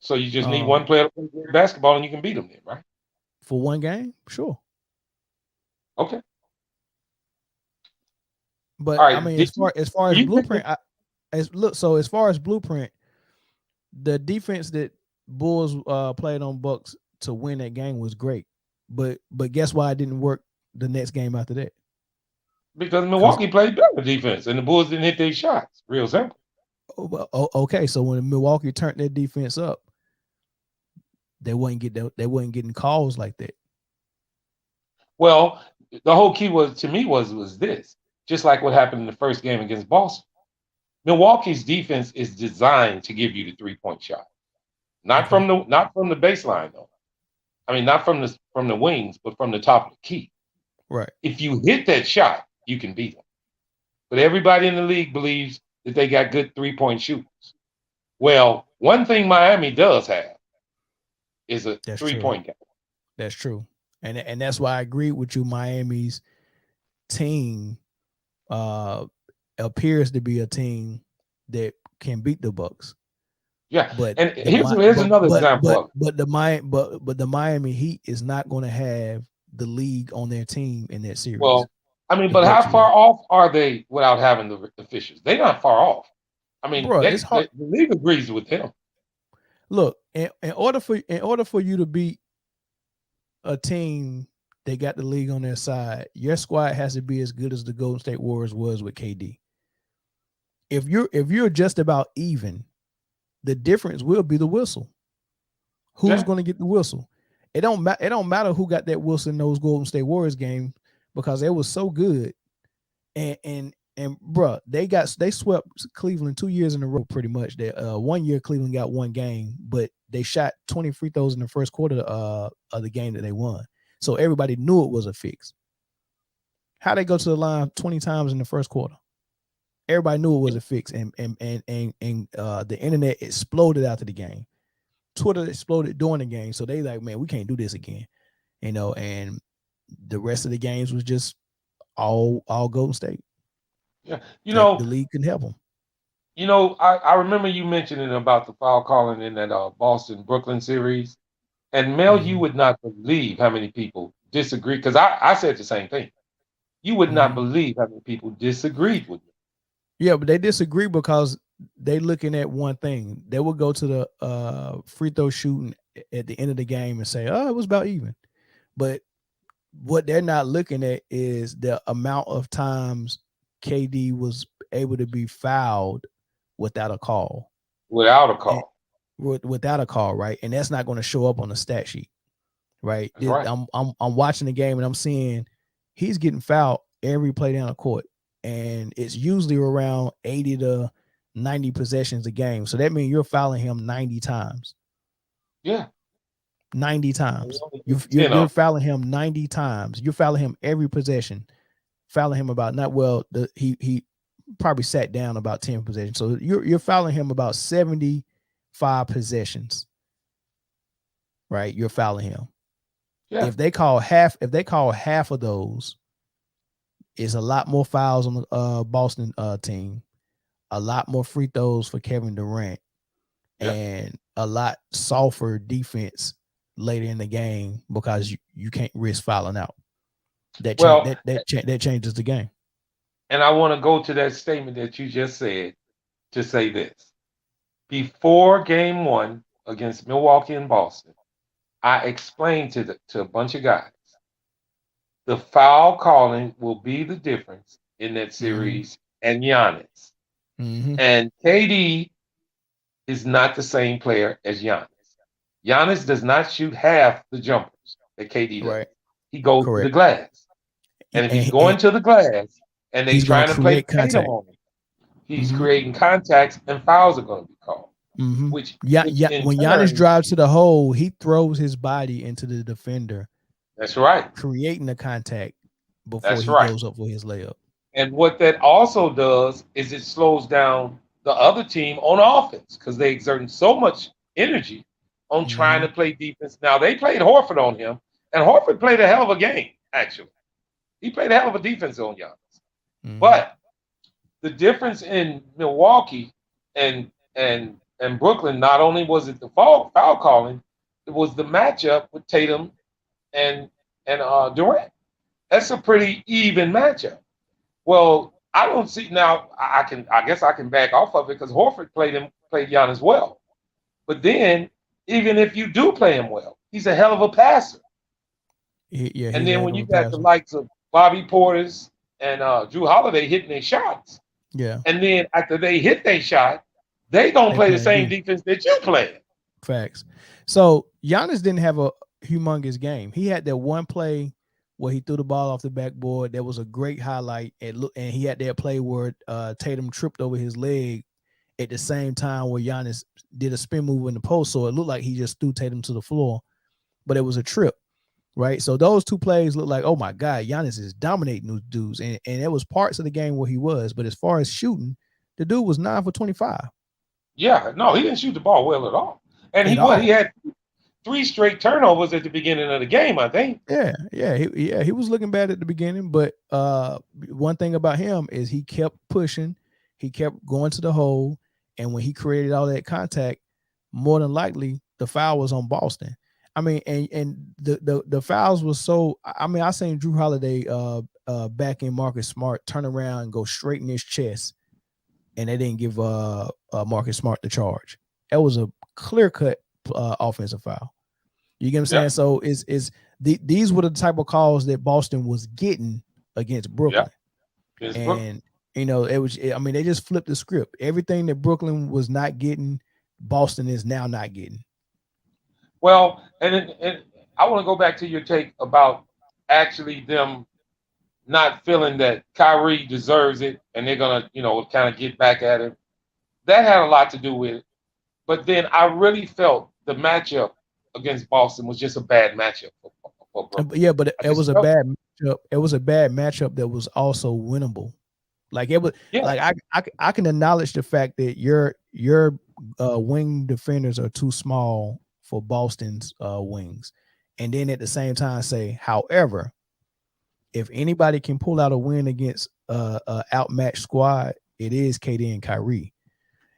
So you just need one player to play great basketball and you can beat them then, right? For one game, sure. Okay. But right, I mean, as far as blueprint, as far as blueprint, the defense that Bulls played on Bucks to win that game was great. But guess why it didn't work the next game after that? Because Milwaukee played better defense and the Bulls didn't hit their shots. Real simple. Okay, so when Milwaukee turned their defense up, they wasn't getting calls like that. Well, the whole key was this. Just like what happened in the first game against Boston. Milwaukee's defense is designed to give you the 3-point shot. Not from the baseline though. I mean, not from the wings, but from the top of the key. Right. If you hit that shot, you can beat them. But everybody in the league believes that they got good 3-point shooters. Well, one thing Miami does have is a 3-point game. That's true. And that's why I agree with you. Miami's team appears to be a team that can beat the Bucks. Yeah, but here's another example. But the Miami Heat is not going to have the league on their team in that series. Well, I mean, but how far off are they without having the officials? They're not far off. I mean, it's hard. The league agrees with them. Look, in order for you to beat a team that got the league on their side, your squad has to be as good as the Golden State Warriors was with KD. If you're just about even, the difference will be the whistle. Who's going to get the whistle? It don't matter who got that whistle in those Golden State Warriors game because it was so good. And bruh, they swept Cleveland 2 years in a row pretty much. That 1 year Cleveland got one game, but they shot 20 free throws in the first quarter of the game that they won. So everybody knew it was a fix. How they go to the line 20 times in the first quarter? Everybody knew it was a fix, and the internet exploded after the game. Twitter exploded during the game, so they like, man, we can't do this again, And the rest of the games was just all Golden State. Yeah, the league can help them. You know, I remember you mentioning about the foul calling in that Boston Brooklyn series. And Mel, you would not believe how many people disagree. Because I said the same thing. You would not believe how many people disagreed with me. Yeah, but they disagree because they looking at one thing. They will go to the free throw shooting at the end of the game and say, "Oh, it was about even." But what they're not looking at is the amount of times KD was able to be fouled without a call. Without a And, call. without a call, right? And that's not going to show up on the stat sheet, right? That's right. I'm watching the game and I'm seeing he's getting fouled every play down the court, and it's usually around 80 to 90 possessions a game. So that means you're fouling him 90 times. Yeah. 90 times. You You're know. fouling him 90 times. You're fouling him every possession. Fouling him about not well. He probably sat down about 10 possessions. So you're fouling him about 75 possessions. Right? You're fouling him. Yeah. If they call half of those, it's a lot more fouls on the Boston team, a lot more free throws for Kevin Durant, and a lot softer defense later in the game because you can't risk fouling out. That changes the game. And I want to go to that statement that you just said to say this. Before game 1 against Milwaukee and Boston, I explained to a bunch of guys, the foul calling will be the difference in that series and Giannis. And KD is not the same player as Giannis. Giannis does not shoot half the jumpers that KD does. Right. He goes to the glass. And if he's going to the glass and they trying to play Tatum on him, he's creating contacts and fouls are going to be called. Which when Giannis drives to the hole, he throws his body into the defender. That's right. Creating the contact before he goes up for his layup. And what that also does is it slows down the other team on offense because they exerting so much energy on trying to play defense. Now, they played Horford on him, and Horford played a hell of a game, actually. He played a hell of a defense on Giannis. But the difference in Milwaukee and Brooklyn, not only was it the foul calling, it was the matchup with Tatum and Durant. That's a pretty even matchup. Well, I don't see now. I guess I can back off of it because Horford played Giannis well. But then, even if you do play him well, he's a hell of a passer. And then when you got the likes of Bobby Portis and Drew Holiday hitting their shots, and then after they hit their shot, they don't play the same defense that you play. Facts. So Giannis didn't have a humongous game. He had that one play where he threw the ball off the backboard. That was a great highlight. And he had that play where Tatum tripped over his leg at the same time where Giannis did a spin move in the post. So it looked like he just threw Tatum to the floor, but it was a trip, right? So those two plays look like, oh my God, Giannis is dominating those dudes. And it was parts of the game where he was. But as far as shooting, the dude was 9 for 25. Yeah, no, he didn't shoot the ball well at all. And he had 3 straight turnovers at the beginning of the game, I think. He was looking bad at the beginning, but one thing about him is he kept pushing, he kept going to the hole, and when he created all that contact, more than likely the foul was on Boston. I mean, and the fouls was so. I mean, I seen Drew Holiday back in Marcus Smart turn around and go straight in his chest, and they didn't give Marcus Smart the charge. That was a clear cut offensive foul. You get what I'm saying? So these were the type of calls that Boston was getting against Brooklyn. And it was. I mean, they just flipped the script. Everything that Brooklyn was not getting, Boston is now not getting. Well, and I want to go back to your take about actually them not feeling that Kyrie deserves it, and they're gonna, kind of get back at him. That had a lot to do with it. But then I really felt the matchup against Boston was just a bad matchup for Brooklyn. Yeah, but it was a bad matchup. It was a bad matchup that was also winnable. Like it was, like I can acknowledge the fact that your wing defenders are too small for Boston's wings, and then at the same time say, however, if anybody can pull out a win against a outmatched squad, it is KD and Kyrie.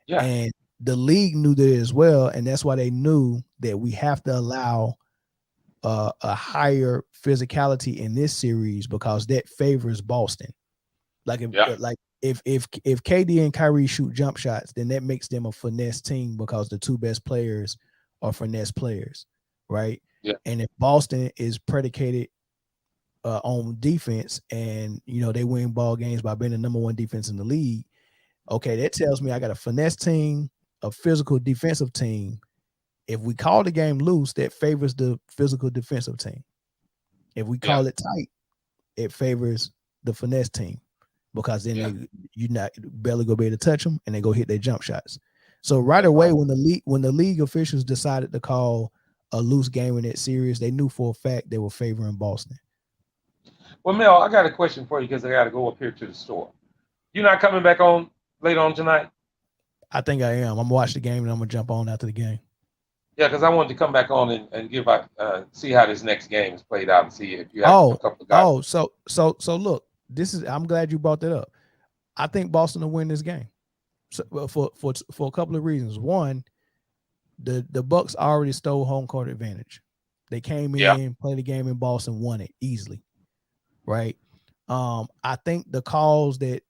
Yeah. And the league knew that as well, and that's why they knew that we have to allow a higher physicality in this series because that favors Boston. Like if KD and Kyrie shoot jump shots, then that makes them a finesse team because the two best players are finesse players, right? Yeah. And if Boston is predicated on defense, and they win ball games by being the number one defense in the league, okay, that tells me I got a finesse team, a physical defensive team. If we call the game loose, that favors the physical defensive team. If we call it tight, it favors the finesse team because then you're not barely gonna be able to touch them, and they go hit their jump shots. So right away, when the league officials decided to call a loose game in that series, they knew for a fact they were favoring Boston. Well, Mel, I got a question for you because I got to go up here to the store. You're not coming back on later on tonight? I think I am. I'm gonna watch the game and I'm gonna jump on after the game. Yeah, because I wanted to come back on and give see how this next game is played out and see if you have a couple of guys. So look, I'm glad you brought that up. I think Boston will win this game. So, for a couple of reasons. One, the Bucks already stole home court advantage. They came in, played the game in Boston, won it easily, right? I think the calls that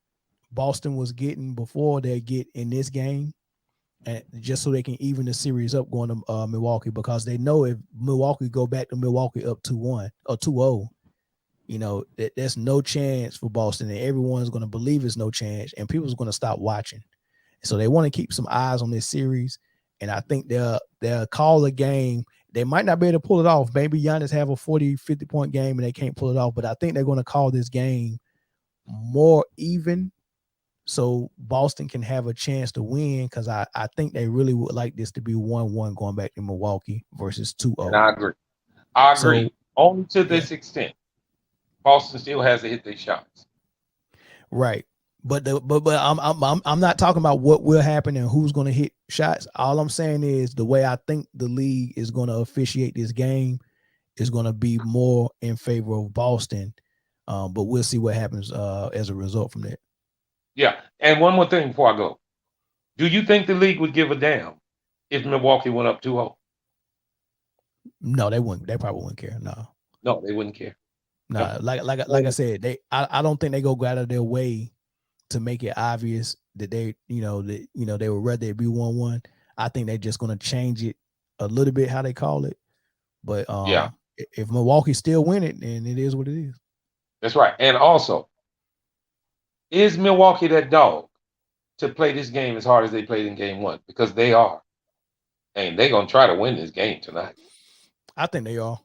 Boston was getting before they get in this game, and just so they can even the series up going to Milwaukee, because they know if Milwaukee go back to Milwaukee up 2-1 or 2-0, there's no chance for Boston, and everyone's going to believe there's no chance, and people's going to stop watching. So they want to keep some eyes on this series, and I think they'll call a game. They might not be able to pull it off. Maybe Giannis have a 40, 50-point game and they can't pull it off, but I think they're going to call this game more even so Boston can have a chance to win, because I think they really would like this to be 1-1 going back to Milwaukee versus 2-0. And I agree. So, only to this extent. Boston still has to hit their shots. Right. But I'm not talking about what will happen and who's going to hit shots. All I'm saying is the way I think the league is going to officiate this game is going to be more in favor of Boston. But we'll see what happens as a result from that. Yeah. And one more thing before I go. Do you think the league would give a damn if Milwaukee went up 2-0? No, they wouldn't. They probably wouldn't care. No, they wouldn't care. No, like I said, I don't think they go out of their way to make it obvious that they would rather it be 1-1. I think they're just going to change it a little bit how they call it. But if Milwaukee still win it, then it is what it is. That's right. And also, is Milwaukee that dog to play this game as hard as they played in game one? Because they are. And they're going to try to win this game tonight. I think they are.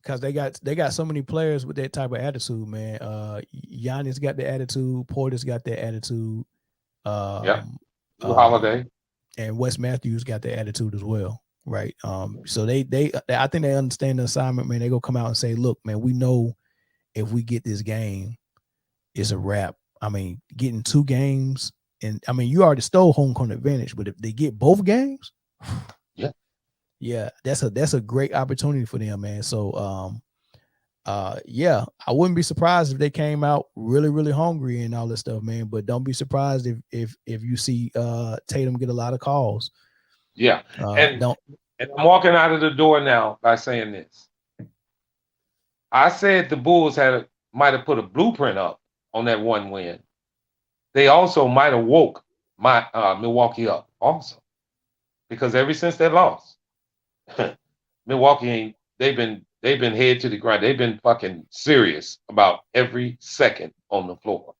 Because they got so many players with that type of attitude, man. Giannis got the attitude. Porter's got that attitude. Holiday. And Wes Matthews got that attitude as well, right? So I think they understand the assignment, man. They go come out and say, look, man, we know if we get this game, it's a wrap. I mean, getting 2 games, and I mean, you already stole home court advantage, but if they get both games, yeah, that's a great opportunity for them, man. So, I wouldn't be surprised if they came out really, really hungry and all this stuff, man. But don't be surprised if you see Tatum get a lot of calls. Yeah, and I'm walking out of the door now by saying this. I said the Bulls might have put a blueprint up on that one win. They also might have woke Milwaukee up also, because ever since that loss, Milwaukee they've been head to the ground. They've been fucking serious about every second on the floor.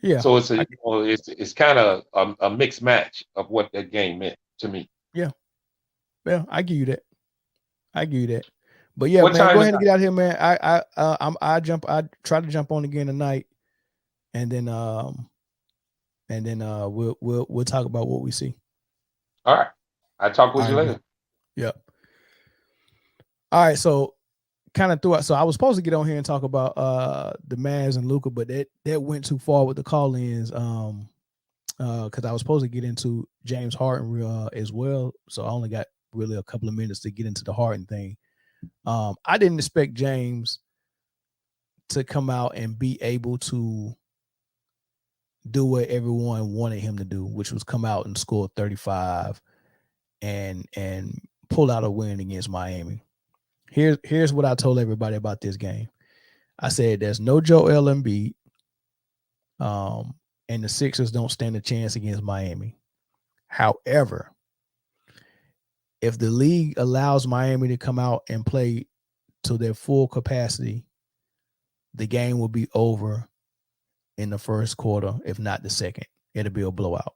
Yeah. So it's kind of a mixed match of what that game meant to me. Yeah. Well, I give you that. But yeah, man, go ahead and get out here, man. I try to jump on again tonight, and then we'll talk about what we see. All right. I'll talk with you later. Yep. All right, so kind of throughout. So I was supposed to get on here and talk about the Mavs and Luka, but that went too far with the call-ins. Because I was supposed to get into James Harden as well. So I only got really a couple of minutes to get into the Harden thing. I didn't expect James to come out and be able to do what everyone wanted him to do, which was come out and score 35 and pull out a win against Miami. Here's what I told everybody about this game. I said there's no Joel Embiid, and the Sixers don't stand a chance against Miami. However, if the league allows Miami to come out and play to their full capacity, the game will be over in the first quarter, if not the second. It'll be a blowout.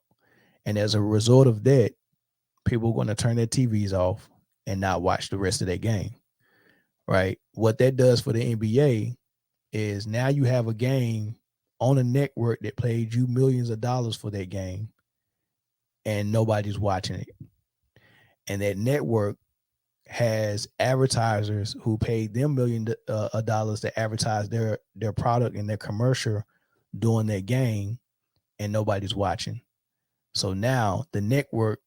And as a result of that, people are going to turn their TVs off and not watch the rest of that game, right? What that does for the NBA is now you have a game on a network that paid you millions of dollars for that game, and nobody's watching it. And that network has advertisers who paid them millions of dollars to advertise their product and their commercial during that game, and nobody's watching. So now the network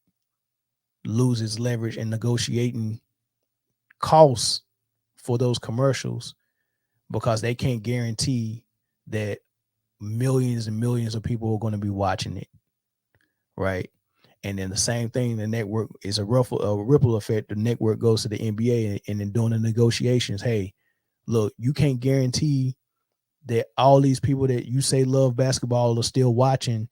loses leverage in negotiating costs for those commercials because they can't guarantee that millions and millions of people are going to be watching it, right? And then the same thing, the network is a ripple effect. The network goes to the NBA, and then during the negotiations, hey, look, you can't guarantee that all these people that you say love basketball are still watching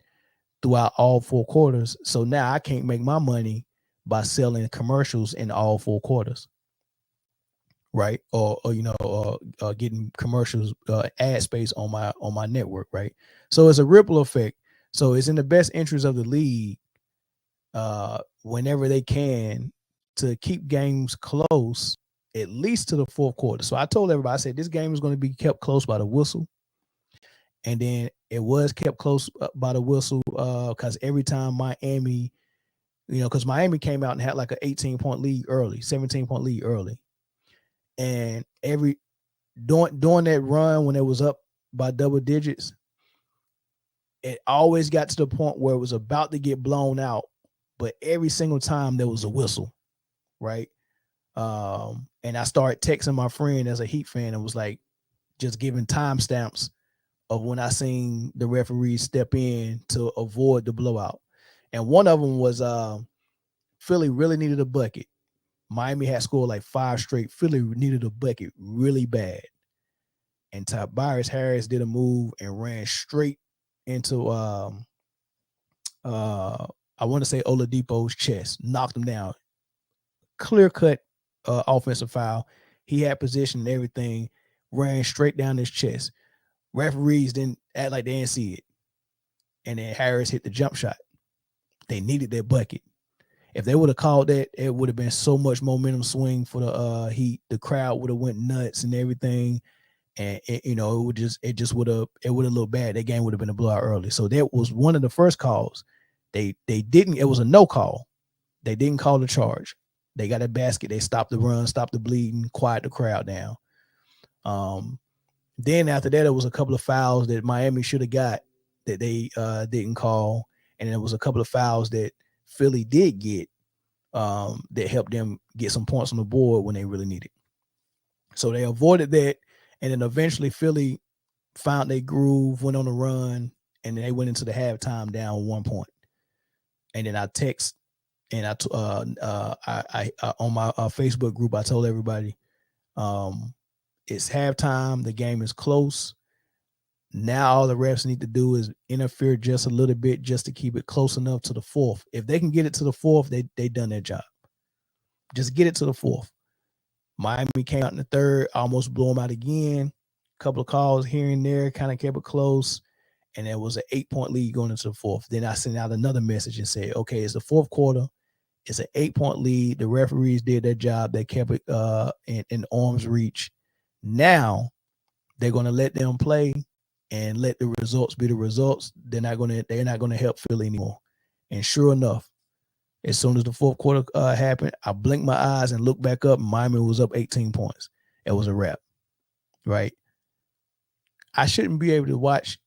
throughout all 4 quarters. So now I can't make my money by selling commercials in all 4 quarters, right? Or getting commercials, ad space on my network, right? So it's a ripple effect. So it's in the best interest of the league, whenever they can, to keep games close, at least to the 4th quarter. So I told everybody, I said this game is going to be kept close by the whistle. And then it was kept close by the whistle because every time Miami, because Miami came out and had like an 18-point lead early, 17-point lead early. And during that run when it was up by double digits, it always got to the point where it was about to get blown out. But every single time there was a whistle, right? And I started texting my friend as a Heat fan and was like, just giving timestamps of when I seen the referees step in to avoid the blowout. And one of them was Philly really needed a bucket. Miami had scored like 5 straight. Philly needed a bucket really bad. And Tobias Harris did a move and ran straight into I want to say Oladipo's chest, knocked him down. Clear cut offensive foul. He had position and everything, ran straight down his chest. Referees didn't act like they didn't see it. And then Harris hit the jump shot. They needed that bucket. If they would have called that, it would have been so much momentum swing for the Heat. The crowd would have went nuts and everything. And it would have looked bad. That game would have been a blowout early. So that was one of the first calls. They didn't, it was a no call. They didn't call the charge. They got a basket. They stopped the run, stopped the bleeding, quiet the crowd down. Then after that, it was a couple of fouls that Miami should have got that they didn't call. And there was a couple of fouls that Philly did get that helped them get some points on the board when they really needed. So they avoided that. And then eventually Philly found their groove, went on a run, and then they went into the halftime down 1 point. And then I text and I on my Facebook group, I told everybody, it's halftime. The game is close. Now all the refs need to do is interfere just a little bit just to keep it close enough to the 4th. If they can get it to the 4th, they done their job. Just get it to the 4th. Miami came out in the 3rd, almost blew them out again. A couple of calls here and there, kind of kept it close. And there was an 8-point lead going into the 4th. Then I sent out another message and said, okay, it's the 4th quarter. It's an 8-point lead. The referees did their job. They kept it in arm's reach. Now they're going to let them play and let the results be the results. They're not going to help Philly anymore. And sure enough, as soon as the 4th quarter happened, I blinked my eyes and looked back up, and Miami was up 18 points. It was a wrap, right? I shouldn't be able to watch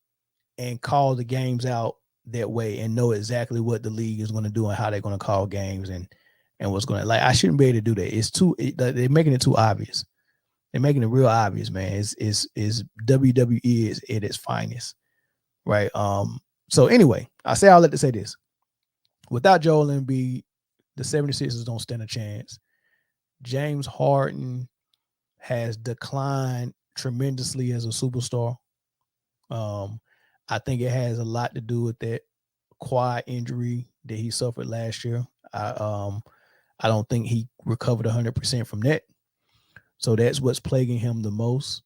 and call the games out that way and know exactly what the league is going to do and how they're going to call games and what's going to, like, I shouldn't be able to do that. They're making it too obvious. They're making it real obvious, man. It's WWE is at its finest, right? So anyway, I say all that to say this. Without Joel Embiid, the 76ers don't stand a chance. James Harden has declined tremendously as a superstar. I think it has a lot to do with that quad injury that he suffered last year. I don't think he recovered 100% from that. So that's what's plaguing him the most.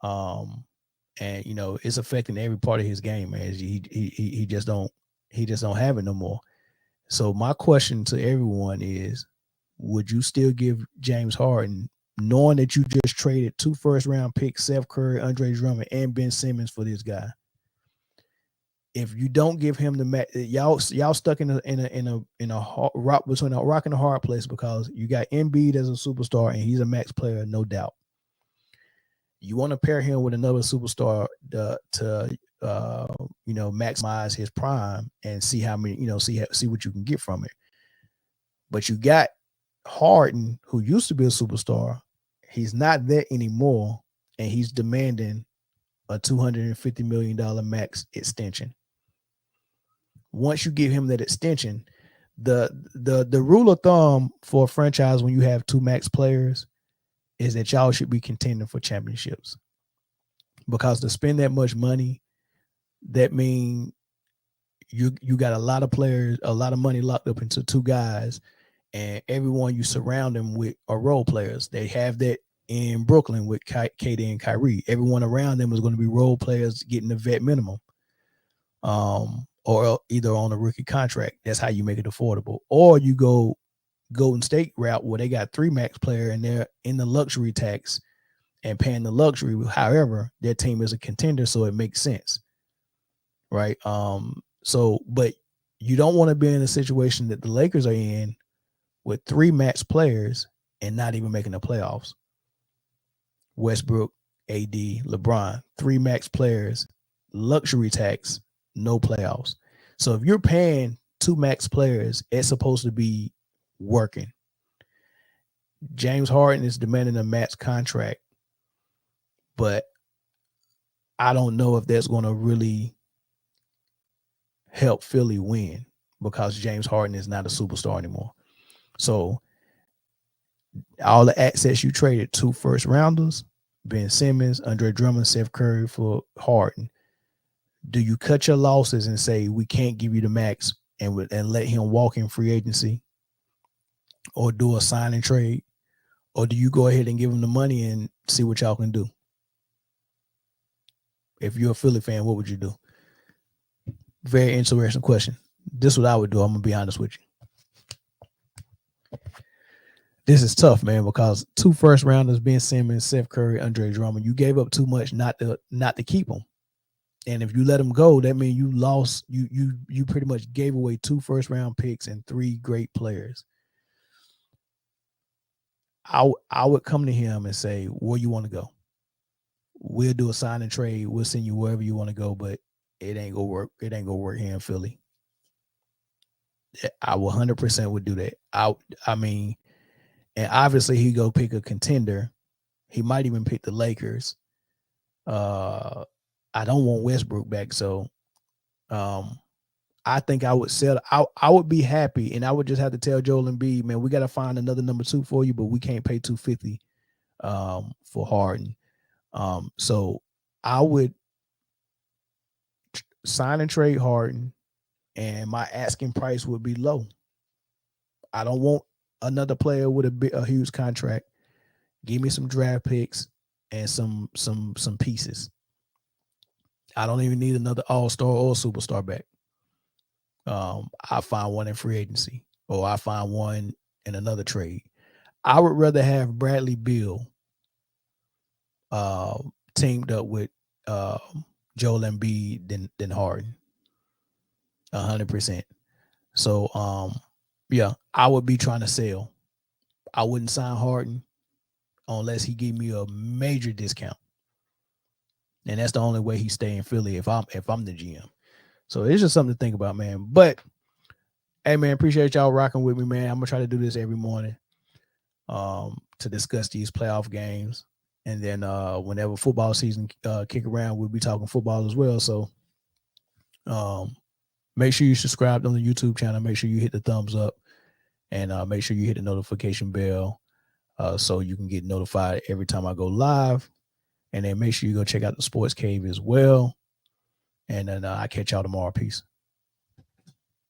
And it's affecting every part of his game, man. He just don't have it no more. So my question to everyone is, would you still give James Harden, knowing that you just traded 2 first-round picks, Seth Curry, Andre Drummond, and Ben Simmons for this guy? If you don't give him the match, y'all stuck in a rock between a rock and a hard place, because you got Embiid as a superstar and he's a max player, no doubt. You want to pair him with another superstar to maximize his prime and see how many, see what you can get from it. But you got Harden, who used to be a superstar. He's not that anymore, and he's demanding a $250 million max extension. Once you give him that extension, the rule of thumb for a franchise when you have 2 max players is that y'all should be contending for championships. Because to spend that much money, that means you got a lot of players, a lot of money locked up into 2 guys, and everyone you surround them with are role players. They have that in Brooklyn with KD and Kyrie. Everyone around them is going to be role players getting the vet minimum, or either on a rookie contract. That's how you make it affordable. Or you go Golden State route where they got 3 max player and they're in the luxury tax and paying the luxury. However, their team is a contender, so it makes sense, right? But you don't want to be in a situation that the Lakers are in with 3 max players and not even making the playoffs. Westbrook, AD, LeBron, 3 max players, luxury tax, no playoffs. So if you're paying 2 max players, it's supposed to be working. James Harden is demanding a max contract, but I don't know if that's going to really help Philly win, because James Harden is not a superstar anymore. So all the assets you traded, 2 first rounders, Ben Simmons, Andre Drummond, Seth Curry for Harden. Do you cut your losses and say we can't give you the max and let him walk in free agency, or do a sign and trade, or do you go ahead and give him the money and see what y'all can do? If you're a Philly fan, what would you do? Very interesting question. This is what I would do. I'm gonna be honest with you. This is tough, man, because 2 first rounders, Ben Simmons, Seth Curry, Andre Drummond. You gave up too much not to keep them. And if you let them go, that means you lost. You pretty much gave away 2 first round picks and 3 great players. I would come to him and say, where you want to go? We'll do a sign and trade. We'll send you wherever you want to go, but it ain't gonna work. It ain't gonna work here in Philly. I 100% would do that. I mean, and obviously he go pick a contender. He might even pick the Lakers. I don't want Westbrook back, so I think I would sell. I would be happy, and I would just have to tell Joel Embiid, man, we got to find another number 2 for you, but we can't pay $250 for Harden. So I would sign and trade Harden, and my asking price would be low. I don't want another player with a huge contract. Give me some draft picks and some pieces. I don't even need another all-star or superstar back. I find one in free agency, or I find one in another trade. I would rather have Bradley Beal teamed up with Joel Embiid than Harden. 100%. So yeah, I would be trying to sell. I wouldn't sign Harden unless he gave me a major discount. And that's the only way he stay in Philly if I'm the GM. So it's just something to think about, man. But hey, man, appreciate y'all rocking with me, man. I'm gonna try to do this every morning to discuss these playoff games. And then whenever football season kick around, we'll be talking football as well. So Make sure you subscribe on the YouTube channel. Make sure you hit the thumbs up, and make sure you hit the notification bell so you can get notified every time I go live. And then make sure you go check out the Sports Cave as well. And then I'll catch y'all tomorrow. Peace.